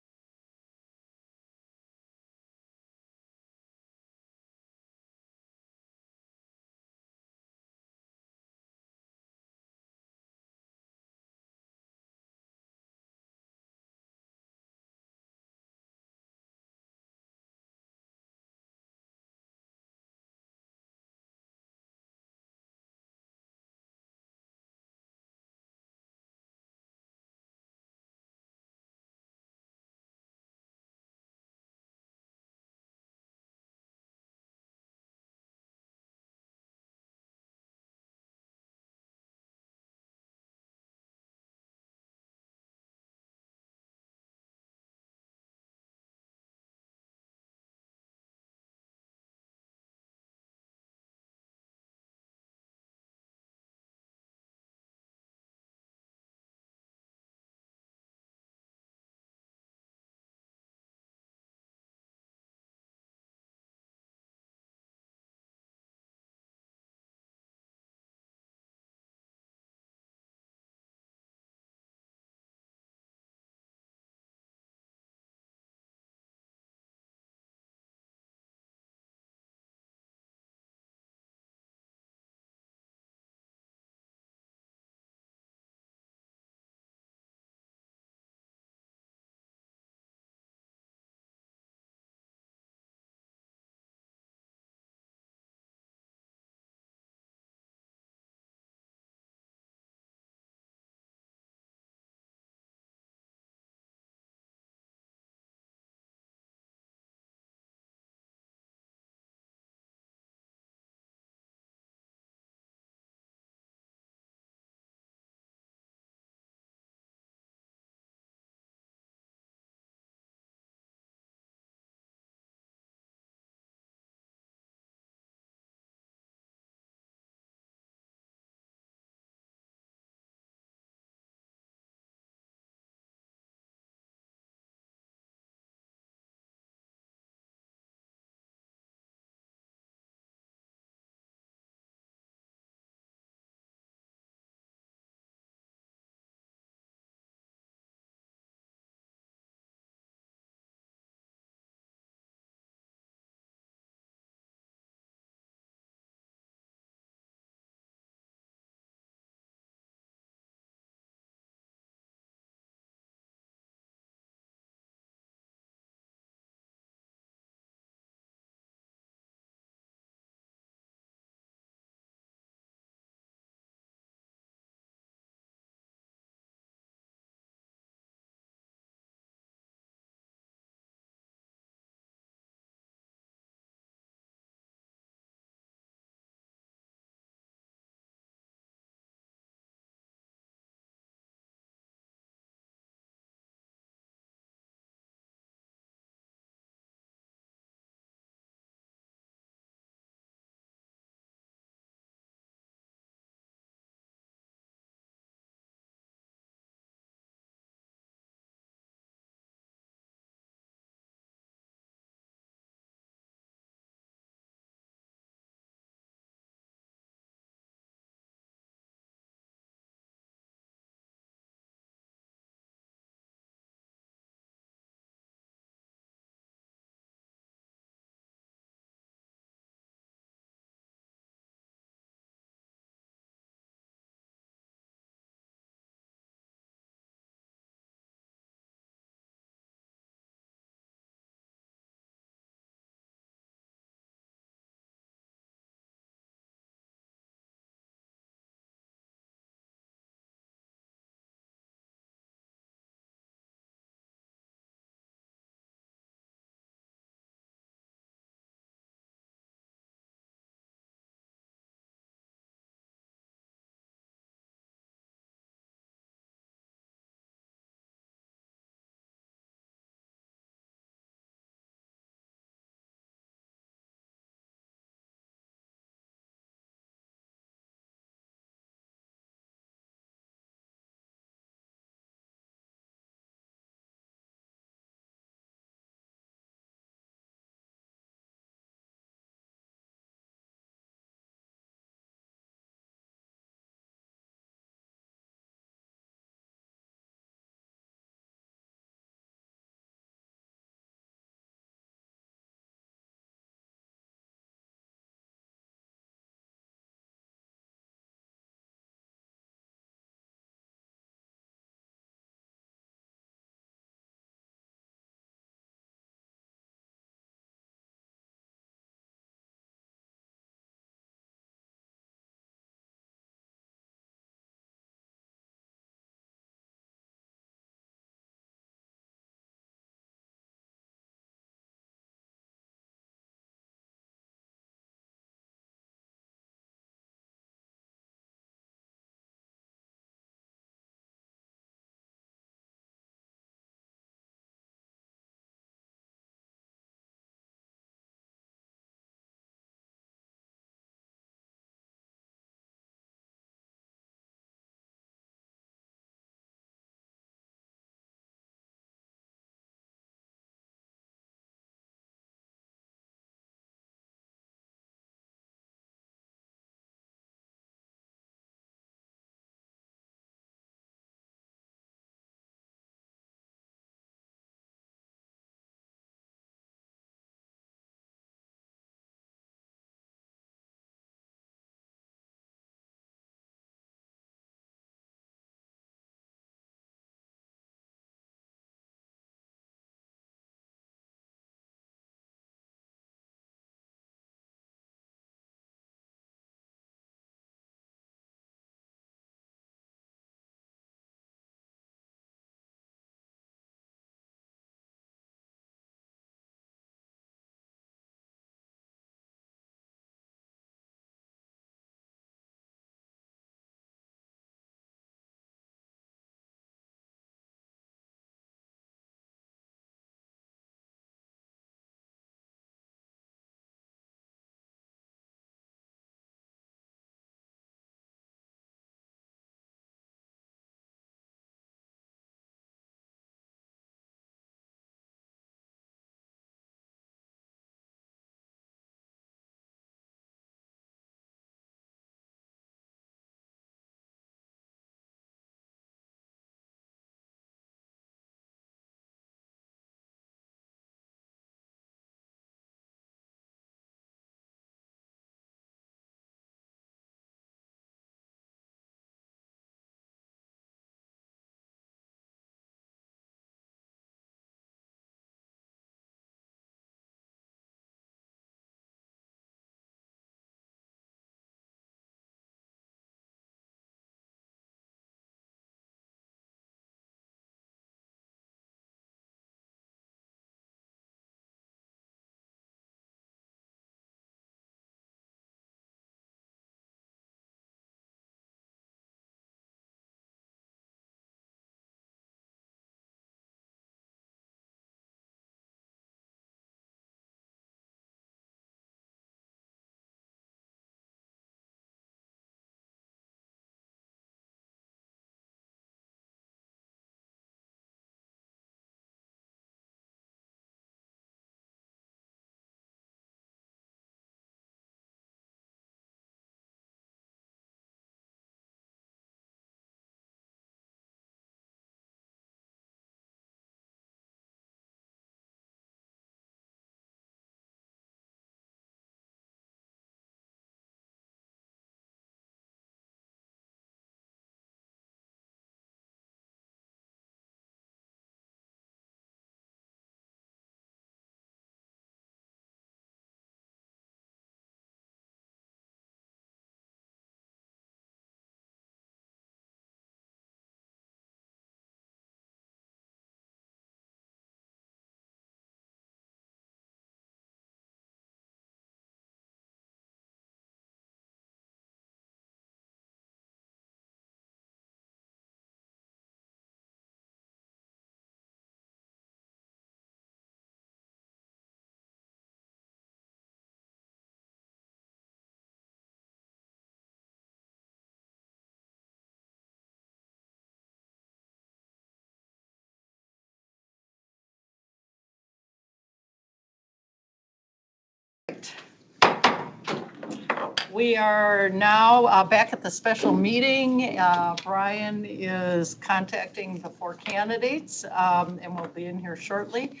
We are now back at the special meeting. Brian is contacting the 4 candidates, and we'll be in here shortly.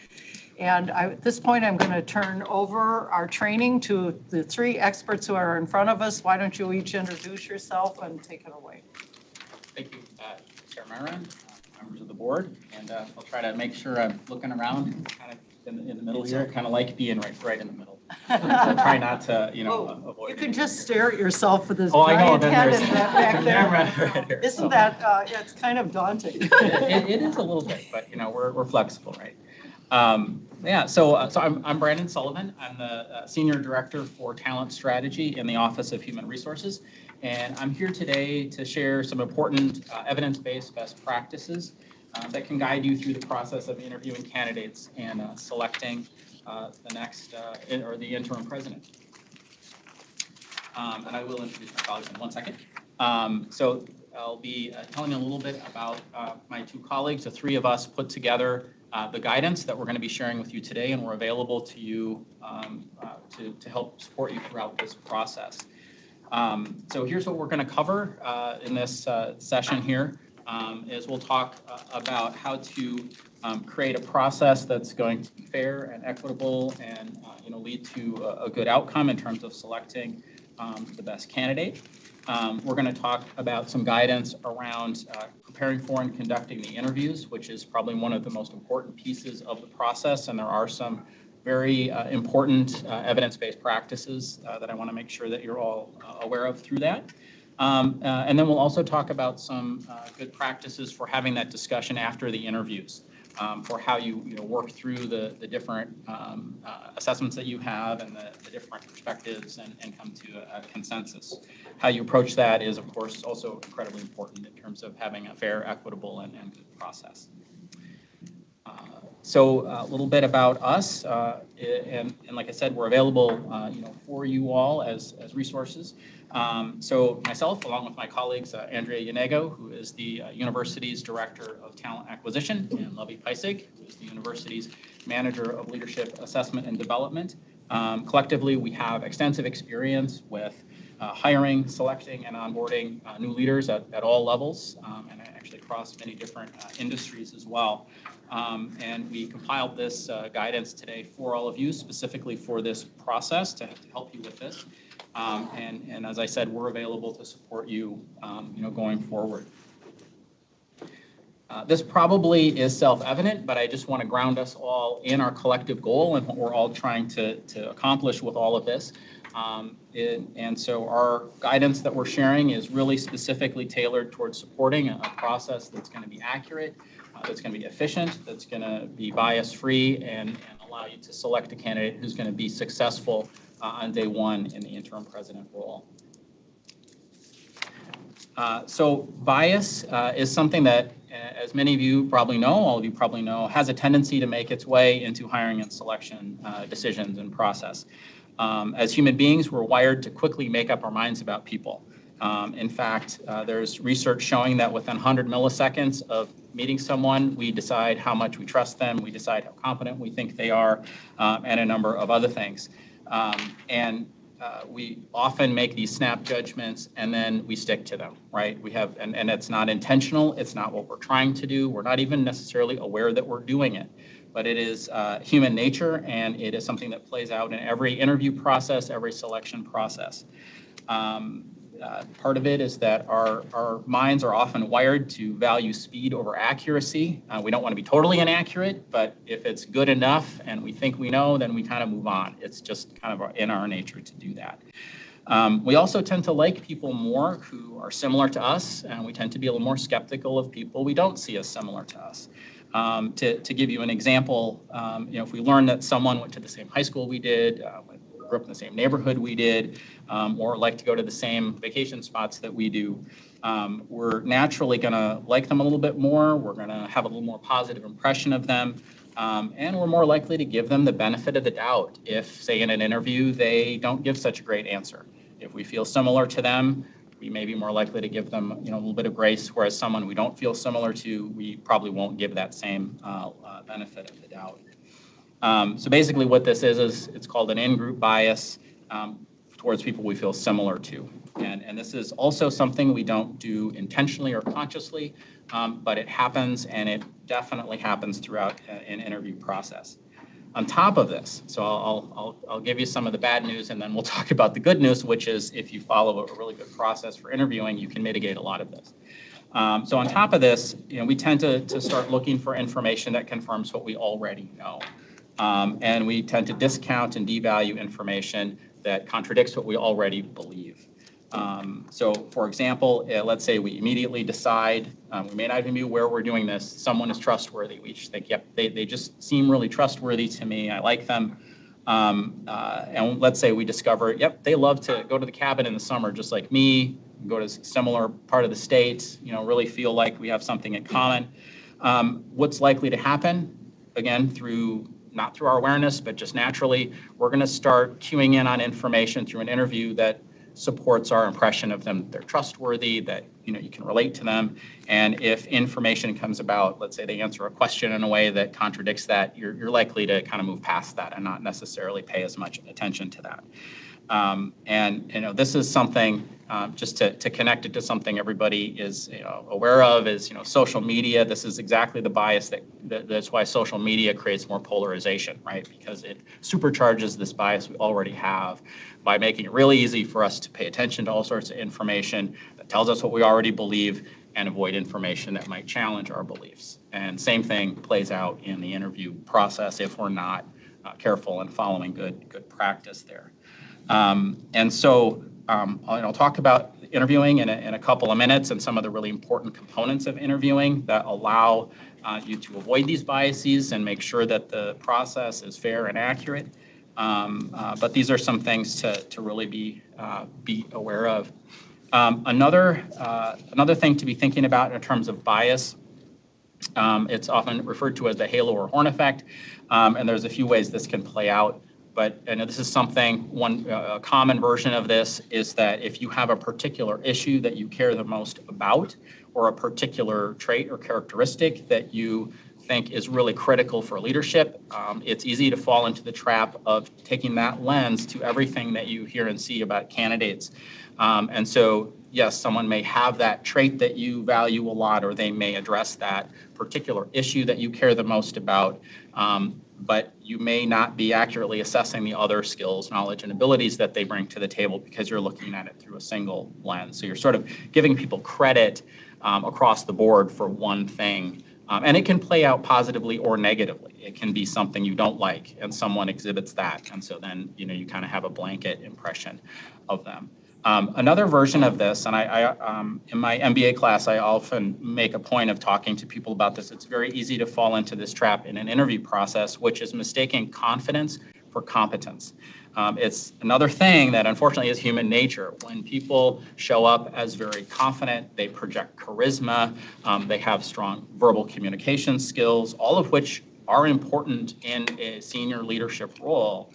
And at this point, I'm going to turn over our training to the 3 experts who are in front of us. Why don't you each introduce yourself and take it away? Thank you, Chair Myron, members of the board, and I'll try to make sure I'm looking around kind of in the middle here. Kind of like being right in the middle. So try not to, avoid. You can just stare at yourself with this I know. giant Then head there's and that back the there. camera right here. Isn't So that, it's kind of daunting. it is a little bit, but we're flexible, right? So I'm Brandon Sullivan. I'm the Senior Director for Talent Strategy in the Office of Human Resources. And I'm here today to share some important evidence-based best practices that can guide you through the process of interviewing candidates and selecting the next or the interim president. And I will introduce my colleagues in 1 second. So I'll be telling you a little bit about my 2 colleagues. The 3 of us put together the guidance that we're going to be sharing with you today, and we're available to you to help support you throughout this process. So here's what we're going to cover in this session here. Is we'll talk about how to create a process that's going to be fair and equitable and lead to a good outcome in terms of selecting the best candidate. We're going to talk about some guidance around preparing for and conducting the interviews, which is probably one of the most important pieces of the process, and there are some very important evidence-based practices that I want to make sure that you're all aware of through that. And then we'll also talk about some good practices for having that discussion after the interviews, for how you work through the different assessments that you have and the different perspectives and come to a consensus. How you approach that is, of course, also incredibly important in terms of having a fair, equitable, and good process. So a little bit about us, and like I said, we're available, for you all as resources. So myself, along with my colleagues, Andrea Yanego, who is the university's Director of Talent Acquisition, and Lovie Peisig, who is the university's Manager of Leadership Assessment and Development. Collectively, we have extensive experience with hiring, selecting, and onboarding new leaders at all levels, and actually across many different industries as well. And we compiled this guidance today for all of you, specifically for this process to help you with this. And as I said, we're available to support you, going forward. This probably is self-evident, but I just want to ground us all in our collective goal and what we're all trying to accomplish with all of this. And so our guidance that we're sharing is really specifically tailored towards supporting a process that's going to be accurate, that's going to be efficient, that's going to be bias-free, and allow you to select a candidate who's going to be successful on day 1 in the interim president role. So bias is something that, as many of you probably know, all of you probably know, has a tendency to make its way into hiring and selection decisions and process. As human beings, we're wired to quickly make up our minds about people. In fact, there's research showing that within 100 milliseconds of meeting someone, we decide how much we trust them, we decide how competent we think they are, and a number of other things. We often make these snap judgments and then we stick to them, right? And it's not intentional, it's not what we're trying to do, we're not even necessarily aware that we're doing it. But it is human nature, and it is something that plays out in every interview process, every selection process. Part of it is that our minds are often wired to value speed over accuracy. We don't want to be totally inaccurate, but if it's good enough and we think we know, then we kind of move on. It's just kind of in our nature to do that. We also tend to like people more who are similar to us, and we tend to be a little more skeptical of people we don't see as similar to us. To give you an example, if we learn that someone went to the same high school we did, grew up in the same neighborhood we did, or like to go to the same vacation spots that we do, we're naturally going to like them a little bit more. We're going to have a little more positive impression of them, and we're more likely to give them the benefit of the doubt if, say, in an interview, they don't give such a great answer. If we feel similar to them, we may be more likely to give them, a little bit of grace, whereas someone we don't feel similar to, we probably won't give that same benefit of the doubt. So basically what this is it's called an in-group bias. towards people we feel similar to. And this is also something we don't do intentionally or consciously, but it happens, and it definitely happens throughout an interview process. On top of this, so I'll give you some of the bad news, and then we'll talk about the good news, which is if you follow a really good process for interviewing, you can mitigate a lot of this. So on top of this, we tend to start looking for information that confirms what we already know. And we tend to discount and devalue information that contradicts what we already believe. So for example, let's say we immediately decide, we may not even be aware we're doing this, someone is trustworthy. We just think, yep, they just seem really trustworthy to me. I like them. And let's say we discover, yep, they love to go to the cabin in the summer, just like me, go to a similar part of the state, really feel like we have something in common. What's likely to happen? Again, not through our awareness, but just naturally, we're going to start queuing in on information through an interview that supports our impression of them. They're trustworthy, that you can relate to them. And if information comes about, let's say they answer a question in a way that contradicts that, you're likely to kind of move past that and not necessarily pay as much attention to that. And this is something, just to connect it to something everybody is aware of, is social media. This is exactly the bias that's why social media creates more polarization, right? Because it supercharges this bias we already have by making it really easy for us to pay attention to all sorts of information that tells us what we already believe and avoid information that might challenge our beliefs. And same thing plays out in the interview process if we're not careful and following good practice there. And so I'll talk about interviewing in a couple of minutes and some of the really important components of interviewing that allow you to avoid these biases and make sure that the process is fair and accurate. But these are some things to really be aware of. Another thing to be thinking about in terms of bias, it's often referred to as the halo or horn effect, and there's a few ways this can play out. But I know this is something, a common version of this is that if you have a particular issue that you care the most about, or a particular trait or characteristic that you think is really critical for leadership, it's easy to fall into the trap of taking that lens to everything that you hear and see about candidates. And so, yes, someone may have that trait that you value a lot, or they may address that particular issue that you care the most about. But you may not be accurately assessing the other skills, knowledge, and abilities that they bring to the table because you're looking at it through a single lens. So you're sort of giving people credit across the board for one thing. And it can play out positively or negatively. It can be something you don't like, and someone exhibits that. And so then, you kind of have a blanket impression of them. Another version of this, and I in my MBA class, I often make a point of talking to people about this. It's very easy to fall into this trap in an interview process, which is mistaking confidence for competence. It's another thing that unfortunately is human nature. When people show up as very confident, they project charisma, they have strong verbal communication skills, all of which are important in a senior leadership role.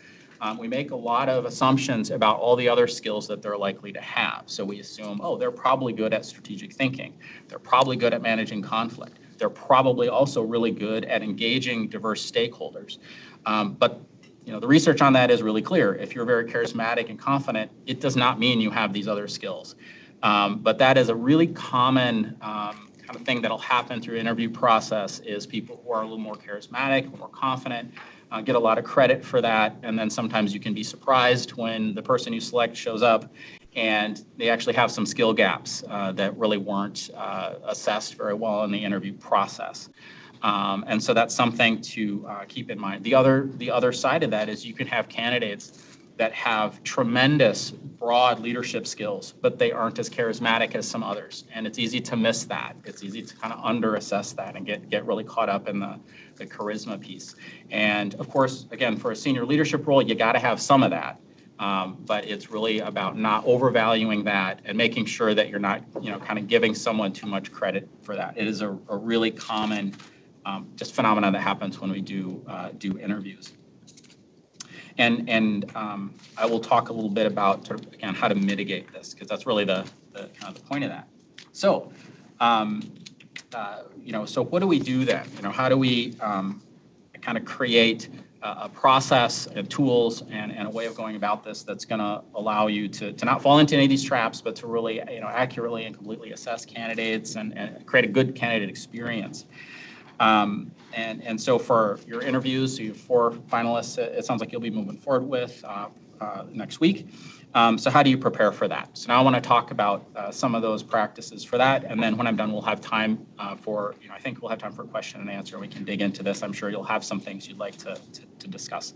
We make a lot of assumptions about all the other skills that they're likely to have. So we assume, they're probably good at strategic thinking. They're probably good at managing conflict. They're probably also really good at engaging diverse stakeholders. But the research on that is really clear. If you're very charismatic and confident, it does not mean you have these other skills. But that is a really common kind of thing that'll happen through the interview process, is people who are a little more charismatic, more confident, get a lot of credit for that. And then sometimes you can be surprised when the person you select shows up and they actually have some skill gaps that really weren't assessed very well in the interview process. And so that's something to keep in mind. The other side of that is you can have candidates that have tremendous broad leadership skills, but they aren't as charismatic as some others. And it's easy to miss that. It's easy to kind of underassess that and get really caught up in the charisma piece. And of course, again, for a senior leadership role, you got to have some of that. But it's really about not overvaluing that and making sure that you're not, kind of giving someone too much credit for that. It is a really common just phenomenon that happens when we do interviews. And I will talk a little bit about sort of, again, how to mitigate this, because that's really the point of that. So, so what do we do then? How do we kind of create a process and tools and a way of going about this that's going to allow you to not fall into any of these traps, but to really, accurately and completely assess candidates and create a good candidate experience. And so for your interviews, you have 4 finalists, it sounds like you'll be moving forward with next week. So how do you prepare for that? So now I want to talk about some of those practices for that. And then when I'm done, we'll have time for, I think we'll have time for question and answer. We can dig into this. I'm sure you'll have some things you'd like to discuss.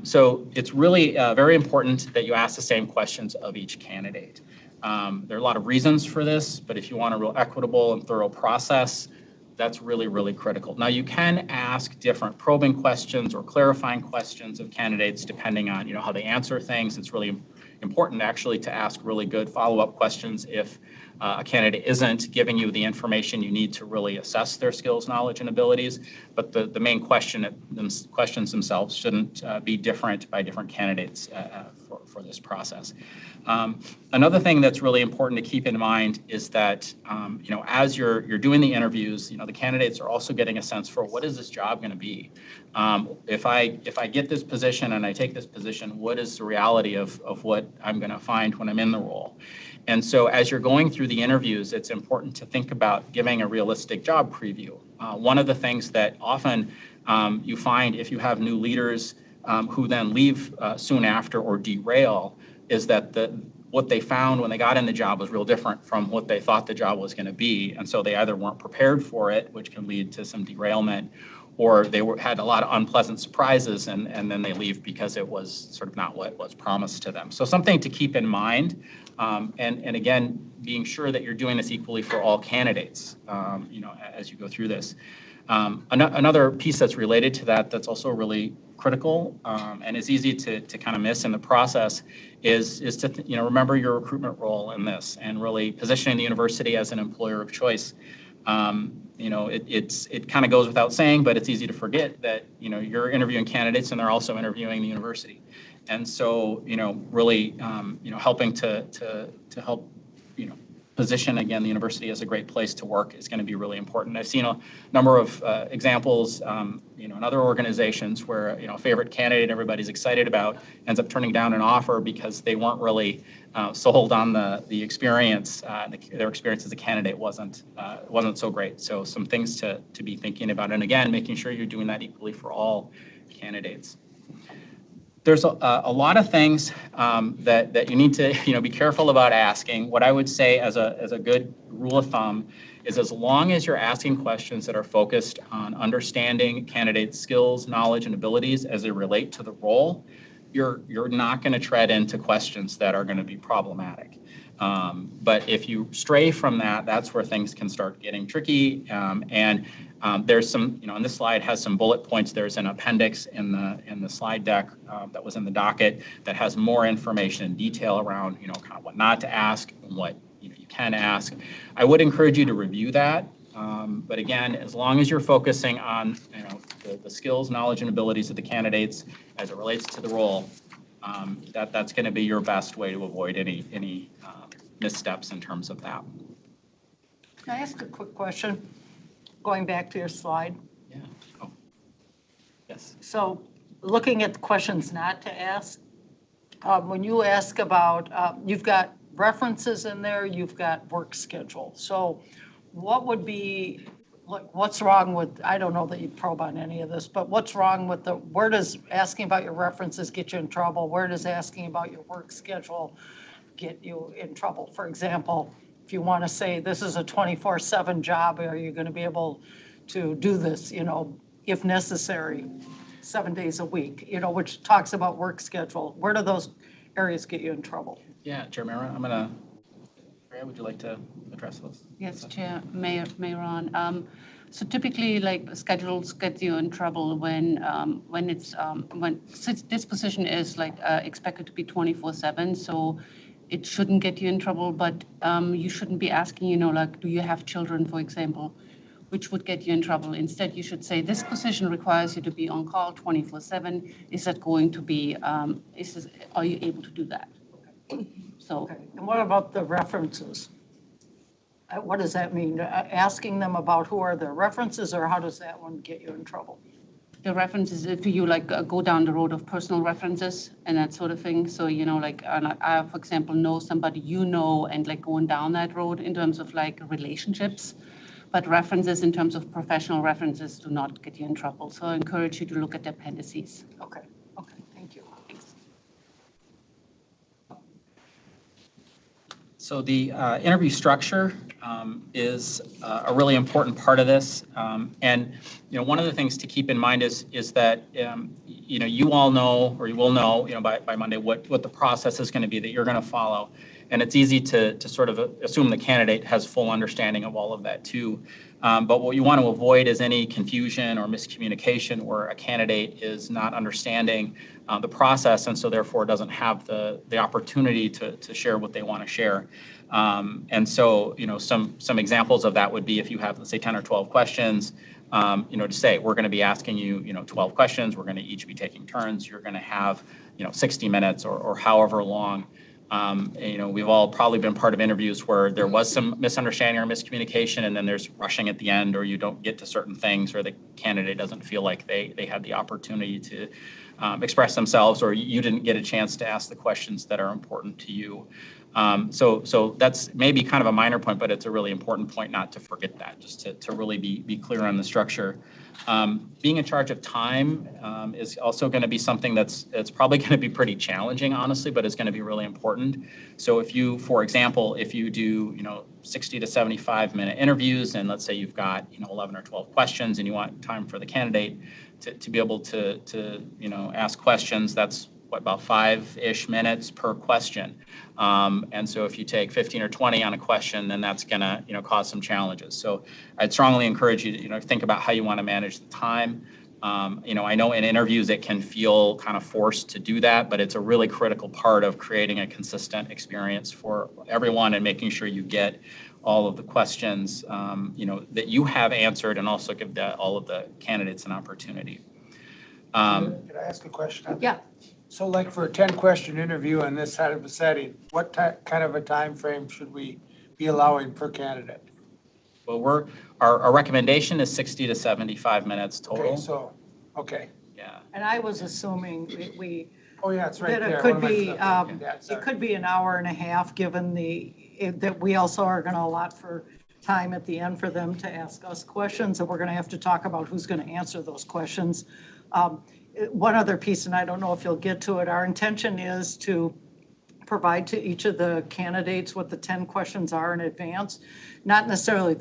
So it's really very important that you ask the same questions of each candidate. There are a lot of reasons for this, but if you want a real equitable and thorough process, that's really, really critical. Now, you can ask different probing questions or clarifying questions of candidates depending on, how they answer things. It's really important actually to ask really good follow-up questions if a candidate isn't giving you the information you need to really assess their skills, knowledge, and abilities. But the main questions themselves shouldn't be different by different candidates for this process. Another thing that's really important to keep in mind is that, as you're doing the interviews, the candidates are also getting a sense for what is this job going to be? If I get this position and I take this position, what is the reality of what I'm going to find when I'm in the role? And so as you're going through the interviews, it's important to think about giving a realistic job preview. One of the things that often you find if you have new leaders who then leave soon after or derail is that what they found when they got in the job was real different from what they thought the job was going to be. And so they either weren't prepared for it, which can lead to some derailment, or they had a lot of unpleasant surprises and then they leave because it was sort of not what was promised to them. So something to keep in mind. And again, being sure that you're doing this equally for all candidates, as you go through this. Another piece that's related to that that's also really critical and is easy to kind of miss in the process is to remember your recruitment role in this and really positioning the university as an employer of choice. It kind of goes without saying, but it's easy to forget that you're interviewing candidates and they're also interviewing the university. And so really helping to help position again the university as a great place to work is going to be really important. I've seen a number of examples in other organizations where a favorite candidate everybody's excited about ends up turning down an offer because they weren't really sold on the experience. Their experience as a candidate wasn't so great. So some things to be thinking about, and again making sure you're doing that equally for all candidates. There's a lot of things that you need to be careful about asking. What I would say as a good rule of thumb is as long as you're asking questions that are focused on understanding candidates' skills, knowledge, and abilities as they relate to the role, you're not going to tread into questions that are going to be problematic. But if you stray from that, that's where things can start getting tricky. There's some, and this slide has some bullet points. There's an appendix in the slide deck that was in the docket that has more information and detail around, kind of what not to ask and what you can ask. I would encourage you to review that. But again, as long as you're focusing on, the skills, knowledge, and abilities of the candidates as it relates to the role, that's going to be your best way to avoid any missteps in terms of that. Can I ask a quick question? Going back to your slide. Yeah. Oh. Yes. So looking at the questions not to ask, when you ask about, you've got references in there, you've got work schedule. So what would be, like, what's wrong with, I don't know that you probe on any of this, but what's wrong with where does asking about your references get you in trouble? Where does asking about your work schedule get you in trouble? For example, if you want to say this is a 24/7 job, are you going to be able to do this, if necessary, 7 days a week, which talks about work schedule. Where do those areas get you in trouble? Yeah, Chair Mara, Freya, would you like to address those? Yes, Chair, Mayor Ron. So typically, like, schedules get you in trouble when this position is expected to be 24/7. So it shouldn't get you in trouble, but you shouldn't be asking, do you have children, for example, which would get you in trouble. Instead, you should say, this position requires you to be on call 24/7. Is that going to be, are you able to do that? So. Okay. And what about the references? What does that mean? Asking them about who are their references, or how does that one get you in trouble? the references, do you like go down the road of personal references and that sort of thing? So, you know, like I, for example, know somebody you know and like going down that road in terms of like relationships. But references in terms of professional references do not get you in trouble. So I encourage you to look at the appendices. Okay, thank you. So the interview structure is a really important part of this. And, you know, one of the things to keep in mind is that, you know, you all know, or you will know, you know, by Monday, what the process is going to be that you're going to follow. And it's easy to sort of assume the candidate has full understanding of all of that too. But what you want to avoid is any confusion or miscommunication where a candidate is not understanding the process and so therefore doesn't have the opportunity to share what they want to share. And so, you know, some examples of that would be if you have, let's say, 10 or 12 questions, you know, to say, we're going to be asking you, you know, 12 questions, we're going to each be taking turns, you're going to have, you know, 60 minutes or however long. You know, we've all probably been part of interviews where there was some misunderstanding or miscommunication, and then there's rushing at the end, or you don't get to certain things, or the candidate doesn't feel like they had the opportunity to express themselves, or you didn't get a chance to ask the questions that are important to you. So that's maybe kind of a minor point, but it's a really important point not to forget that, just to really be clear on the structure. Being in charge of time is also going to be something it's probably going to be pretty challenging, honestly, but it's going to be really important. So if you, for example, if you do, you know, 60 to 75-minute interviews, and let's say you've got, you know, 11 or 12 questions, and you want time for the candidate to be able to you know, ask questions, that's what, about 5-ish minutes per question. And so if you take 15 or 20 on a question, then that's going to, you know, cause some challenges. So I'd strongly encourage you to, you know, think about how you want to manage the time. You know, I know in interviews it can feel kind of forced to do that, but it's a really critical part of creating a consistent experience for everyone and making sure you get all of the questions, you know, that you have answered, and also give all of the candidates an opportunity. Could I ask a question? Yeah. So like for a 10-question interview in this kind of a setting, what kind of a time frame should we be allowing per candidate? Well, our recommendation is 60 to 75 minutes total. Okay, so, okay. Yeah. And I was assuming we Oh, yeah, it's right that there. it could What am I be, looking at? it Sorry. could be an hour and a half, given that we also are going to allot for time at the end for them to ask us questions, and we're going to have to talk about who's going to answer those questions. One other piece, and I don't know if you'll get to it, our intention is to provide to each of the candidates what the 10 questions are in advance. Not necessarily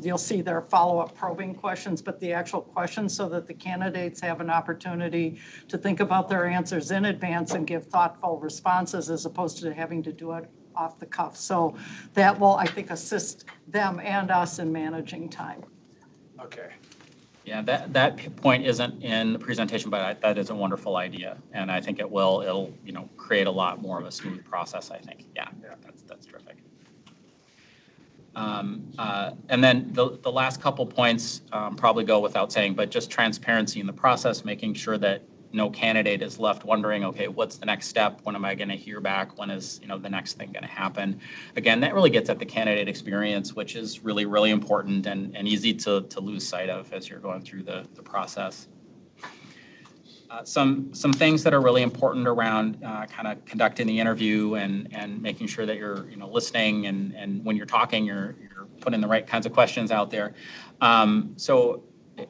you'll see their follow-up probing questions, but the actual questions, so that the candidates have an opportunity to think about their answers in advance and give thoughtful responses, as opposed to having to do it off the cuff. So that will, I think, assist them and us in managing time. Okay. Yeah, that point isn't in the presentation, but that is a wonderful idea, and I think it'll you know, create a lot more of a smooth process, I think. Yeah. That's terrific. And then the last couple points probably go without saying, but just transparency in the process, making sure that no candidate is left wondering, okay, what's the next step? When am I going to hear back? When is, you know, the next thing going to happen? Again, that really gets at the candidate experience, which is really, really important and easy to lose sight of as you're going through the process. Some things that are really important around kind of conducting the interview and making sure that you're, you know, listening, and when you're talking, you're putting the right kinds of questions out there. So,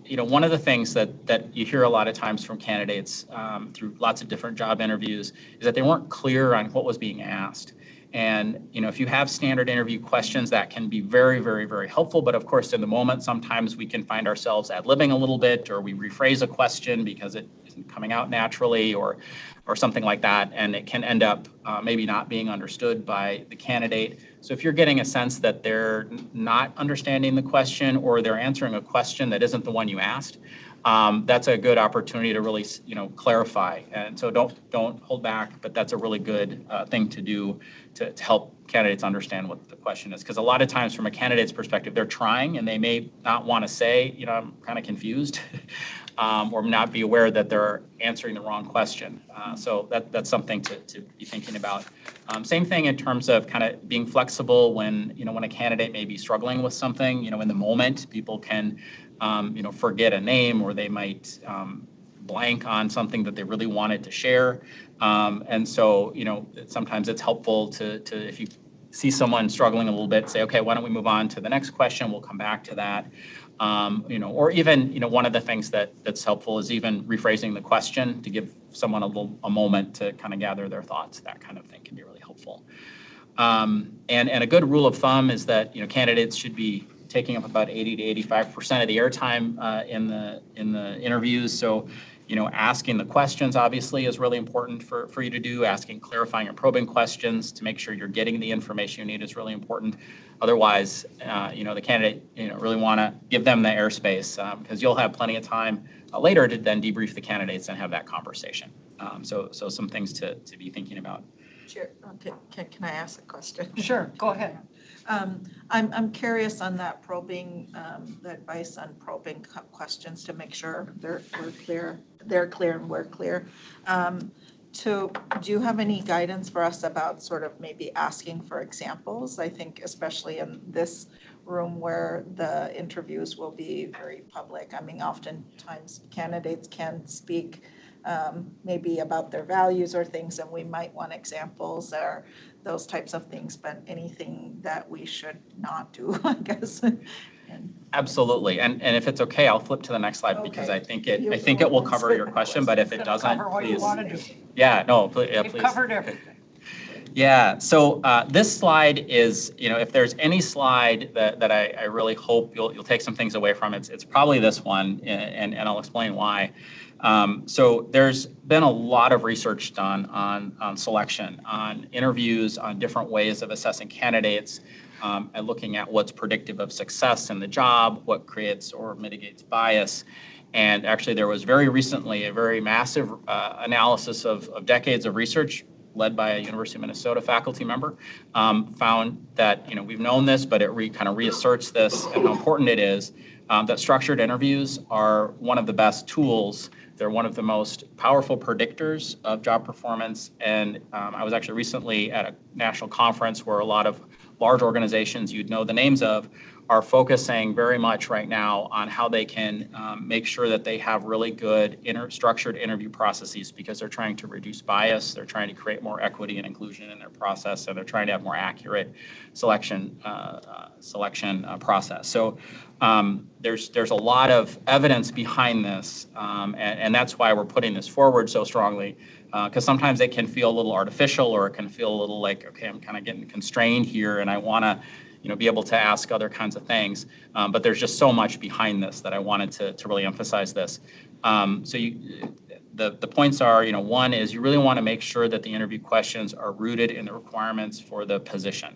you know, one of the things that you hear a lot of times from candidates through lots of different job interviews is that they weren't clear on what was being asked. And, you know, if you have standard interview questions, that can be very, very, very helpful. But of course, in the moment, sometimes we can find ourselves ad-libbing a little bit, or we rephrase a question because it isn't coming out naturally, or something like that. And it can end up maybe not being understood by the candidate. So if you're getting a sense that they're not understanding the question, or they're answering a question that isn't the one you asked, that's a good opportunity to really, you know, clarify. And so don't hold back, but that's a really good thing to do to help candidates understand what the question is. Because a lot of times from a candidate's perspective, they're trying and they may not want to say, you know, I'm kind of confused. or not be aware that they're answering the wrong question. So that's something to be thinking about. Same thing in terms of kind of being flexible when, when a candidate may be struggling with something, in the moment, people can, forget a name, or they might blank on something that they really wanted to share. And so, sometimes it's helpful to if you see someone struggling a little bit, say, okay, why don't we move on to the next question? We'll come back to that. Or even, one of the things that's helpful is even rephrasing the question to give someone a moment to kind of gather their thoughts. That kind of thing can be really helpful. And a good rule of thumb is that, candidates should be taking up about 80 to 85% of the airtime in the interviews. So, asking the questions obviously is really important for you to do. Asking clarifying and probing questions to make sure you're getting the information you need is really important. Otherwise, the candidate, really want to give them the airspace because you'll have plenty of time later to then debrief the candidates and have that conversation. So some things to be thinking about. Chair, okay, can I ask a question? Sure, go ahead. I'm curious on that probing, the advice on probing questions to make sure they're clear and we're clear. Do you have any guidance for us about sort of maybe asking for examples? I think especially in this room where the interviews will be very public. I mean, oftentimes candidates can speak maybe about their values or things, and we might want examples or those types of things, but anything that we should not do, I guess. Absolutely, and if it's okay, I'll flip to the next slide because I think it will cover your question, but if it doesn't, cover what please. you want to do. Yeah, no, please. We've covered everything. Yeah, so this slide is, if there's any slide that I really hope you'll take some things away from, it's probably this one, and I'll explain why. So there's been a lot of research done on selection, on interviews, on different ways of assessing candidates, and looking at what's predictive of success in the job, what creates or mitigates bias. And actually, there was very recently a very massive analysis of decades of research led by a University of Minnesota faculty member, found that, we've known this, but it kind of reasserts this and how important it is, that structured interviews are one of the best tools. They're one of the most powerful predictors of job performance. And I was actually recently at a national conference where a lot of large organizations you'd know the names of are focusing very much right now on how they can make sure that they have really good structured interview processes because they're trying to reduce bias, they're trying to create more equity and inclusion in their process, and they're trying to have more accurate selection process. So there's a lot of evidence behind this, and that's why we're putting this forward so strongly, because sometimes it can feel a little artificial, or it can feel a little like, okay, I'm kind of getting constrained here, and I want to be able to ask other kinds of things. But there's just so much behind this that I wanted to really emphasize this. So the points are, one is you really want to make sure that the interview questions are rooted in the requirements for the position.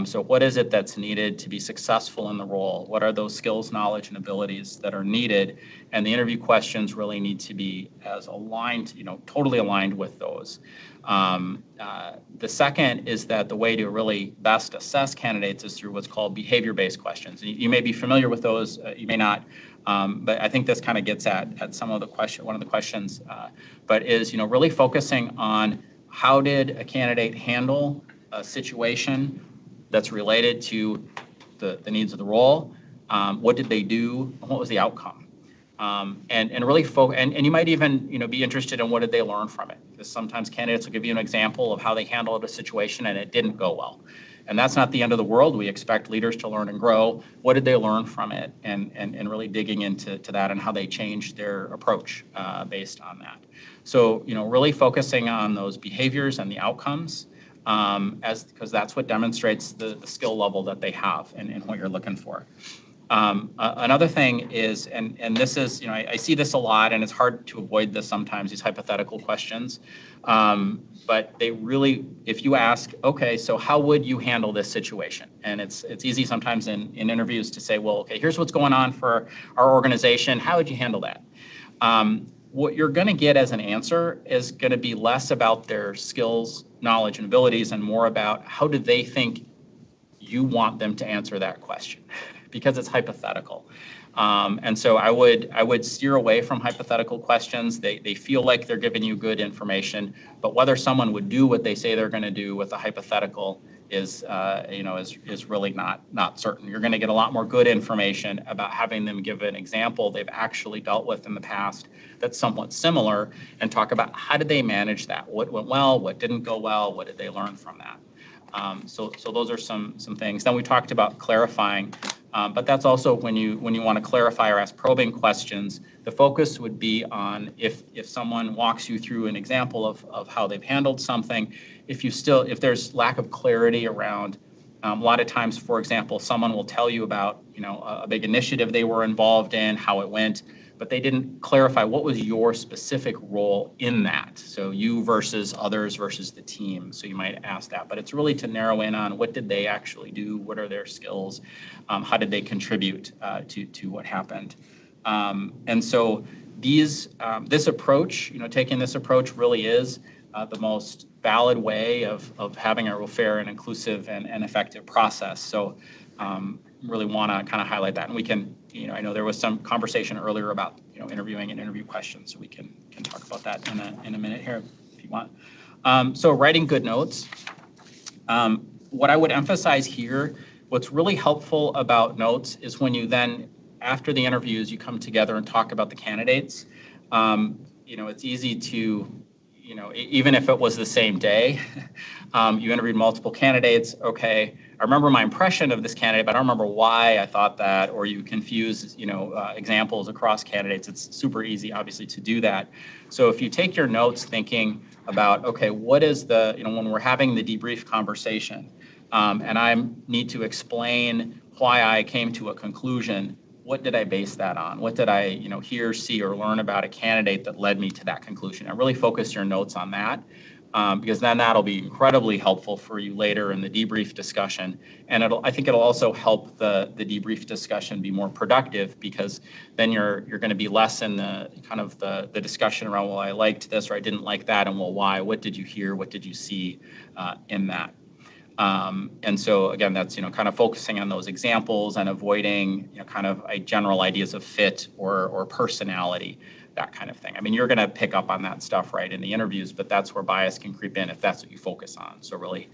So what is it that's needed to be successful in the role? What are those skills, knowledge, and abilities that are needed? And the interview questions really need to be as aligned, totally aligned with those. The second is that the way to really best assess candidates is through what's called behavior-based questions. And you may be familiar with those, you may not, but I think this kind of gets at some of the one of the questions, but is really focusing on how did a candidate handle a situation that's related to the needs of the role. What did they do? What was the outcome? And really and you might even be interested in what did they learn from it, because sometimes candidates will give you an example of how they handled a situation and it didn't go well. And that's not the end of the world. We expect leaders to learn and grow. What did they learn from it? And really digging into that and how they changed their approach based on that. So really focusing on those behaviors and the outcomes, because that's what demonstrates the skill level that they have and what you're looking for. Another thing is, and this is, I see this a lot, and it's hard to avoid this sometimes, these hypothetical questions. But they really, if you ask, okay, so how would you handle this situation? And it's easy sometimes in interviews to say, well, okay, here's what's going on for our organization. How would you handle that? What you're going to get as an answer is going to be less about their skills, knowledge, and abilities, and more about how do they think you want them to answer that question, because it's hypothetical. And so I would steer away from hypothetical questions. They feel like they're giving you good information, but whether someone would do what they say they're going to do with a hypothetical is really not certain. You're going to get a lot more good information about having them give an example they've actually dealt with in the past that's somewhat similar, and talk about how did they manage that, what went well, what didn't go well, what did they learn from that. So those are some things. Then we talked about clarifying, but that's also when you want to clarify or ask probing questions, the focus would be on if someone walks you through an example of how they've handled something, if there's lack of clarity around, a lot of times, for example, someone will tell you about, a big initiative they were involved in, how it went, but they didn't clarify what was your specific role in that. So you versus others versus the team. So you might ask that, but it's really to narrow in on what did they actually do? What are their skills? How did they contribute to what happened? And so this approach, taking this approach really is the most valid way of having a real fair and inclusive and effective process. So really want to kind of highlight that. And we can, I know there was some conversation earlier about, interviewing and interview questions. So we can talk about that in a minute here if you want. So writing good notes. What I would emphasize here, what's really helpful about notes is when you then, after the interviews, you come together and talk about the candidates. It's easy to, even if it was the same day, you interviewed multiple candidates. Okay, I remember my impression of this candidate, but I don't remember why I thought that, or you confuse, examples across candidates. It's super easy, obviously, to do that. So if you take your notes thinking about, okay, what is when we're having the debrief conversation, and I need to explain why I came to a conclusion, what did I base that on? What did I, hear, see, or learn about a candidate that led me to that conclusion? And really focus your notes on that, because then that'll be incredibly helpful for you later in the debrief discussion. And I think it'll also help the debrief discussion be more productive, because then you're going to be less in the kind of the discussion around, well, I liked this or I didn't like that, and well, why? What did you hear? What did you see in that? And so again, that's, kind of focusing on those examples and avoiding, kind of general ideas of fit or personality, that kind of thing. I mean, you're going to pick up on that stuff, right, in the interviews, but that's where bias can creep in if that's what you focus on. So really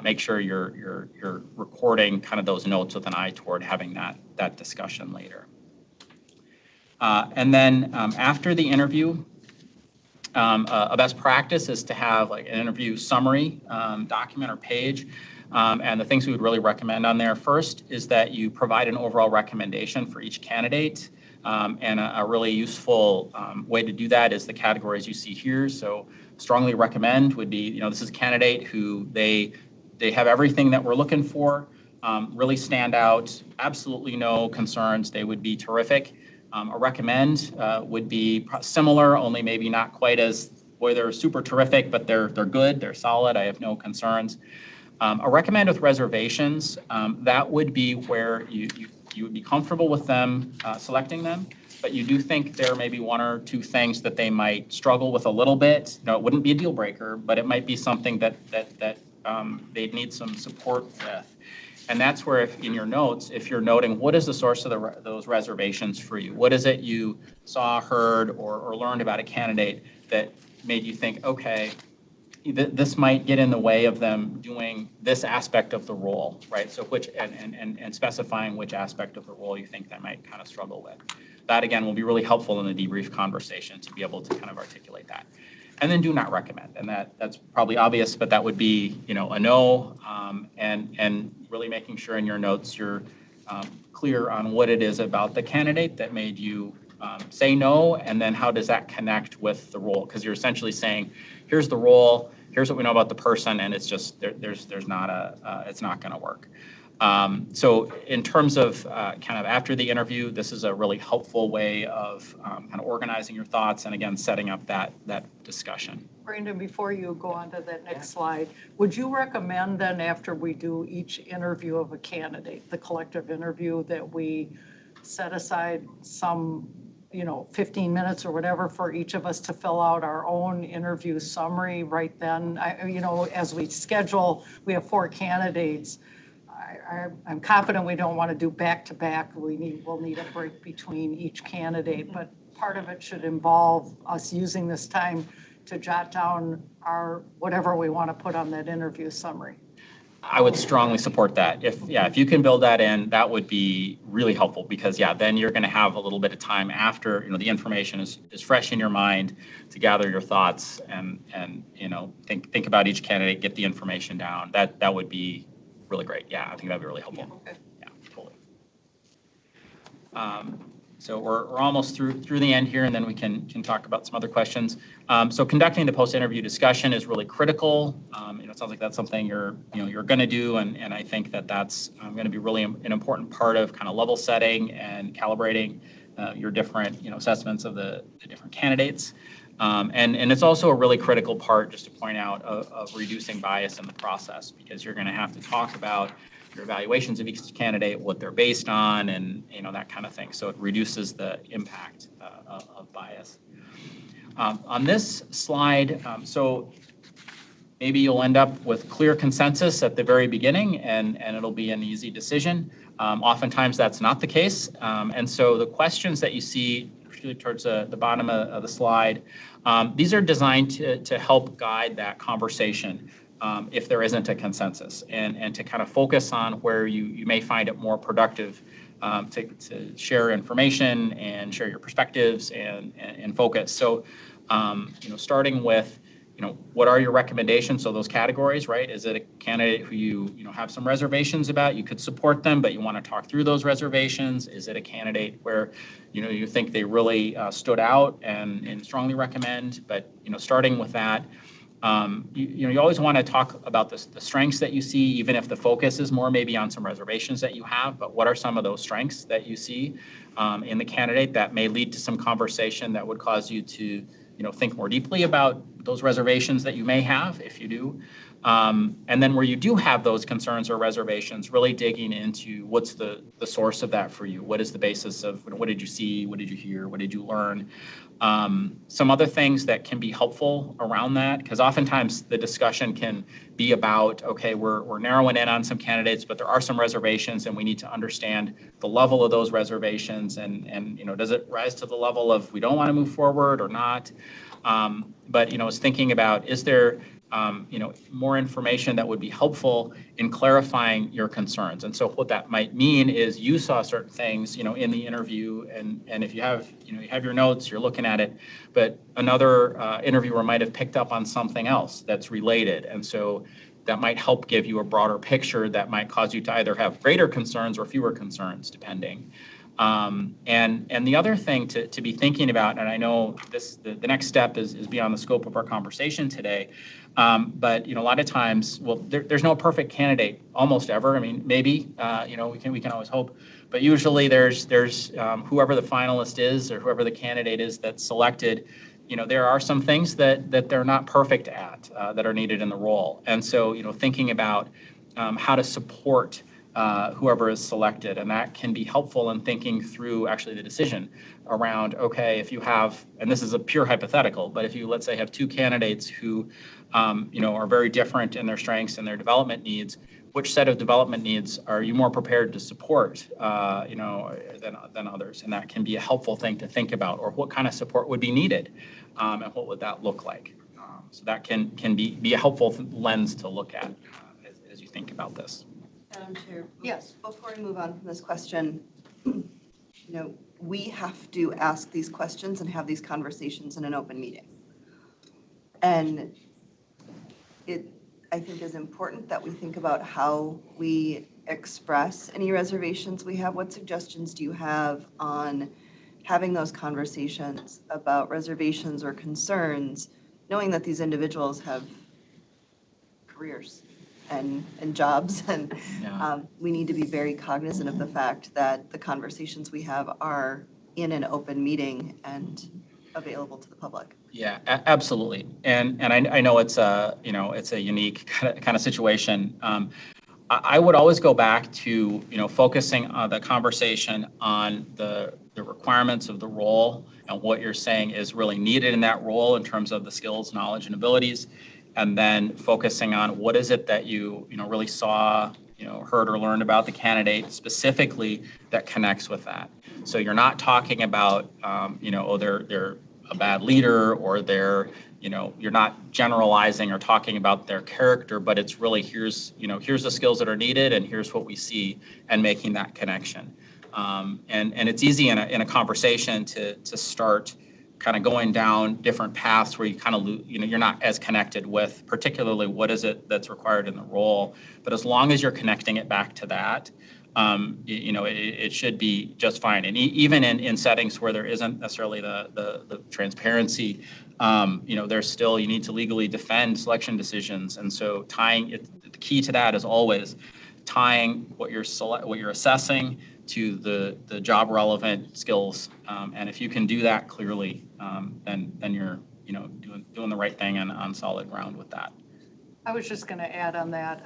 make sure you're recording kind of those notes with an eye toward having that discussion later. And then after the interview, a best practice is to have like an interview summary document or page. And the things we would really recommend on there first is that you provide an overall recommendation for each candidate. And a really useful way to do that is the categories you see here. So strongly recommend would be, this is a candidate who they have everything that we're looking for, really stand out, absolutely no concerns, they would be terrific. A recommend would be similar, only maybe not quite as, boy, they're super terrific, but they're good, they're solid, I have no concerns. A recommend with reservations, that would be where you would be comfortable with them selecting them, but you do think there may be one or two things that they might struggle with a little bit. It wouldn't be a deal breaker, but it might be something that they'd need some support with. And that's where, if in your notes, if you're noting what is the source of those reservations for you, what is it you saw, heard, or learned about a candidate that made you think, okay, this might get in the way of them doing this aspect of the role, right? So and specifying which aspect of the role you think they might kind of struggle with. That, again, will be really helpful in the debrief conversation to be able to kind of articulate that. And then do not recommend, and that's probably obvious, but that would be, a no, and really making sure in your notes you're clear on what it is about the candidate that made you say no, and then how does that connect with the role? Because you're essentially saying, here's the role, here's what we know about the person, and it's just there's not it's not going to work. So in terms of kind of after the interview, this is a really helpful way of kind of organizing your thoughts and, again, setting up that discussion. Brandon, before you go on to that next slide, would you recommend then, after we do each interview of a candidate, the collective interview, that we set aside some 15 minutes or whatever for each of us to fill out our own interview summary right then? As we schedule, we have 4 candidates. I'm confident we don't want to do back-to-back. We'll need a break between each candidate, but part of it should involve us using this time to jot down whatever we want to put on that interview summary. I would strongly support that. If you can build that in, that would be really helpful because then you're going to have a little bit of time after, the information is fresh in your mind to gather your thoughts and think about each candidate, get the information down. That would be really great. Yeah, I think that'd be really helpful. Okay. Yeah, totally. So we're almost through the end here, and then we can talk about some other questions. So conducting the post-interview discussion is really critical. It sounds like that's something you're going to do, and I think that's going to be really an important part of kind of level setting and calibrating your different assessments of the different candidates. And it's also a really critical part, just to point out, of reducing bias in the process, because you're going to have to talk about your evaluations of each candidate, what they're based on, and that kind of thing. So it reduces the impact of bias. On this slide, so maybe you'll end up with clear consensus at the very beginning, and it'll be an easy decision. Oftentimes that's not the case, and so the questions that you see towards the bottom of the slide, these are designed to help guide that conversation. If there isn't a consensus, and to kind of focus on where you may find it more productive to share information and share your perspectives and focus. So, starting with, what are your recommendations? So those categories, right? Is it a candidate who you have some reservations about? You could support them, but you want to talk through those reservations. Is it a candidate where, you think they really stood out and strongly recommend? But, starting with that. You always want to talk about the strengths that you see, even if the focus is more maybe on some reservations that you have. But what are some of those strengths that you see in the candidate that may lead to some conversation that would cause you to, think more deeply about those reservations that you may have, if you do. And then where you do have those concerns or reservations, really digging into what's the source of that for you. What is the basis of, what did you see? What did you hear? What did you learn? Some other things that can be helpful around that, because oftentimes the discussion can be about, okay, we're narrowing in on some candidates, but there are some reservations, and we need to understand the level of those reservations, and does it rise to the level of we don't want to move forward or not? But it's thinking about, is there more information that would be helpful in clarifying your concerns. And so what that might mean is you saw certain things, in the interview, and if you have, you have your notes, you're looking at it, but another interviewer might have picked up on something else that's related. And so that might help give you a broader picture that might cause you to either have greater concerns or fewer concerns, depending. And the other thing to be thinking about, and I know the next step is beyond the scope of our conversation today, but a lot of times, there's no perfect candidate almost ever. I mean, maybe we can always hope, but usually there's whoever the finalist is or whoever the candidate is that's selected. There are some things that they're not perfect at that are needed in the role, and so thinking about how to support whoever is selected, and that can be helpful in thinking through actually the decision around, okay, if you have, and this is a pure hypothetical, but if you, let's say, have two candidates who are very different in their strengths and their development needs, which set of development needs are you more prepared to support than others? And that can be a helpful thing to think about, or what kind of support would be needed, and what would that look like? So that can be a helpful lens to look at as you think about this. Madam Chair. Yes. Before we move on from this question, we have to ask these questions and have these conversations in an open meeting. And it, I think, is important that we think about how we express any reservations we have. What suggestions do you have on having those conversations about reservations or concerns, knowing that these individuals have careers and jobs, and we need to be very cognizant of the fact that the conversations we have are in an open meeting and available to the public. Yeah, absolutely. And I know it's a unique kind of situation. I would always go back to focusing on the conversation on the requirements of the role and what you're saying is really needed in that role in terms of the skills, knowledge, and abilities. And then focusing on what is it that you really saw heard or learned about the candidate specifically that connects with that. So you're not talking about, oh, they're a bad leader, or they're, you're not generalizing or talking about their character, but it's really here's the skills that are needed, and here's what we see, and making that connection. And it's easy in a conversation to start kind of going down different paths where you kind of you're not as connected with particularly what is it that's required in the role. But as long as you're connecting it back to that, it should be just fine. And even in settings where there isn't necessarily the transparency, there's still, you need to legally defend selection decisions. And so the key to that is always tying what you're assessing to the job relevant skills. And if you can do that clearly, then you're, doing the right thing and on solid ground with that. I was just going to add on that.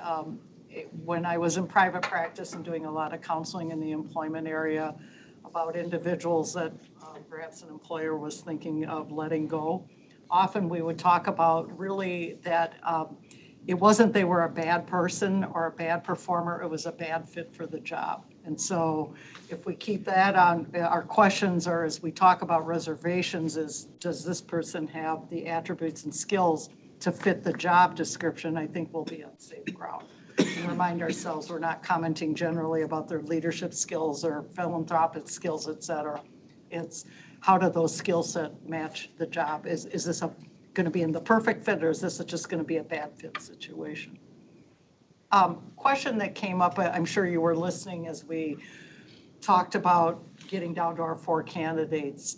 When I was in private practice and doing a lot of counseling in the employment area about individuals that perhaps an employer was thinking of letting go, often we would talk about really that it wasn't they were a bad person or a bad performer, it was a bad fit for the job. And so if we keep that on our questions, or as we talk about reservations, is does this person have the attributes and skills to fit the job description, I think we'll be on safe ground. And remind ourselves we're not commenting generally about their leadership skills or philanthropic skills, et cetera. It's how do those skill set match the job? Is this going to be in the perfect fit, or is this just going to be a bad fit situation? Question that came up, I'm sure you were listening as we talked about getting down to our 4 candidates.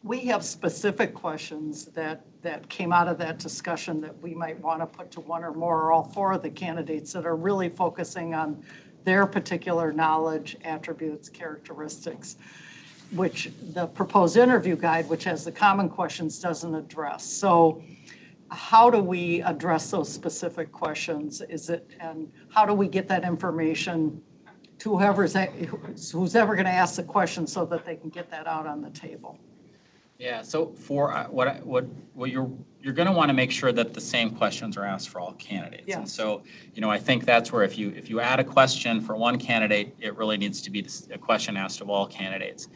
We have specific questions that came out of that discussion that we might want to put to one or more or all 4 of the candidates that are really focusing on their particular knowledge, attributes, characteristics, which the proposed interview guide, which has the common questions, doesn't address. So how do we address those specific questions? And how do we get that information to who's ever going to ask the question so that they can get that out on the table? Yeah, so for what you're going to want to make sure that the same questions are asked for all candidates. Yes. And so, I think that's where if you add a question for one candidate, it really needs to be a question asked of all candidates.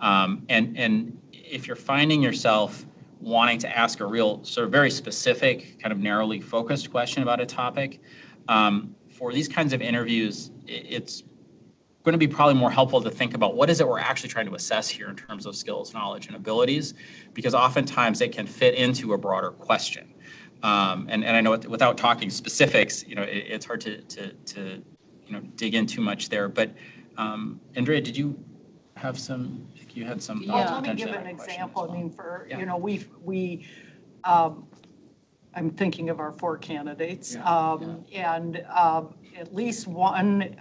And if you're finding yourself wanting to ask a real sort of very specific, kind of narrowly focused question about a topic, for these kinds of interviews, it's going to be probably more helpful to think about what is it we're actually trying to assess here in terms of skills, knowledge, and abilities, because oftentimes they can fit into a broader question. And I know without talking specifics, it's hard to dig in too much there. But Andrea, did you have some? I think you had some. Yeah. Let me give an example. Well. I mean, I'm thinking of our 4 candidates, and at least one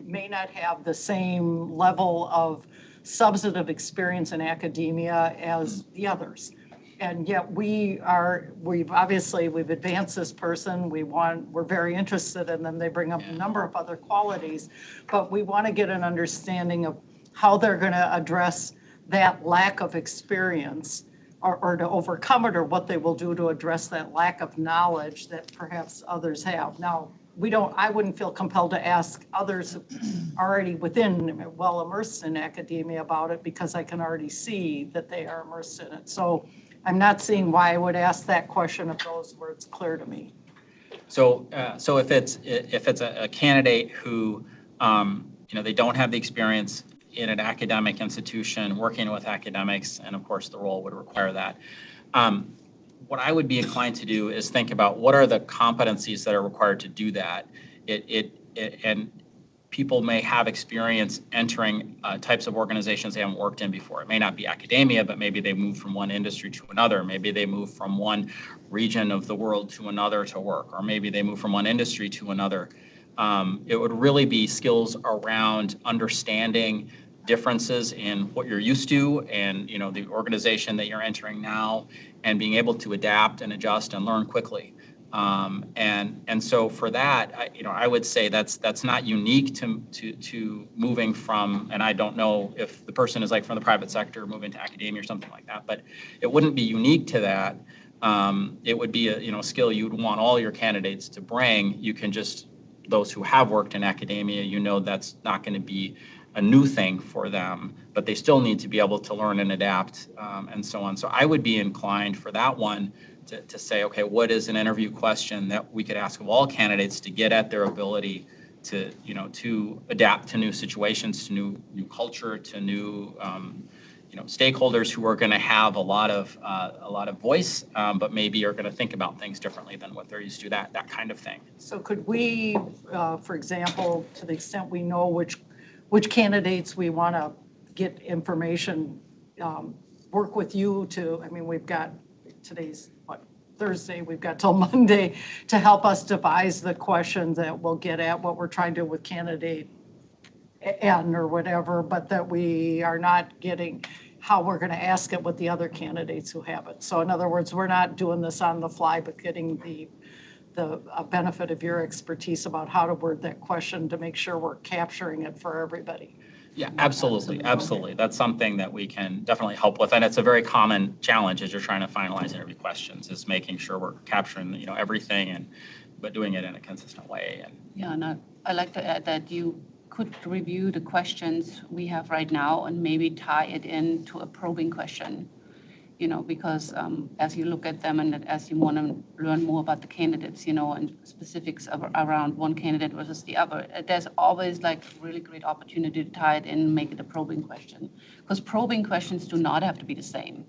may not have the same level of substantive experience in academia as the others. And yet we've advanced this person, we're very interested in them, they bring up a number of other qualities, but we want to get an understanding of how they're going to address that lack of experience or to overcome it, or what they will do to address that lack of knowledge that perhaps others have. Now, I wouldn't feel compelled to ask others already well immersed in academia about it, because I can already see that they are immersed in it. So I'm not seeing why I would ask that question of those where it's clear to me. So if it's a candidate who, they don't have the experience in an academic institution, working with academics, and of course the role would require that. What I would be inclined to do is think about what are the competencies that are required to do that. And people may have experience entering types of organizations they haven't worked in before. It may not be academia, but maybe they move from one industry to another. Maybe they move from one region of the world to another to work, or maybe they move from one industry to another. It would really be skills around understanding differences in what you're used to and the organization that you're entering now, and being able to adapt and adjust and learn quickly. And so for that, I would say that's not unique to moving from, and I don't know if the person is like from the private sector moving to academia or something like that, but it wouldn't be unique to that. It would be a skill you would want all your candidates to bring. You can just those who have worked in academia, you know that's not going to be a new thing for them, but they still need to be able to learn and adapt and so on. So I would be inclined for that one to say, okay, what is an interview question that we could ask of all candidates to get at their ability to, to adapt to new situations, to new culture, to new, stakeholders who are going to have a lot of voice, but maybe are going to think about things differently than what they're used to. That kind of thing. So could we, for example, to the extent we know which candidates we want to get information, work with you to, we've got today's, Thursday, we've got till Monday to help us devise the questions that we'll get at what we're trying to do with candidate N or whatever, but that we are not getting how we're going to ask it with the other candidates who have it. So in other words, we're not doing this on the fly, but getting the benefit of your expertise about how to word that question to make sure we're capturing it for everybody. Yeah, absolutely. That's something that we can definitely help with. And it's a very common challenge as you're trying to finalize interview questions, is making sure we're capturing, everything, but doing it in a consistent way. Yeah, and I like to add that you could review the questions we have right now and maybe tie it into a probing question, because as you look at them and as you want to learn more about the candidates, and specifics around one candidate versus the other, there's always really great opportunity to tie it in and make it a probing question. Because probing questions do not have to be the same,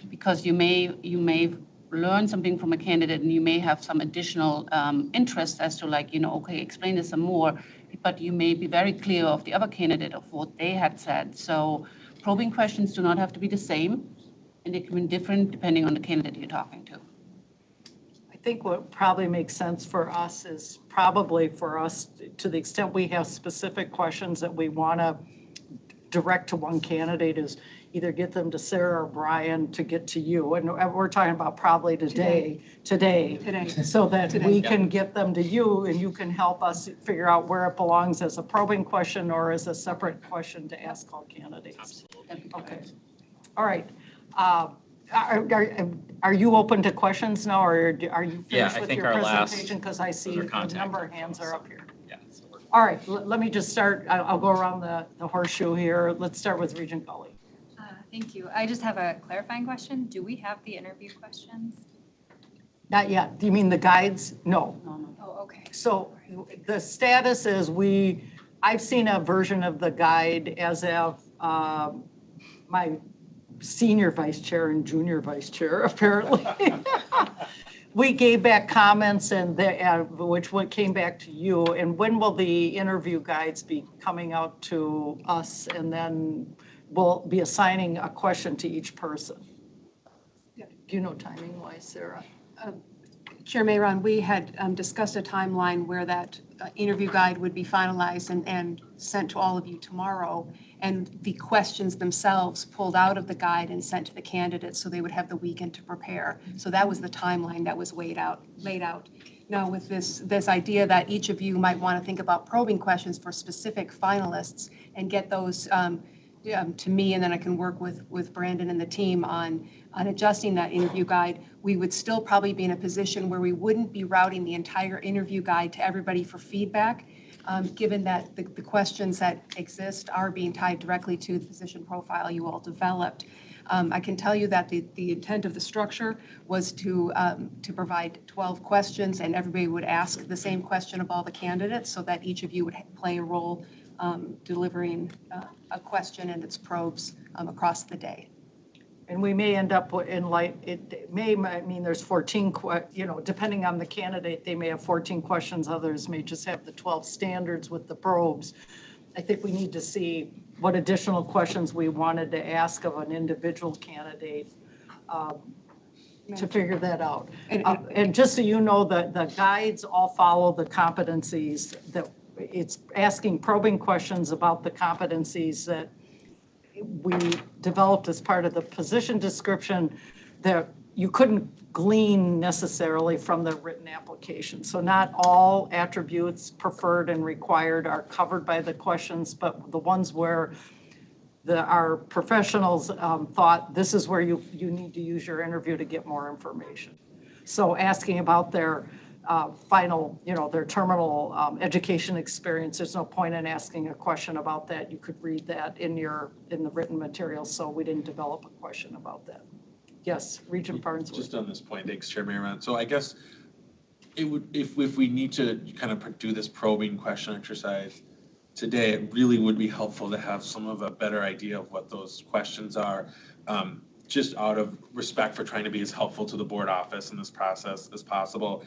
because you may learn something from a candidate and you may have some additional interest as to okay, explain this some more, but you may be very clear of the other candidate of what they had said. So probing questions do not have to be the same. And it can be different depending on the candidate you're talking to. I think what probably makes sense for us is probably for us, to the extent we have specific questions that we want to direct to one candidate, is either get them to Sarah or Brian to get to you. And we're talking about probably today, so that we can get them to you and you can help us figure out where it belongs as a probing question or as a separate question to ask all candidates. Absolutely. Okay. All right. Are you open to questions now, or are you finished with your presentation? Because I see a number of hands are up here. Yeah. All right, let me just start. I'll go around the horseshoe here. Let's start with Regent Gully. Thank you. I just have a clarifying question. Do we have the interview questions? Not yet. Do you mean the guides? No. Oh, okay. So the status is I've seen a version of the guide as of my senior vice chair and junior vice chair, apparently. We gave back comments which came back to you. And when will the interview guides be coming out to us? And then we'll be assigning a question to each person. Do you know timing wise, Sarah? Chair Mayron, we had discussed a timeline where that interview guide would be finalized and sent to all of you tomorrow, and the questions themselves pulled out of the guide and sent to the candidates so they would have the weekend to prepare. So that was the timeline that was laid out. Now with this idea that each of you might want to think about probing questions for specific finalists and get those to me, and then I can work with Brandon and the team on adjusting that interview guide, we would still probably be in a position where we wouldn't be routing the entire interview guide to everybody for feedback, given that the questions that exist are being tied directly to the position profile you all developed. I can tell you that the intent of the structure was to provide 12 questions, and everybody would ask the same question of all the candidates so that each of you would play a role delivering a question and its probes across the day. And we may end up it may mean there's 14, depending on the candidate, they may have 14 questions. Others may just have the 12 standards with the probes. I think we need to see what additional questions we wanted to ask of an individual candidate to figure that out. And just so you know, the guides all follow the competencies that it's asking probing questions about the competencies that we developed as part of the position description that you couldn't glean necessarily from the written application. So not all attributes preferred and required are covered by the questions, but the ones where our professionals thought this is where you need to use your interview to get more information. So asking about their final, their terminal education experience. There's no point in asking a question about that. You could read that in the written materials, so we didn't develop a question about that. Yes, Regent Farnsworth. Just on this point, thanks, Chair Mayor. So I guess it would, if we need to kind of do this probing question exercise today, it really would be helpful to have some of a better idea of what those questions are, just out of respect for trying to be as helpful to the board office in this process as possible.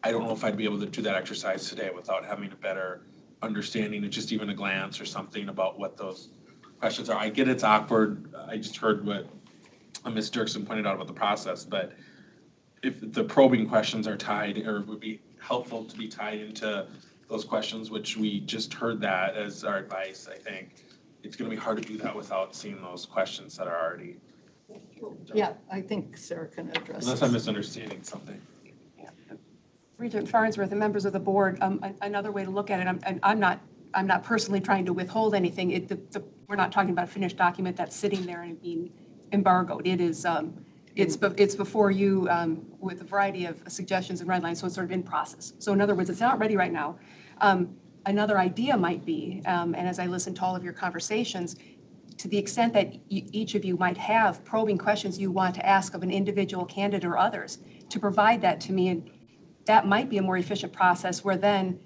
I don't know if I'd be able to do that exercise today without having a better understanding, just even a glance or something about what those questions are. I get it's awkward. I just heard what Ms. Dirksen pointed out about the process, but if the probing questions are tied, or would be helpful to be tied into those questions, which we just heard that as our advice, I think it's going to be hard to do that without seeing those questions that are already. Yeah, I think Sarah can address Unless this. I'm misunderstanding something. Regent Farnsworth and members of the board, another way to look at it, and I'm not personally trying to withhold anything. We're not talking about a finished document that's sitting there and being embargoed. It is, it's before you with a variety of suggestions and red lines, so it's sort of in process. So in other words, it's not ready right now. Another idea might be, and as I listen to all of your conversations, to the extent that each of you might have probing questions you want to ask of an individual candidate or others, to provide that to me, and that might be a more efficient process where then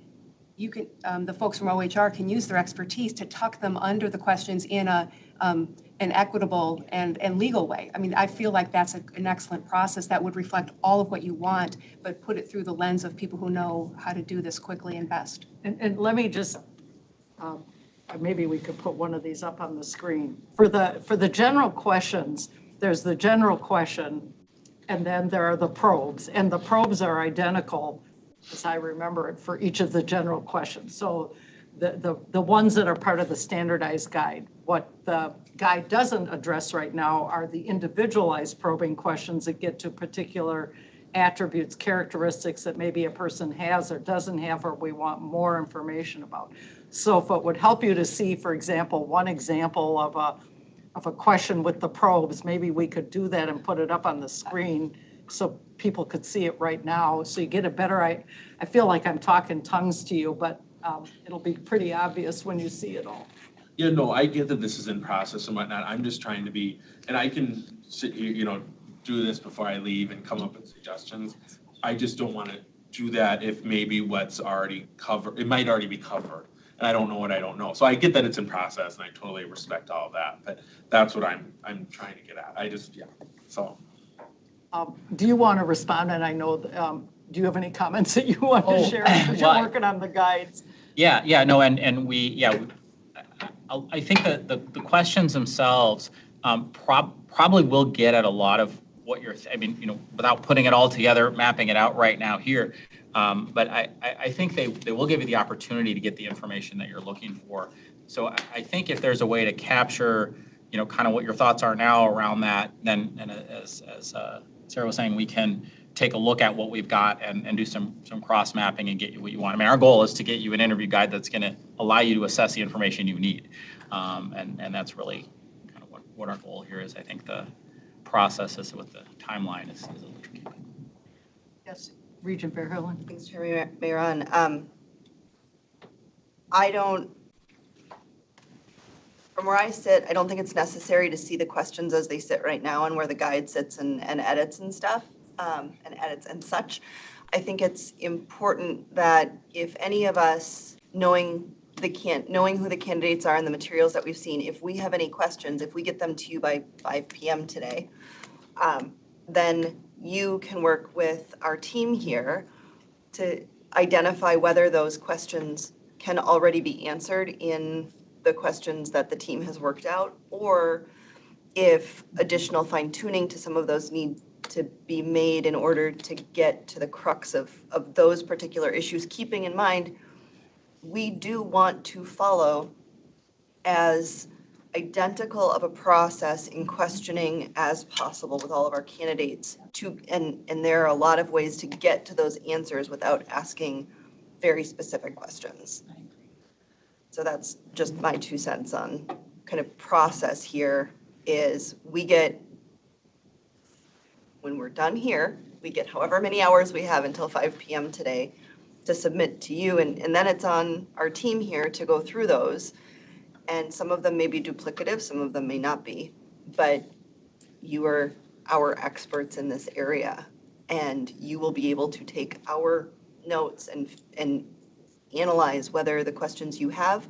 you can, the folks from OHR can use their expertise to tuck them under the questions in an equitable and legal way. I mean, I feel like that's an excellent process that would reflect all of what you want, but put it through the lens of people who know how to do this quickly and best. And let me just, maybe we could put one of these up on the screen. For the general questions, there's the general question, and then there are the probes. And the probes are identical, as I remember it, for each of the general questions. So the ones that are part of the standardized guide. What the guide doesn't address right now are the individualized probing questions that get to particular attributes, characteristics that maybe a person has or doesn't have, or we want more information about. So if it would help you to see, for example, one example of a question with the probes, maybe we could do that and put it up on the screen so people could see it right now. So you get a better, I feel like I'm talking tongues to you, but it'll be pretty obvious when you see it all. Yeah, no, I get that this is in process and whatnot. I'm just trying to be, and I can sit here, do this before I leave and come up with suggestions. I just don't want to do that if maybe what's already covered, it might already be covered. And I don't know what I don't know. So I get that it's in process and I totally respect all of that, but that's what I'm trying to get at. So. Do you want to respond? And I know, do you have any comments that you want to share? Because you're working on the guides. Yeah, no, and I think that the questions themselves probably will get at a lot of what you're, without putting it all together, mapping it out right now here. But I think they will give you the opportunity to get the information that you're looking for. So I think if there's a way to capture, kind of what your thoughts are now around that, then, and as Sarah was saying, we can take a look at what we've got and do some cross mapping and get you what you want. I mean, our goal is to get you an interview guide that's going to allow you to assess the information you need. And that's really kind of what our goal here is. I think the process is with the timeline is a little tricky. Yes, Regent Verheugen. Thanks, Chair Mayor. From where I sit, I don't think it's necessary to see the questions as they sit right now and where the guide sits and edits and stuff, and edits and such. I think it's important that if any of us, knowing who the candidates are and the materials that we've seen, if we have any questions, if we get them to you by 5 p.m. today, then you can work with our team here to identify whether those questions can already be answered in the questions that the team has worked out, or if additional fine tuning to some of those need to be made in order to get to the crux of those particular issues, keeping in mind, we do want to follow as identical of a process in questioning as possible with all of our candidates and there are a lot of ways to get to those answers without asking very specific questions. So that's just my 2 cents on kind of process here is when we're done here, we get however many hours we have until 5 PM today to submit to you, and then it's on our team here to go through those. And some of them may be duplicative, some of them may not be, but you are our experts in this area, and you will be able to take our notes and analyze whether the questions you have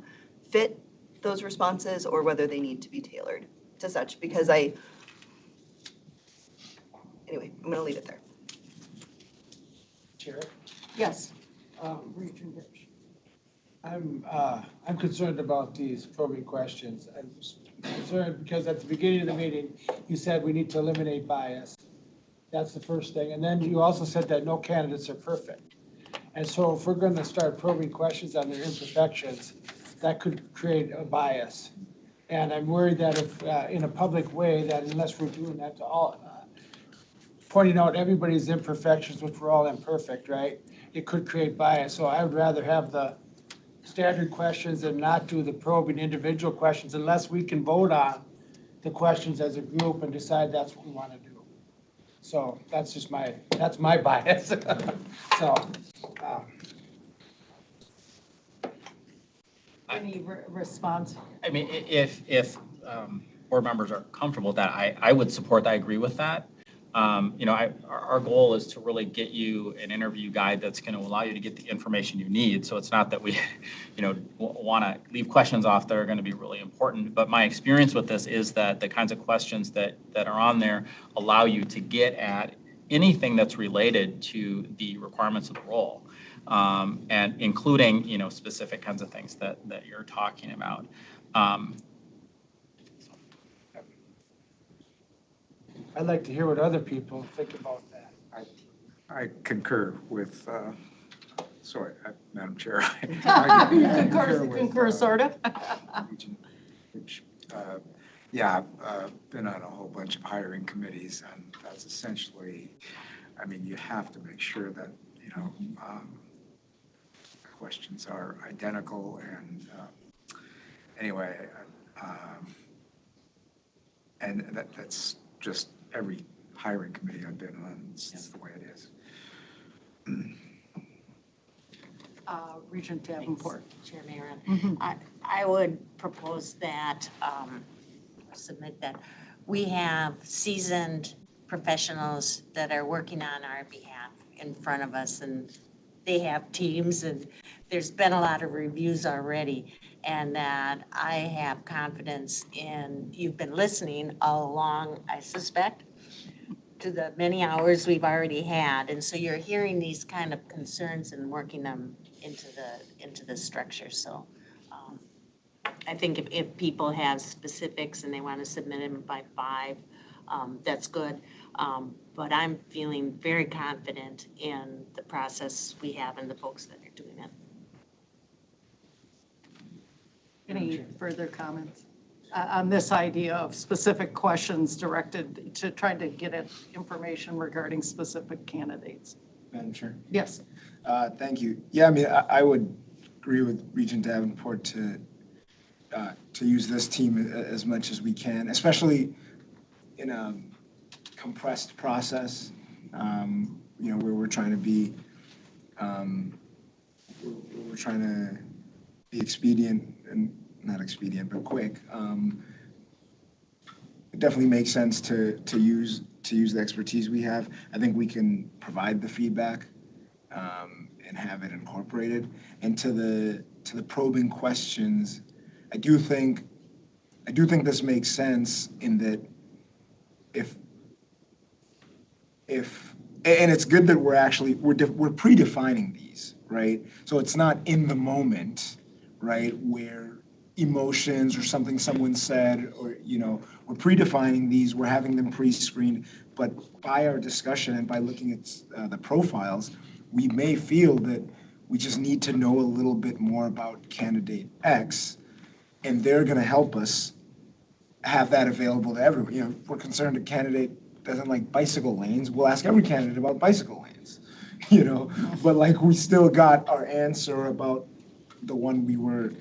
fit those responses or whether they need to be tailored to such, because anyway, I'm gonna leave it there. Chair? Yes. Regent Hipsch. I'm concerned about these probing questions. I'm concerned because at the beginning of the meeting, you said we need to eliminate bias. That's the first thing. And then you also said that no candidates are perfect. And so if we're going to start probing questions on their imperfections, that could create a bias. And I'm worried that if, in a public way, that unless we're doing that to all, pointing out everybody's imperfections, which we're all imperfect, right? It could create bias. So I would rather have the standard questions and not do the probing individual questions unless we can vote on the questions as a group and decide that's what we want to do. So that's just that's my bias. So. Any response? I mean, if board members are comfortable with that, I would support that, I agree with that. You know, our goal is to really get you an interview guide that's going to allow you to get the information you need. So it's not that we, you know, want to leave questions off that are going to be really important. But my experience with this is that the kinds of questions that are on there allow you to get at anything that's related to the requirements of the role, and including, you know, specific kinds of things that you're talking about. I'd like to hear what other people think about that. I concur with, sorry, Madam Chair. You concur, sort of? Yeah, I've been on a whole bunch of hiring committees, and that's essentially, I mean, you have to make sure that, you know, questions are identical, and anyway, and that's just every hiring committee I've been on, it's the way it is. Regent Davenport. Chair Maron. I would propose that, submit that we have seasoned professionals that are working on our behalf in front of us, and they have teams, and there's been a lot of reviews already, and that I have confidence in, you've been listening all along, I suspect, to the many hours we've already had, and so you're hearing these kind of concerns and working them into the structure. So I think if people have specifics and they want to submit them by 5, that's good. But I'm feeling very confident in the process we have and the folks that are doing it. Any further comments on this idea of specific questions directed to try to get at information regarding specific candidates? Madam Chair? Yes. Thank you. Yeah, I mean, I would agree with Regent Davenport to use this team as much as we can, especially in a compressed process, you know, where we're trying to be, we're trying to be expedient, and not expedient, but quick. It definitely makes sense to use the expertise we have. I think we can provide the feedback and have it incorporated. And to the probing questions, I do think this makes sense in that if and it's good that we're predefining these, right? So it's not in the moment, right, where emotions or something someone said, or, you know, we're predefining these, we're having them pre-screened, but by our discussion and by looking at the profiles, we may feel that we just need to know a little bit more about candidate X, and they're going to help us have that available to everyone. You know, if we're concerned a candidate doesn't like bicycle lanes, we'll ask every candidate about bicycle lanes, you know, but like we still got our answer about the one we were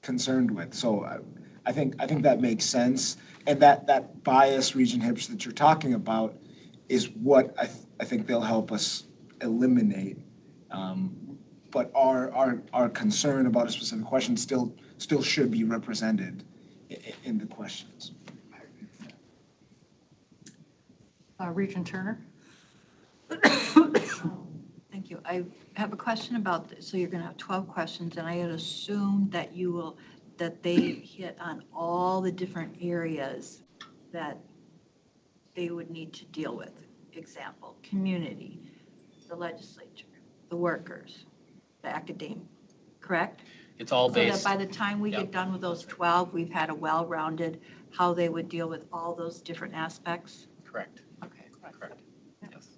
concerned with. So I think that makes sense. And that bias, Regent Hipsch, that you're talking about is what I think they'll help us eliminate. But our concern about a specific question still should be represented in the questions. Regent Turner? Thank you. I have a question about this. So you're going to have 12 questions, and I had assumed that that they hit on all the different areas that they would need to deal with. Example, community, the legislature, the workers, the academic, correct? It's all So based. that by the time we get done with those 12, we've had a well-rounded how they would deal with all those different aspects? Correct. Okay. Correct. Yes.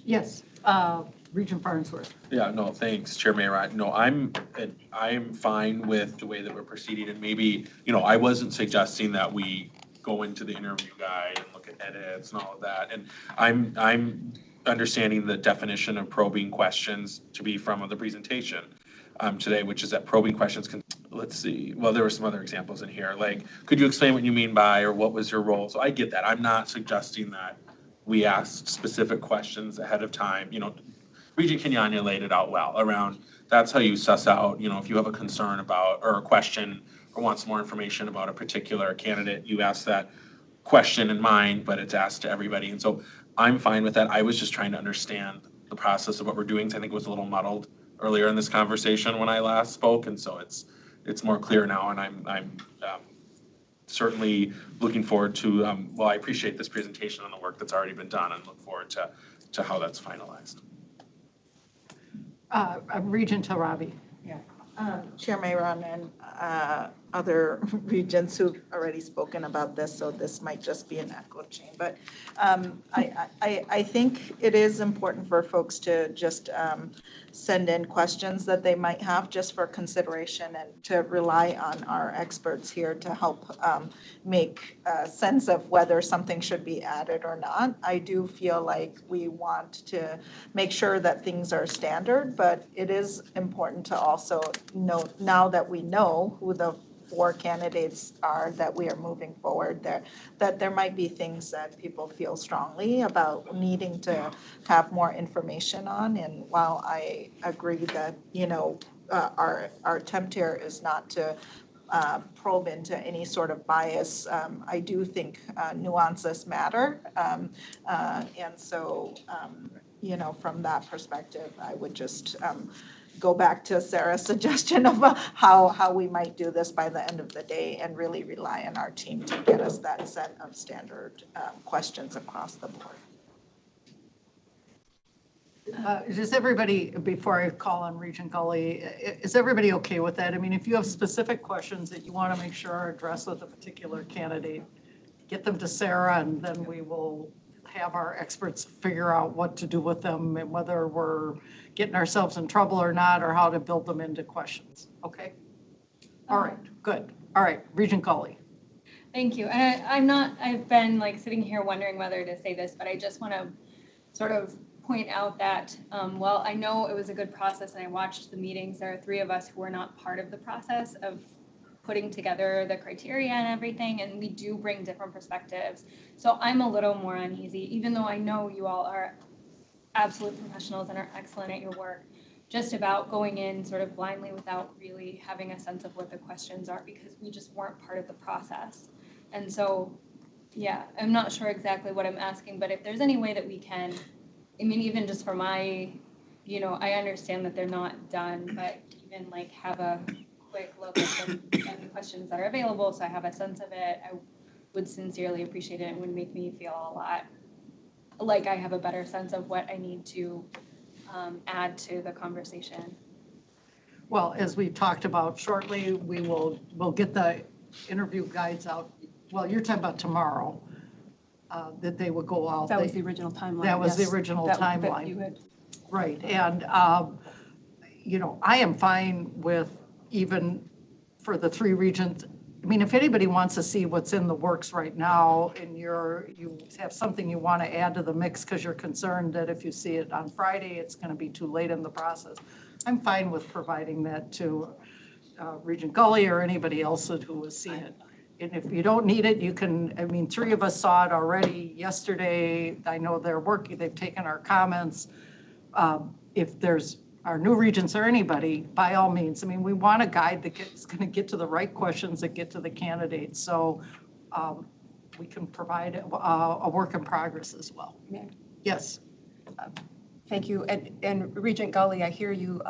Yes, Regent Farnsworth. Yeah, no, thanks, Chair Mayor. No, I'm fine with the way that we're proceeding, and maybe, I wasn't suggesting that we go into the interview guide and look at edits and all of that, and I'm understanding the definition of probing questions to be from the presentation today, which is that probing questions can, let's see, well, there were some other examples in here, like, could you explain what you mean by, or what was your role? So I get that. I'm not suggesting that we asked specific questions ahead of time. Regent Kenyanya laid it out well around, that's how you suss out, if you have a concern about, or a question, or want some more information about a particular candidate, you ask that question in mind, but it's asked to everybody. And so I'm fine with that. I was just trying to understand the process of what we're doing. I think it was a little muddled earlier in this conversation when I last spoke. And so it's more clear now. And I'm certainly looking forward to, I appreciate this presentation and the work that's already been done, and look forward to how that's finalized. Regent Tarabi. Chair Mayron and other regents who've already spoken about this, so this might just be an echo chamber. But I think it is important for folks to just send in questions that they might have just for consideration, and to rely on our experts here to help make sense of whether something should be added or not. I do feel like we want to make sure that things are standard, but it is important to also note, now that we know who the 4 candidates are that we are moving forward there, that there might be things that people feel strongly about needing to have more information on. And while I agree that, our attempt here is not to probe into any sort of bias, I do think nuances matter. And so, from that perspective, I would just go back to Sarah's suggestion of how we might do this by the end of the day, and really rely on our team to get us that set of standard questions across the board. Is everybody, before I call on Regent Gully, is everybody okay with that? I mean, if you have specific questions that you want to make sure are addressed with a particular candidate, get them to Sarah, and then we will have our experts figure out what to do with them, and whether we're getting ourselves in trouble or not, or how to build them into questions. Okay? All right, good. All right, Regent Gully. Thank you. And I've been like sitting here wondering whether to say this, but I just want to sort of point out that, well, I know it was a good process and I watched the meetings. There are 3 of us who were not part of the process of putting together the criteria and everything, and we do bring different perspectives. So I'm a little more uneasy, even though I know you all are absolute professionals and are excellent at your work, just about going in sort of blindly without really having a sense of what the questions are, because we just weren't part of the process. And so, yeah, I'm not sure exactly what I'm asking, but if there's any way that we can, I mean, even just for my, I understand that they're not done, but even like have a quick look at the questions that are available, so I have a sense of it, I would sincerely appreciate it. It would make me feel a lot like I have a better sense of what I need to add to the conversation. Well, as we talked about shortly, we'll get the interview guides out. Well, you're talking about tomorrow, that they would go out. That was the original timeline. That was the yes. original That timeline. you had. Right, and, I am fine with, even for the 3 regions, I mean, if anybody wants to see what's in the works right now, and you have something you want to add to the mix because you're concerned that if you see it on Friday, it's going to be too late in the process, I'm fine with providing that to Regent Gully or anybody else who has seen it. And if you don't need it, you can, I mean, 3 of us saw it already yesterday. I know they're working, they've taken our comments. If there's our new regents or anybody, by all means, I mean, we want a guide that is going to get to the right questions that get to the candidates. So we can provide a work in progress as well. Yes. Thank you. And Regent Gully, I hear you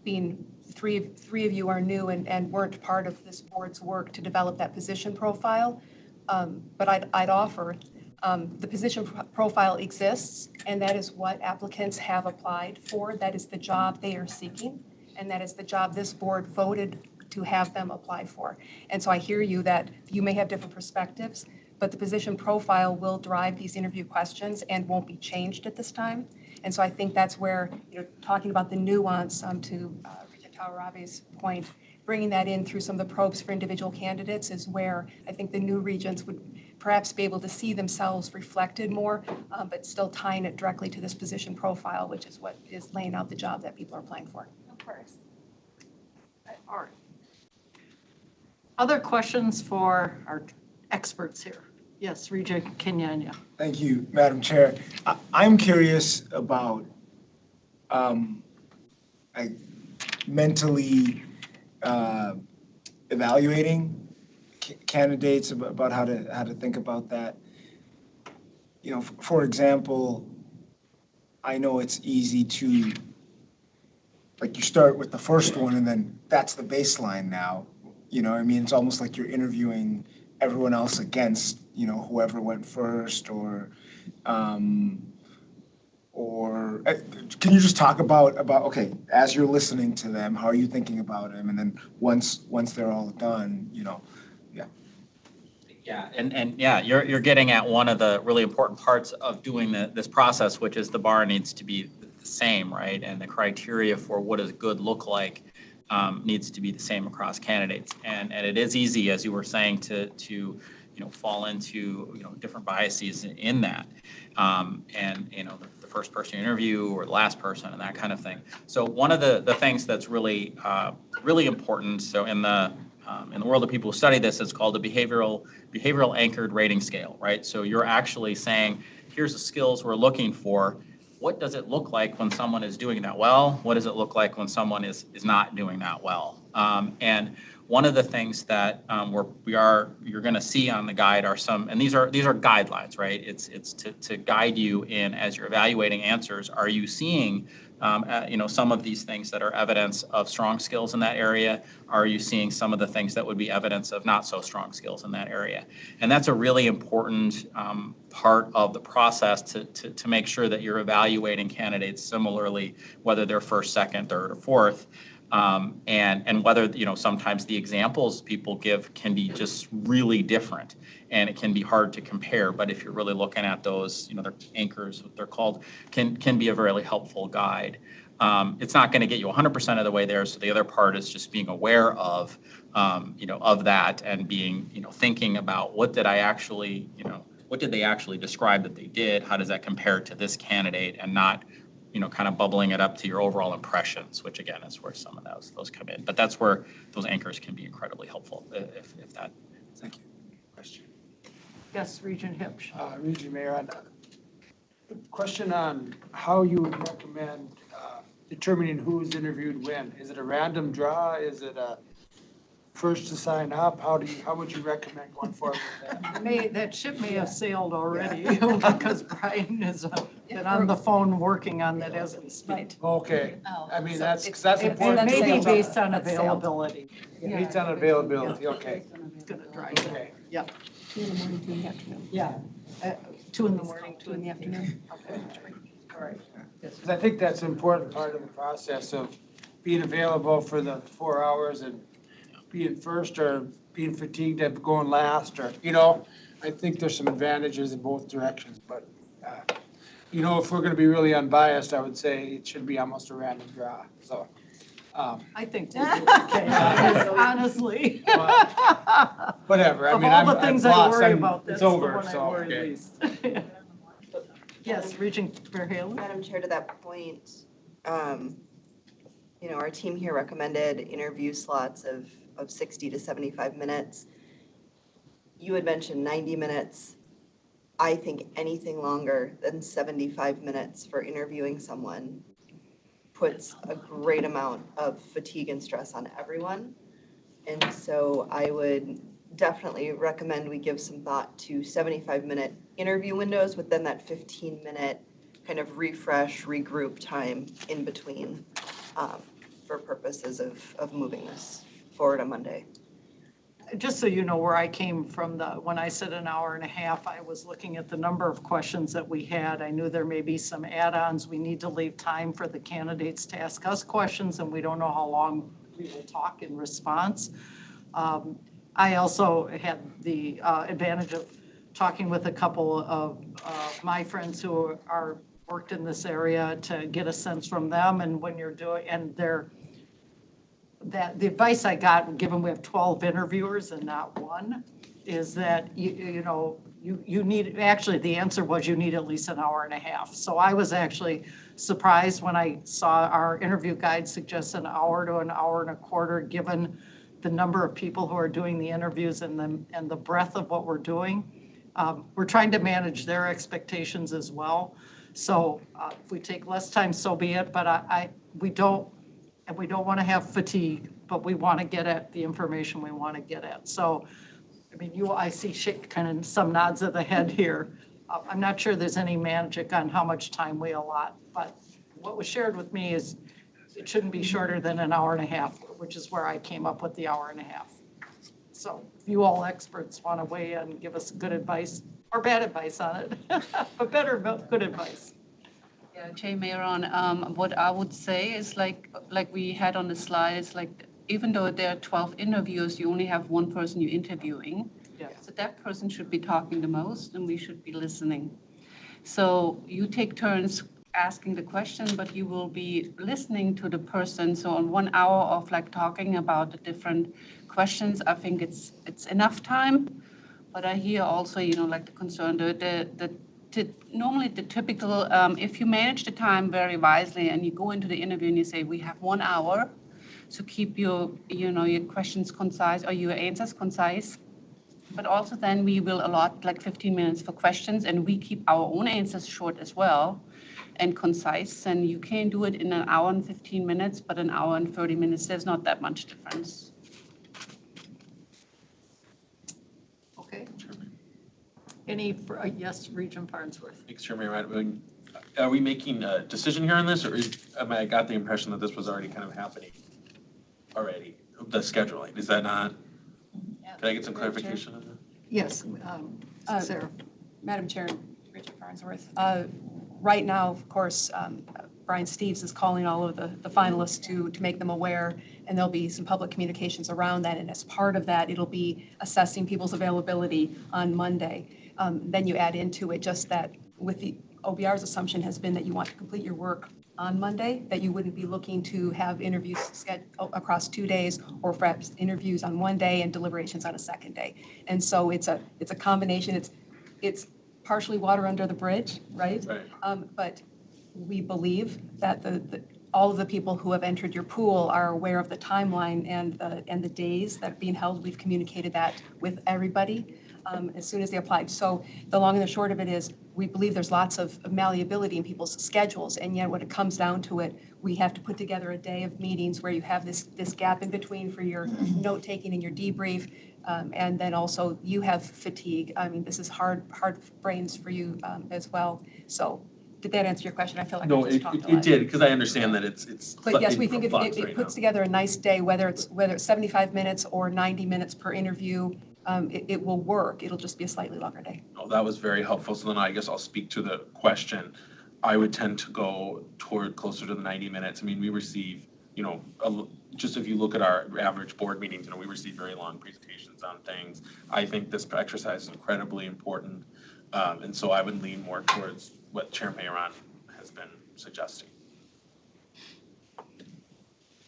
being three of you are new and weren't part of this board's work to develop that position profile. But I'd offer the position profile exists, and that is what applicants have applied for. That is the job they are seeking, and that is the job this board voted to have them apply for. And so I hear you that you may have different perspectives, but the position profile will drive these interview questions and won't be changed at this time. And so I think that's where, talking about the nuance to Regent Tawarabe's point, bringing that in through some of the probes for individual candidates is where I think the new regents would perhaps be able to see themselves reflected more, but still tying it directly to this position profile, which is what is laying out the job that people are applying for. Of course. All right. Other questions for our experts here? Yes, Regent Kenyanya. Thank you, Madam Chair. I'm curious about mentally evaluating candidates, about how to think about that. For example, I know it's easy to, like, you start with the first one and then that's the baseline now. I mean, it's almost like you're interviewing everyone else against, whoever went first, or can you just talk about, okay, as you're listening to them, how are you thinking about them? And then once they're all done, yeah. Yeah, and yeah, you're getting at one of the really important parts of doing this process, which is the bar needs to be the same, right? And the criteria for what does good look like needs to be the same across candidates. And it is easy, as you were saying, to fall into different biases in that, and the first person you interview or the last person and that kind of thing. So one of the things that's really really important. So in the world of people who study this, it's called a behavioral anchored rating scale, right? So you're actually saying, here's the skills we're looking for. What does it look like when someone is doing that well? What does it look like when someone is not doing that well? And one of the things that you're going to see on the guide are some, and these are guidelines, right? It's to guide you in, as you're evaluating answers, are you seeing some of these things that are evidence of strong skills in that area? Are you seeing some of the things that would be evidence of not so strong skills in that area? And that's a really important part of the process to make sure that you're evaluating candidates similarly, whether they're first, second, third, or fourth. And whether, sometimes the examples people give can be just really different and it can be hard to compare. But if you're really looking at those, they're anchors, what they're called, can be a really helpful guide. It's not going to get you 100% of the way there. So the other part is just being aware of, of that and being, thinking about what did they actually describe that they did? How does that compare to this candidate, and not kind of bubbling it up to your overall impressions, which again is where some of those come in. But that's where those anchors can be incredibly helpful, if that. Thank you. Question. Yes, Regent Hipsch. Regent Mayor, question on how you would recommend determining who's interviewed when. Is it a random draw? Is it a first to sign up? How would you recommend going forward with that? That ship may have sailed already because Brian has been on the phone working on that as we speak. Okay, I mean, that's It important. may be based on availability. Based on availability, okay. It's going to drive it. Okay. Yeah. 2 in the morning, 2 in the afternoon. Yeah. 2 in the morning, 2 in the afternoon. Okay. All right. Because I think that's an important part of the process of being available for the 4 hours and being first or being fatigued at going last, or, I think there's some advantages in both directions, but, if we're going to be really unbiased, I would say it should be almost a random draw, so. I think we'll do okay, honestly. Whatever, I Of mean, all the I'm things I lost, worry about, that's it's the over, one I so. worry least. Yes, Regent Verhalen. Madam Chair, to that point, our team here recommended interview slots of 60 to 75 minutes. you had mentioned 90 minutes. I think anything longer than 75 minutes for interviewing someone puts a great amount of fatigue and stress on everyone. And so I would definitely recommend we give some thought to 75-minute interview windows with then that 15-minute kind of refresh, regroup time in between for purposes of moving this forward on Monday. Just so you know where I came from, when I said an hour and a half, I was looking at the number of questions that we had. I knew there may be some add-ons. We need to leave time for the candidates to ask us questions, and we don't know how long we will talk in response. I also had the advantage of talking with a couple of my friends who are worked in this area to get a sense from them, and when you're doing, and the advice I got, given we have 12 interviewers and not one, is that you need, actually the answer was you need at least an hour and a half. So I was actually surprised when I saw our interview guide suggest an hour to an hour and a quarter, given the number of people who are doing the interviews and the breadth of what we're doing. We're trying to manage their expectations as well. So if we take less time, so be it, but we don't want to have fatigue, but we want to get at the information we want to get at. So, I mean, I see kind of some nods of the head here. I'm not sure there's any magic on how much time we allot, but what was shared with me is it shouldn't be shorter than an hour and a half, which is where I came up with the hour and a half. So if you all experts want to weigh in and give us good advice or bad advice on it, but good advice. Yeah, Jay Mayron, what I would say is like we had on the slide, it's like even though there are 12 interviews, you only have one person you're interviewing. Yeah. So that person should be talking the most and we should be listening. So you take turns asking the question, but you will be listening to the person. So on 1 hour of like talking about the different questions, I think it's enough time. But I hear also, like the concern, normally the typical, if you manage the time very wisely and you go into the interview and you say, we have 1 hour, so keep your questions concise or your answers concise. But also then we will allot like 15 minutes for questions and we keep our own answers short as well and concise. And you can do it in an hour and 15 minutes, but an hour and 30 minutes, there's not that much difference. Okay. Yes, Regent Farnsworth. Thanks, Chairman. Are we making a decision here on this, or I got the impression that this was already kind of happening already, the scheduling? Is that not? Can I get some clarification on that? Yes, Sarah. Madam Chair, Richard Farnsworth. Right now, of course, Brian Steves is calling all of the finalists to make them aware, and there'll be some public communications around that. And as part of that, it'll be assessing people's availability on Monday. Then you add into it just that with the OBR's assumption has been that you want to complete your work on Monday, that you wouldn't be looking to have interviews scheduled across 2 days or perhaps interviews on one day and deliberations on a second day. And so it's a combination. It's partially water under the bridge, right? But we believe that all of the people who have entered your pool are aware of the timeline and the days that are being held. We've communicated that with everybody as soon as they applied. So the long and the short of it is we believe there's lots of malleability in people's schedules, and yet when it comes down to it, we have to put together a day of meetings where you have this gap in between for your note taking and your debrief, and then also you have fatigue. I mean, this is hard brains for you as well. So did that answer your question? I feel like No, I just talked a lot. it did, because I understand that it's. But yes, we think it puts together a nice day, whether it's 75 minutes or 90 minutes per interview. It will work. It'll just be a slightly longer day. Oh, that was very helpful. So then I guess I'll speak to the question. I would tend to go toward closer to the 90 minutes. I mean, we receive, just if you look at our average board meetings, we receive very long presentations on things. I think this exercise is incredibly important. And so I would lean more towards what Chair Mayron has been suggesting.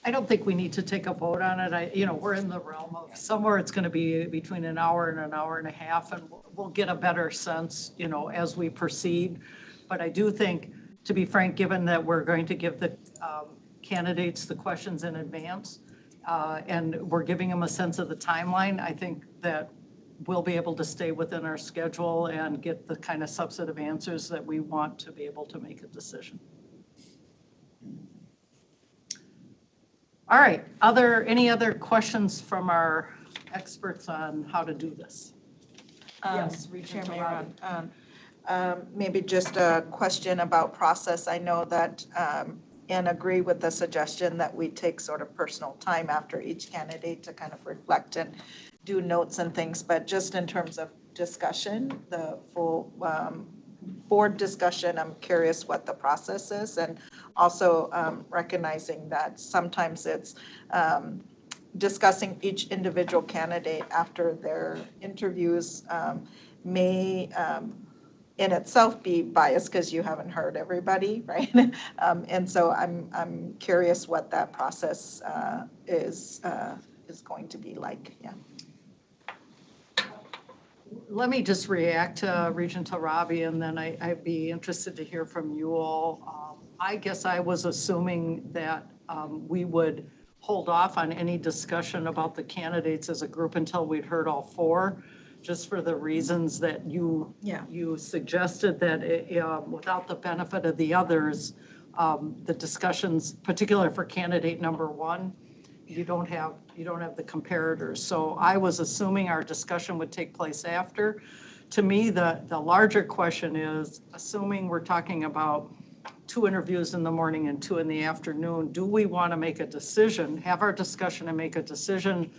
I don't think we need to take a vote on it. We're in the realm of somewhere it's going to be between an hour and an hour and a half, and we'll get a better sense, as we proceed. But I do think, to be frank, given that we're going to give the candidates the questions in advance, and we're giving them a sense of the timeline, I think that we'll be able to stay within our schedule and get the kind of substantive answers that we want to be able to make a decision. All right, any other questions from our experts on how to do this? Yes, Regent Chairman, maybe just a question about process. I know that, and agree with the suggestion that we take sort of personal time after each candidate to kind of reflect and do notes and things, but just in terms of discussion, the full board discussion, I'm curious what the process is, and also recognizing that sometimes it's discussing each individual candidate after their interviews may in itself be biased because you haven't heard everybody, right? And so I'm curious what that process is going to be like. Yeah. Let me just react to Regent Tarabi, and then I'd be interested to hear from you all. I guess I was assuming that we would hold off on any discussion about the candidates as a group until we'd heard all four, just for the reasons that you suggested, that without the benefit of the others, the discussions, particularly for candidate number one, you don't have the comparators. So I was assuming our discussion would take place after. To me, the larger question is, assuming we're talking about 2 interviews in the morning and 2 in the afternoon, do we want to make a decision, have our discussion and make a decision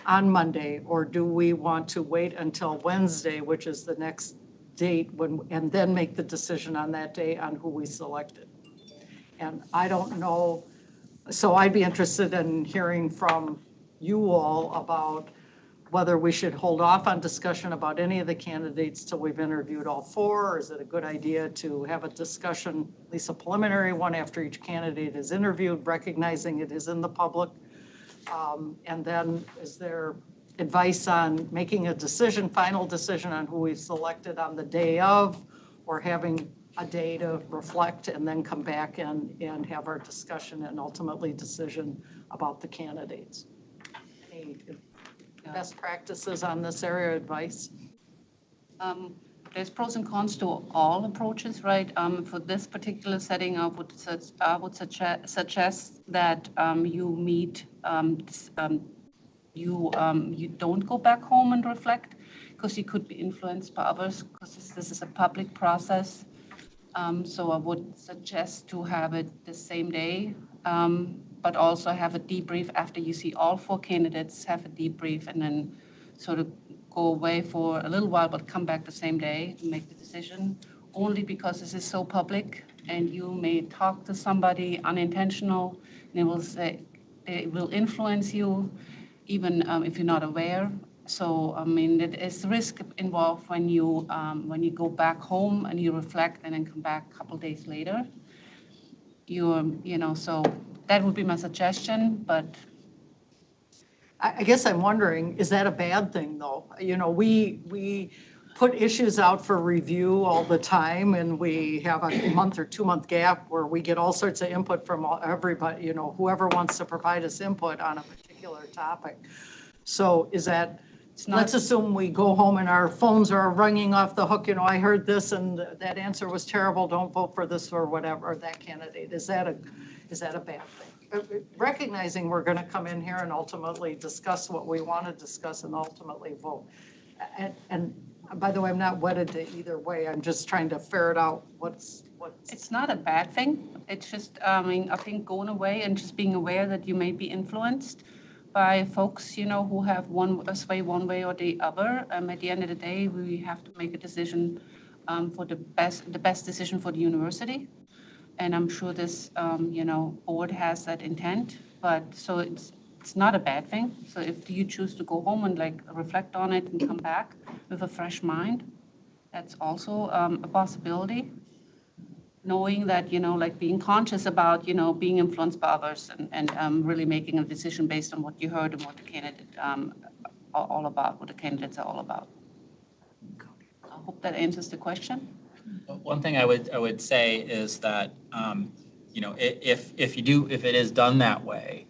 on Monday, or do we want to wait until Wednesday, which is the next date, and then make the decision on that day on who we selected? And I don't know. So I'd be interested in hearing from you all about whether we should hold off on discussion about any of the candidates till we've interviewed all 4, or is it a good idea to have a discussion, at least a preliminary one, after each candidate is interviewed, recognizing it is in the public? And then is there advice on making a decision, final decision on who we've selected on the day of, or having a day to reflect and then come back and have our discussion and ultimately decision about the candidates? Any best practices on this area, advice? There's pros and cons to all approaches, right? For this particular setting, I would suggest that you meet, you don't go back home and reflect, because you could be influenced by others, because this is a public process. So I would suggest to have it the same day, but also have a debrief after you see all 4 candidates, have a debrief, and then sort of go away for a little while, but come back the same day to make the decision, only because this is so public, and you may talk to somebody unintentional, and they will influence you, even if you're not aware. So, I mean, there's risk involved when you go back home and you reflect and then come back a couple days later. So that would be my suggestion, but. I guess I'm wondering, is that a bad thing, though? We put issues out for review all the time, and we have a month or 2-month gap where we get all sorts of input from everybody, whoever wants to provide us input on a particular topic. So is that, let's assume we go home and our phones are ringing off the hook, I heard this and that answer was terrible, don't vote for this or whatever, or that candidate. Is that a bad thing? Recognizing we're going to come in here and ultimately discuss what we want to discuss and ultimately vote. And by the way, I'm not wedded to either way. I'm just trying to ferret out what's. It's not a bad thing. It's just, I think going away and just being aware that you may be influenced by folks, who have a sway one way or the other. At the end of the day, we have to make a decision for the best decision for the university. And I'm sure this, board has that intent, but so it's not a bad thing. So if you choose to go home and reflect on it and come back with a fresh mind, that's also a possibility. Knowing that, being conscious about, being influenced by others and really making a decision based on what you heard and what the candidate all about, what the candidates are all about. I hope that answers the question. One thing I would say is that, if it is done that way,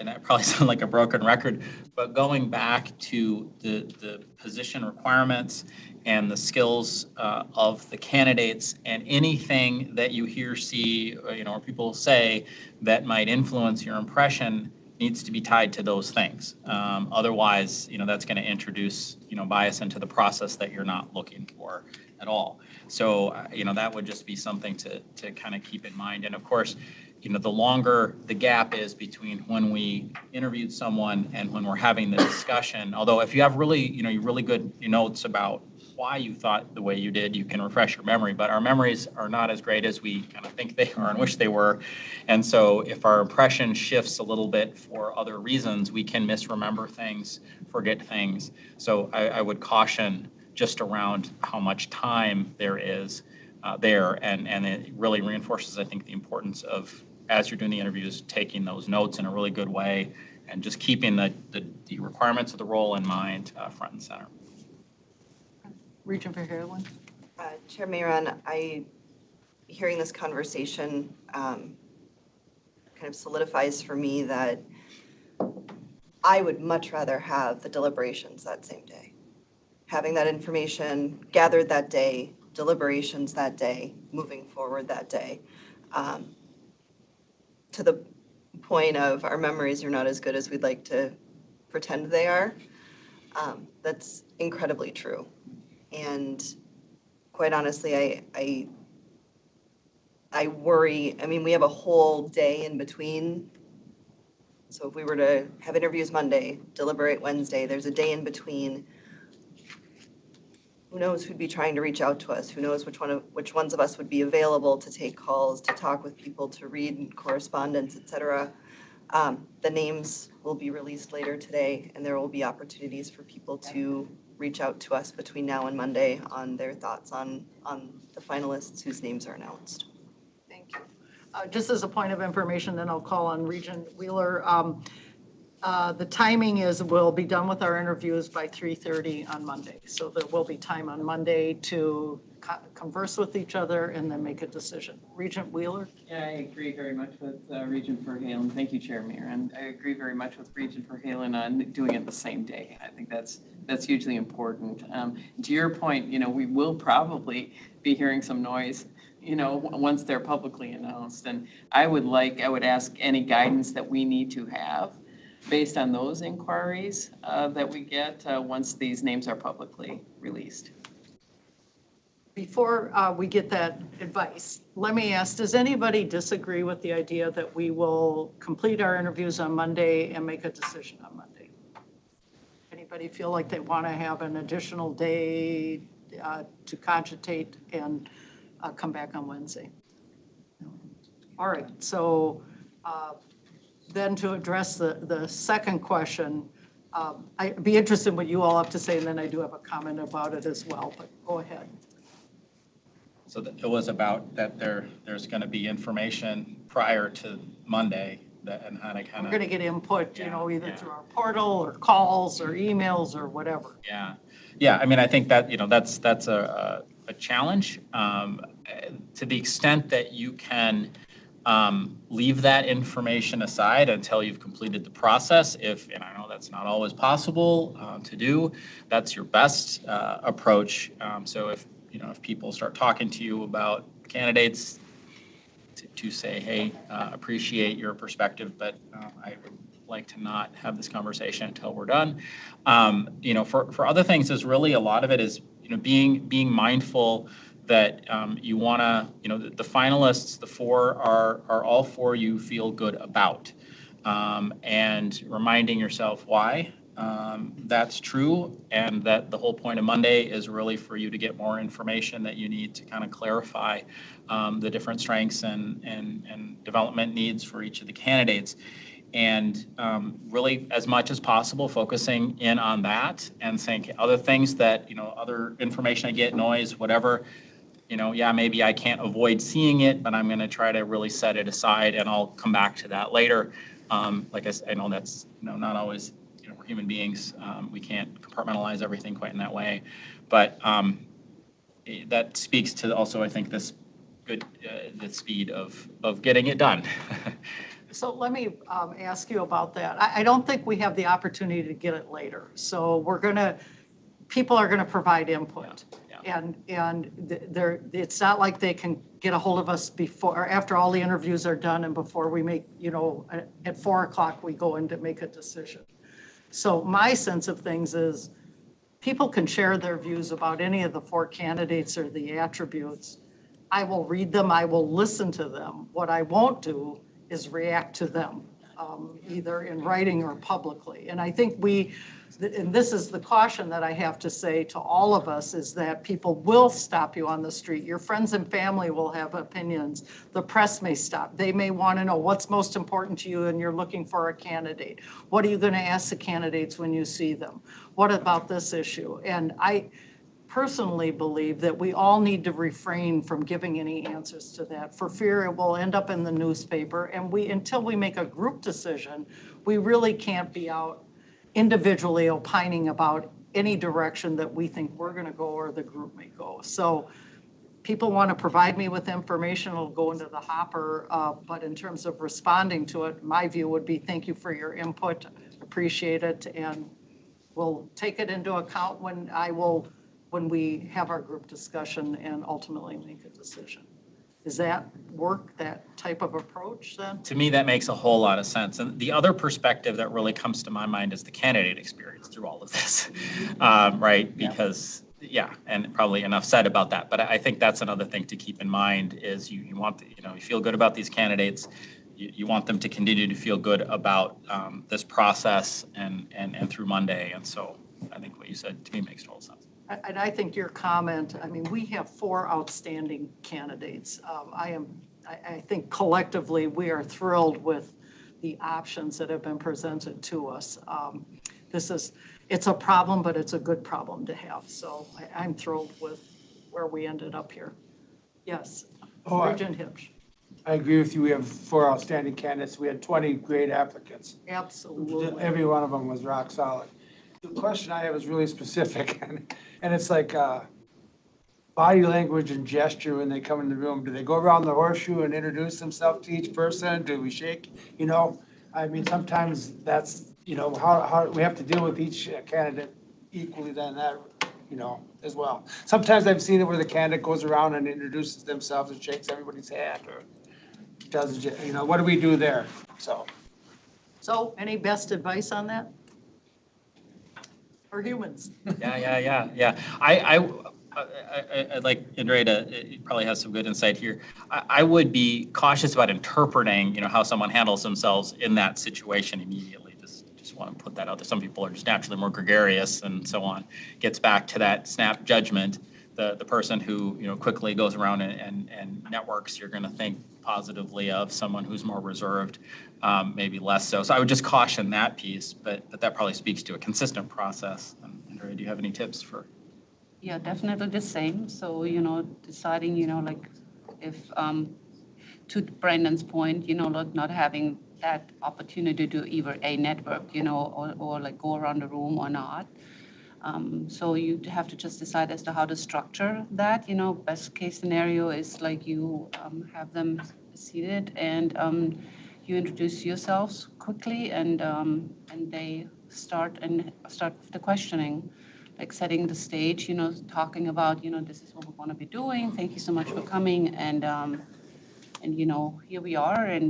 and that probably sounds like a broken record, but going back to the position requirements and the skills of the candidates, and anything that you hear, see, or people say that might influence your impression needs to be tied to those things. Otherwise, that's going to introduce, bias into the process that you're not looking for at all. So, that would just be something to kind of keep in mind. And of course, the longer the gap is between when we interviewed someone and when we're having the discussion, although if you have really, really good notes about why you thought the way you did, you can refresh your memory, but our memories are not as great as we kind of think they are and wish they were. And so if our impression shifts a little bit for other reasons, we can misremember things, forget things. So I would caution just around how much time there is there, and it really reinforces, I think, the importance of, as you're doing the interviews, taking those notes in a really good way and just keeping the requirements of the role in mind front and center. Regent Verheugen. Chair Mayron, hearing this conversation kind of solidifies for me that I would much rather have the deliberations that same day. Having that information gathered that day, deliberations that day, moving forward that day. To the point of our memories are not as good as we'd like to pretend they are. That's incredibly true. And quite honestly, I worry. I mean, we have a whole day in between. So if we were to have interviews Monday, deliberate Wednesday, there's a day in between. Who knows who'd be trying to reach out to us? Who knows which ones of us would be available to take calls, to talk with people, to read correspondence, et cetera. The names will be released later today, and there will be opportunities for people to reach out to us between now and Monday on their thoughts on the finalists whose names are announced. Thank you. Just as a point of information, then I'll call on Regent Wheeler. The timing is we'll be done with our interviews by 3:30 on Monday. So there will be time on Monday to converse with each other and then make a decision. Regent Wheeler? Yeah, I agree very much with Regent Verheugen. Thank you, Chair Mayron. I agree very much with Regent Verheugen on doing it the same day. I think that's hugely important. To your point, we will probably be hearing some noise, once they're publicly announced. And I would ask any guidance that we need to have based on those inquiries that we get once these names are publicly released. Before we get that advice, let me ask, does anybody disagree with the idea that we will complete our interviews on Monday and make a decision on Monday? Anybody feel like they want to have an additional day to cogitate and come back on Wednesday? All right, so then to address the second question, I'd be interested in what you all have to say, and then I do have a comment about it as well, but go ahead. So it was about that there's going to be information prior to Monday and how to kind of. We're going to get input, either through our portal or calls or emails or whatever. Yeah. I mean, I think that that's a challenge to the extent that you can leave that information aside until you've completed the process. And I know that's not always possible to do, that's your best approach. So if people start talking to you about candidates, to say, hey, appreciate your perspective, but I would like to not have this conversation until we're done. For other things, is really a lot of it is being mindful that you want to, the finalists, the four are all four you feel good about, and reminding yourself why that's true, and that the whole point of Monday is really for you to get more information that you need to kind of clarify the different strengths and development needs for each of the candidates. And really, as much as possible, focusing in on that and saying other things that, other information I get, noise, whatever, maybe I can't avoid seeing it, but I'm going to try to really set it aside, and I'll come back to that later. Like I know that's, not always, we're human beings. We can't compartmentalize everything quite in that way. But that speaks to also, I think, this good, the speed of getting it done. So let me ask you about that. I don't think we have the opportunity to get it later. So people are gonna provide input. And it's not like they can get a hold of us before, or after all the interviews are done and before we make, at 4 o'clock, we go in to make a decision. So my sense of things is people can share their views about any of the 4 candidates or the attributes. I will read them, I will listen to them. What I won't do is react to them, either in writing or publicly. And I think and this is the caution that I have to say to all of us, is that people will stop you on the street. Your friends and family will have opinions. The press may stop. They may want to know what's most important to you and you're looking for a candidate. What are you going to ask the candidates when you see them? What about this issue? And I personally believe that we all need to refrain from giving any answers to that for fear it will end up in the newspaper. And until we make a group decision, we really can't be out individually opining about any direction that we think we're going to go or the group may go. So people want to provide me with information, it'll go into the hopper. But in terms of responding to it, my view would be thank you for your input, appreciate it, and we'll take it into account when we have our group discussion and ultimately make a decision. Does that work, that type of approach then? To me, that makes a whole lot of sense. And the other perspective that really comes to my mind is the candidate experience through all of this, right? Because, and probably enough said about that. But I think that's another thing to keep in mind is you want, you feel good about these candidates. You want them to continue to feel good about this process and through Monday. And so I think what you said to me makes total sense. And I think your comment, we have 4 outstanding candidates. I think collectively we are thrilled with the options that have been presented to us. It's a problem, but it's a good problem to have. So I'm thrilled with where we ended up here. Yes, Regent Hipsch. I agree with you. We have 4 outstanding candidates. We had 20 great applicants. Absolutely. Every one of them was rock solid. The question I have is really specific, and it's like body language and gesture when they come in the room. Do they go around the horseshoe and introduce themselves to each person? Do we shake? Sometimes that's, how we have to deal with each candidate equally than that, as well. Sometimes I've seen it where the candidate goes around and introduces themselves and shakes everybody's hand or does, what do we do there? So any best advice on that? For humans. Yeah. I'd like Andrea to probably has some good insight here. I would be cautious about interpreting, how someone handles themselves in that situation immediately. Just want to put that out there. Some people are just naturally more gregarious and so on. Gets back to that snap judgment. The person who quickly goes around and networks, you're going to think positively of someone who's more reserved, maybe less so. So I would just caution that piece, but that probably speaks to a consistent process. Andrea, do you have any tips for? Yeah, definitely the same. So, deciding, if, to Brandon's point, not having that opportunity to either a network, or like go around the room or not. So you have to just decide as to how to structure that. Best case scenario is like you have them seated and you introduce yourselves quickly and they start with the questioning, like setting the stage, talking about, this is what we want to be doing. Thank you so much for coming and here we are.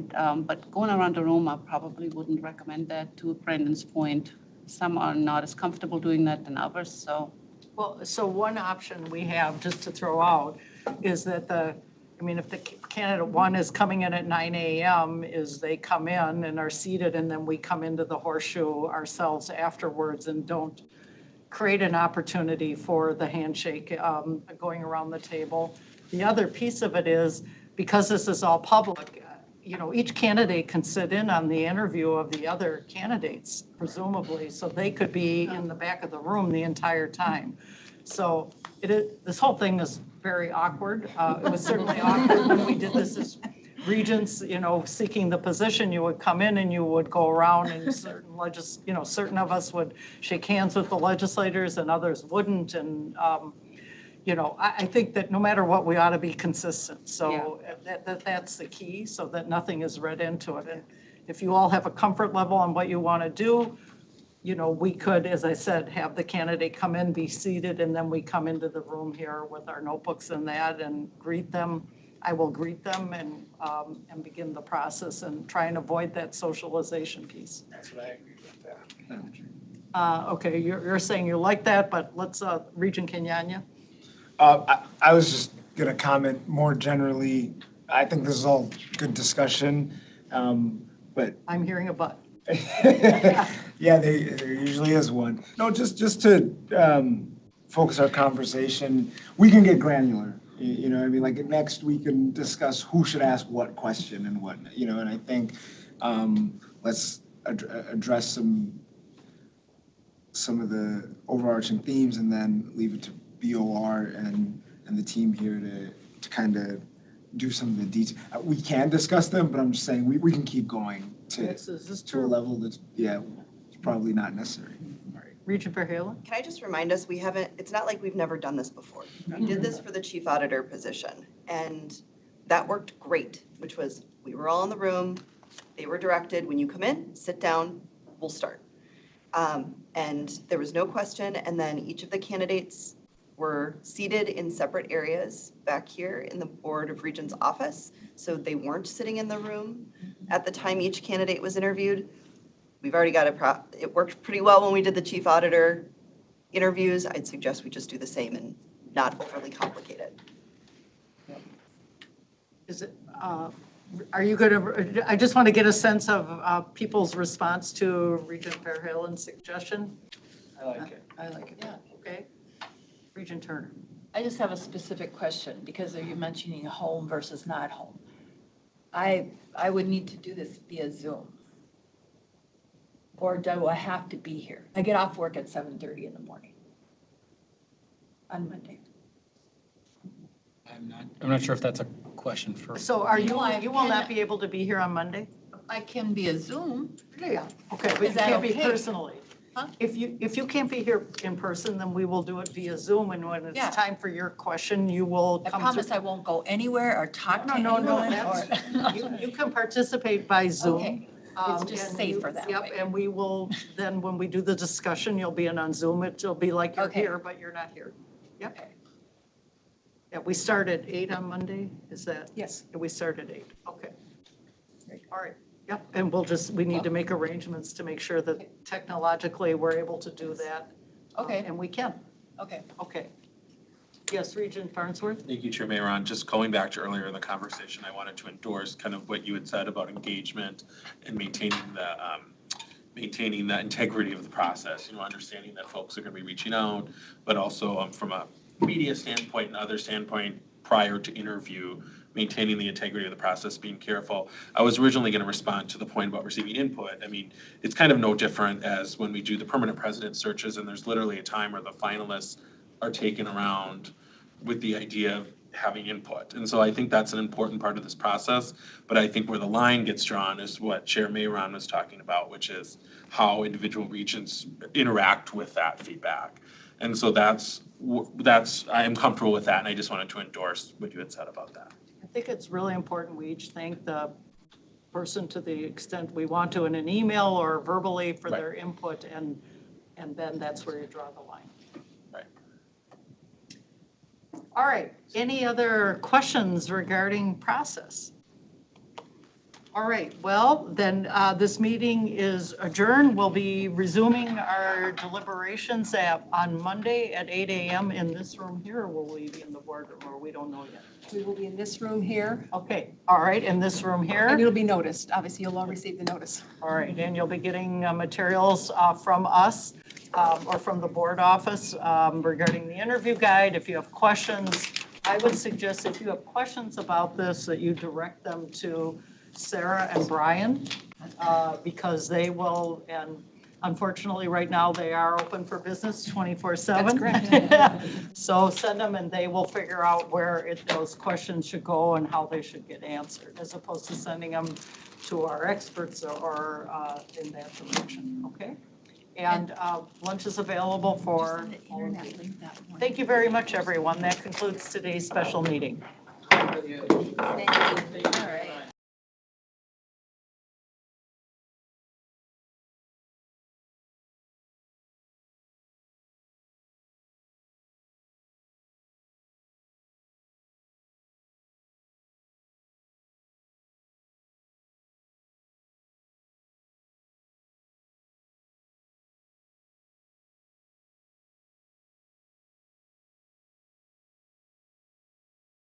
But going around the room, I probably wouldn't recommend that. To Brendan's point, some are not as comfortable doing that than others, so. Well, so one option we have, just to throw out, is that if the candidate 1 is coming in at 9 a.m., is they come in and are seated, and then we come into the horseshoe ourselves afterwards and don't create an opportunity for the handshake going around the table. The other piece of it is, because this is all public, each candidate can sit in on the interview of the other candidates, presumably, so they could be in the back of the room the entire time. So this whole thing is very awkward. It was certainly awkward when we did this as regents, seeking the position. You would come in and you would go around and certain of us would shake hands with the legislators and others wouldn't. And I think that no matter what, we ought to be consistent. So that's the key, so that nothing is read into it. if you all have a comfort level on what you want to do, you know, we could, as I said, have the candidate come in, be seated, and then we come into the room here with our notebooks and that and greet them. I will greet them and begin the process and try and avoid that socialization piece. That's what I agree with that. Okay, you're saying you like that, but let's, Regent Kenyanya. I was just gonna comment more generally. I think this is all good discussion, but. I'm hearing a but. Yeah, there usually is one. No, just to focus our conversation, we can get granular. You know, I mean, like next we can discuss who should ask what question and what, you know, and I think let's address some of the overarching themes and then leave it to BOR and the team here to kind of do some of the details. We can discuss them, but I'm just saying we can keep going to a level that's, yeah, it's probably not necessary. All right. Regent Verheulen? Can I just remind us, it's not like we've never done this before. We did this for the chief auditor position, and that worked great, which was, we were all in the room, they were directed, when you come in, sit down, we'll start. And there was no question, and then each of the candidates were seated in separate areas back here in the Board of Regents office, so they weren't sitting in the room at the time each candidate was interviewed. We've already got it worked pretty well when we did the chief auditor interviews. I'd suggest we just do the same and not overly complicate it. Is it, are you going to, I just want to get a sense of people's response to Regent Verheulen's suggestion. I like it. I like it. Yeah, okay. Regent Turner. I just have a specific question because you're mentioning home versus not home. I would need to do this via Zoom. Or do I have to be here? I get off work at 7:30 in the morning on Monday. I'm not sure if that's a question for. So are you, No, I you will not cannot- be able to be here on Monday? I can be a Zoom. Yeah. Okay, but Is you that can't be okay? personally. Huh? If you can't be here in person, then we will do it via Zoom, and when it's Yeah. time for your question, you will I come promise to. I won't go anywhere or talk to No, anyone. that's, you can participate by Zoom. Okay. It's just and safer you- that Yep, way. and we will, then when we do the discussion, you'll be in on Zoom. It'll be like you're Okay. here, but you're not here. Yep. Okay. Yeah, we start at 8 on Monday, is that? Yes. We start at 8, okay. All right, yep, and we need to make arrangements to make sure that technologically we're able to do that. Okay. And we can, Okay. okay. Yes, Regent Farnsworth? Thank you, Chair Mayron. Just going back to earlier in the conversation, I wanted to endorse kind of what you had said about engagement and maintaining the integrity of the process, you know, understanding that folks are going to be reaching out, but also from a media standpoint and other standpoint prior to interview, maintaining the integrity of the process, being careful. I was originally going to respond to the point about receiving input. I mean, it's kind of no different as when we do the permanent president searches, and there's literally a time where the finalists are taken around with the idea of having input. And so I think that's an important part of this process. But I think where the line gets drawn is what Chair Mayron was talking about, which is how individual regents interact with that feedback. And so that's I am comfortable with that, and I just wanted to endorse what you had said about that. I think it's really important we each thank the person to the extent we want to in an email or verbally for their input, and then that's where you draw the line. Right. All right, any other questions regarding process? All right, well, then this meeting is adjourned. We'll be resuming our deliberations on Monday at 8 a.m. in this room here, or will we be in the boardroom, or we don't know yet? We will be in this room here, Okay, all right, in this room here. and it'll be noticed. Obviously, you'll all receive the notice. All right, and you'll be getting materials from us or from the board office regarding the interview guide. If you have questions, I would suggest if you have questions about this, that you direct them to Sarah and Brian, because they will, and unfortunately, right now, they are open for business 24/7. That's correct. So send them and they will figure out where those questions should go and how they should get answered, as opposed to sending them to our experts or in that direction, okay? And lunch is available for all of you. Thank you very much, everyone. That concludes today's special meeting. Thank you. Thank you.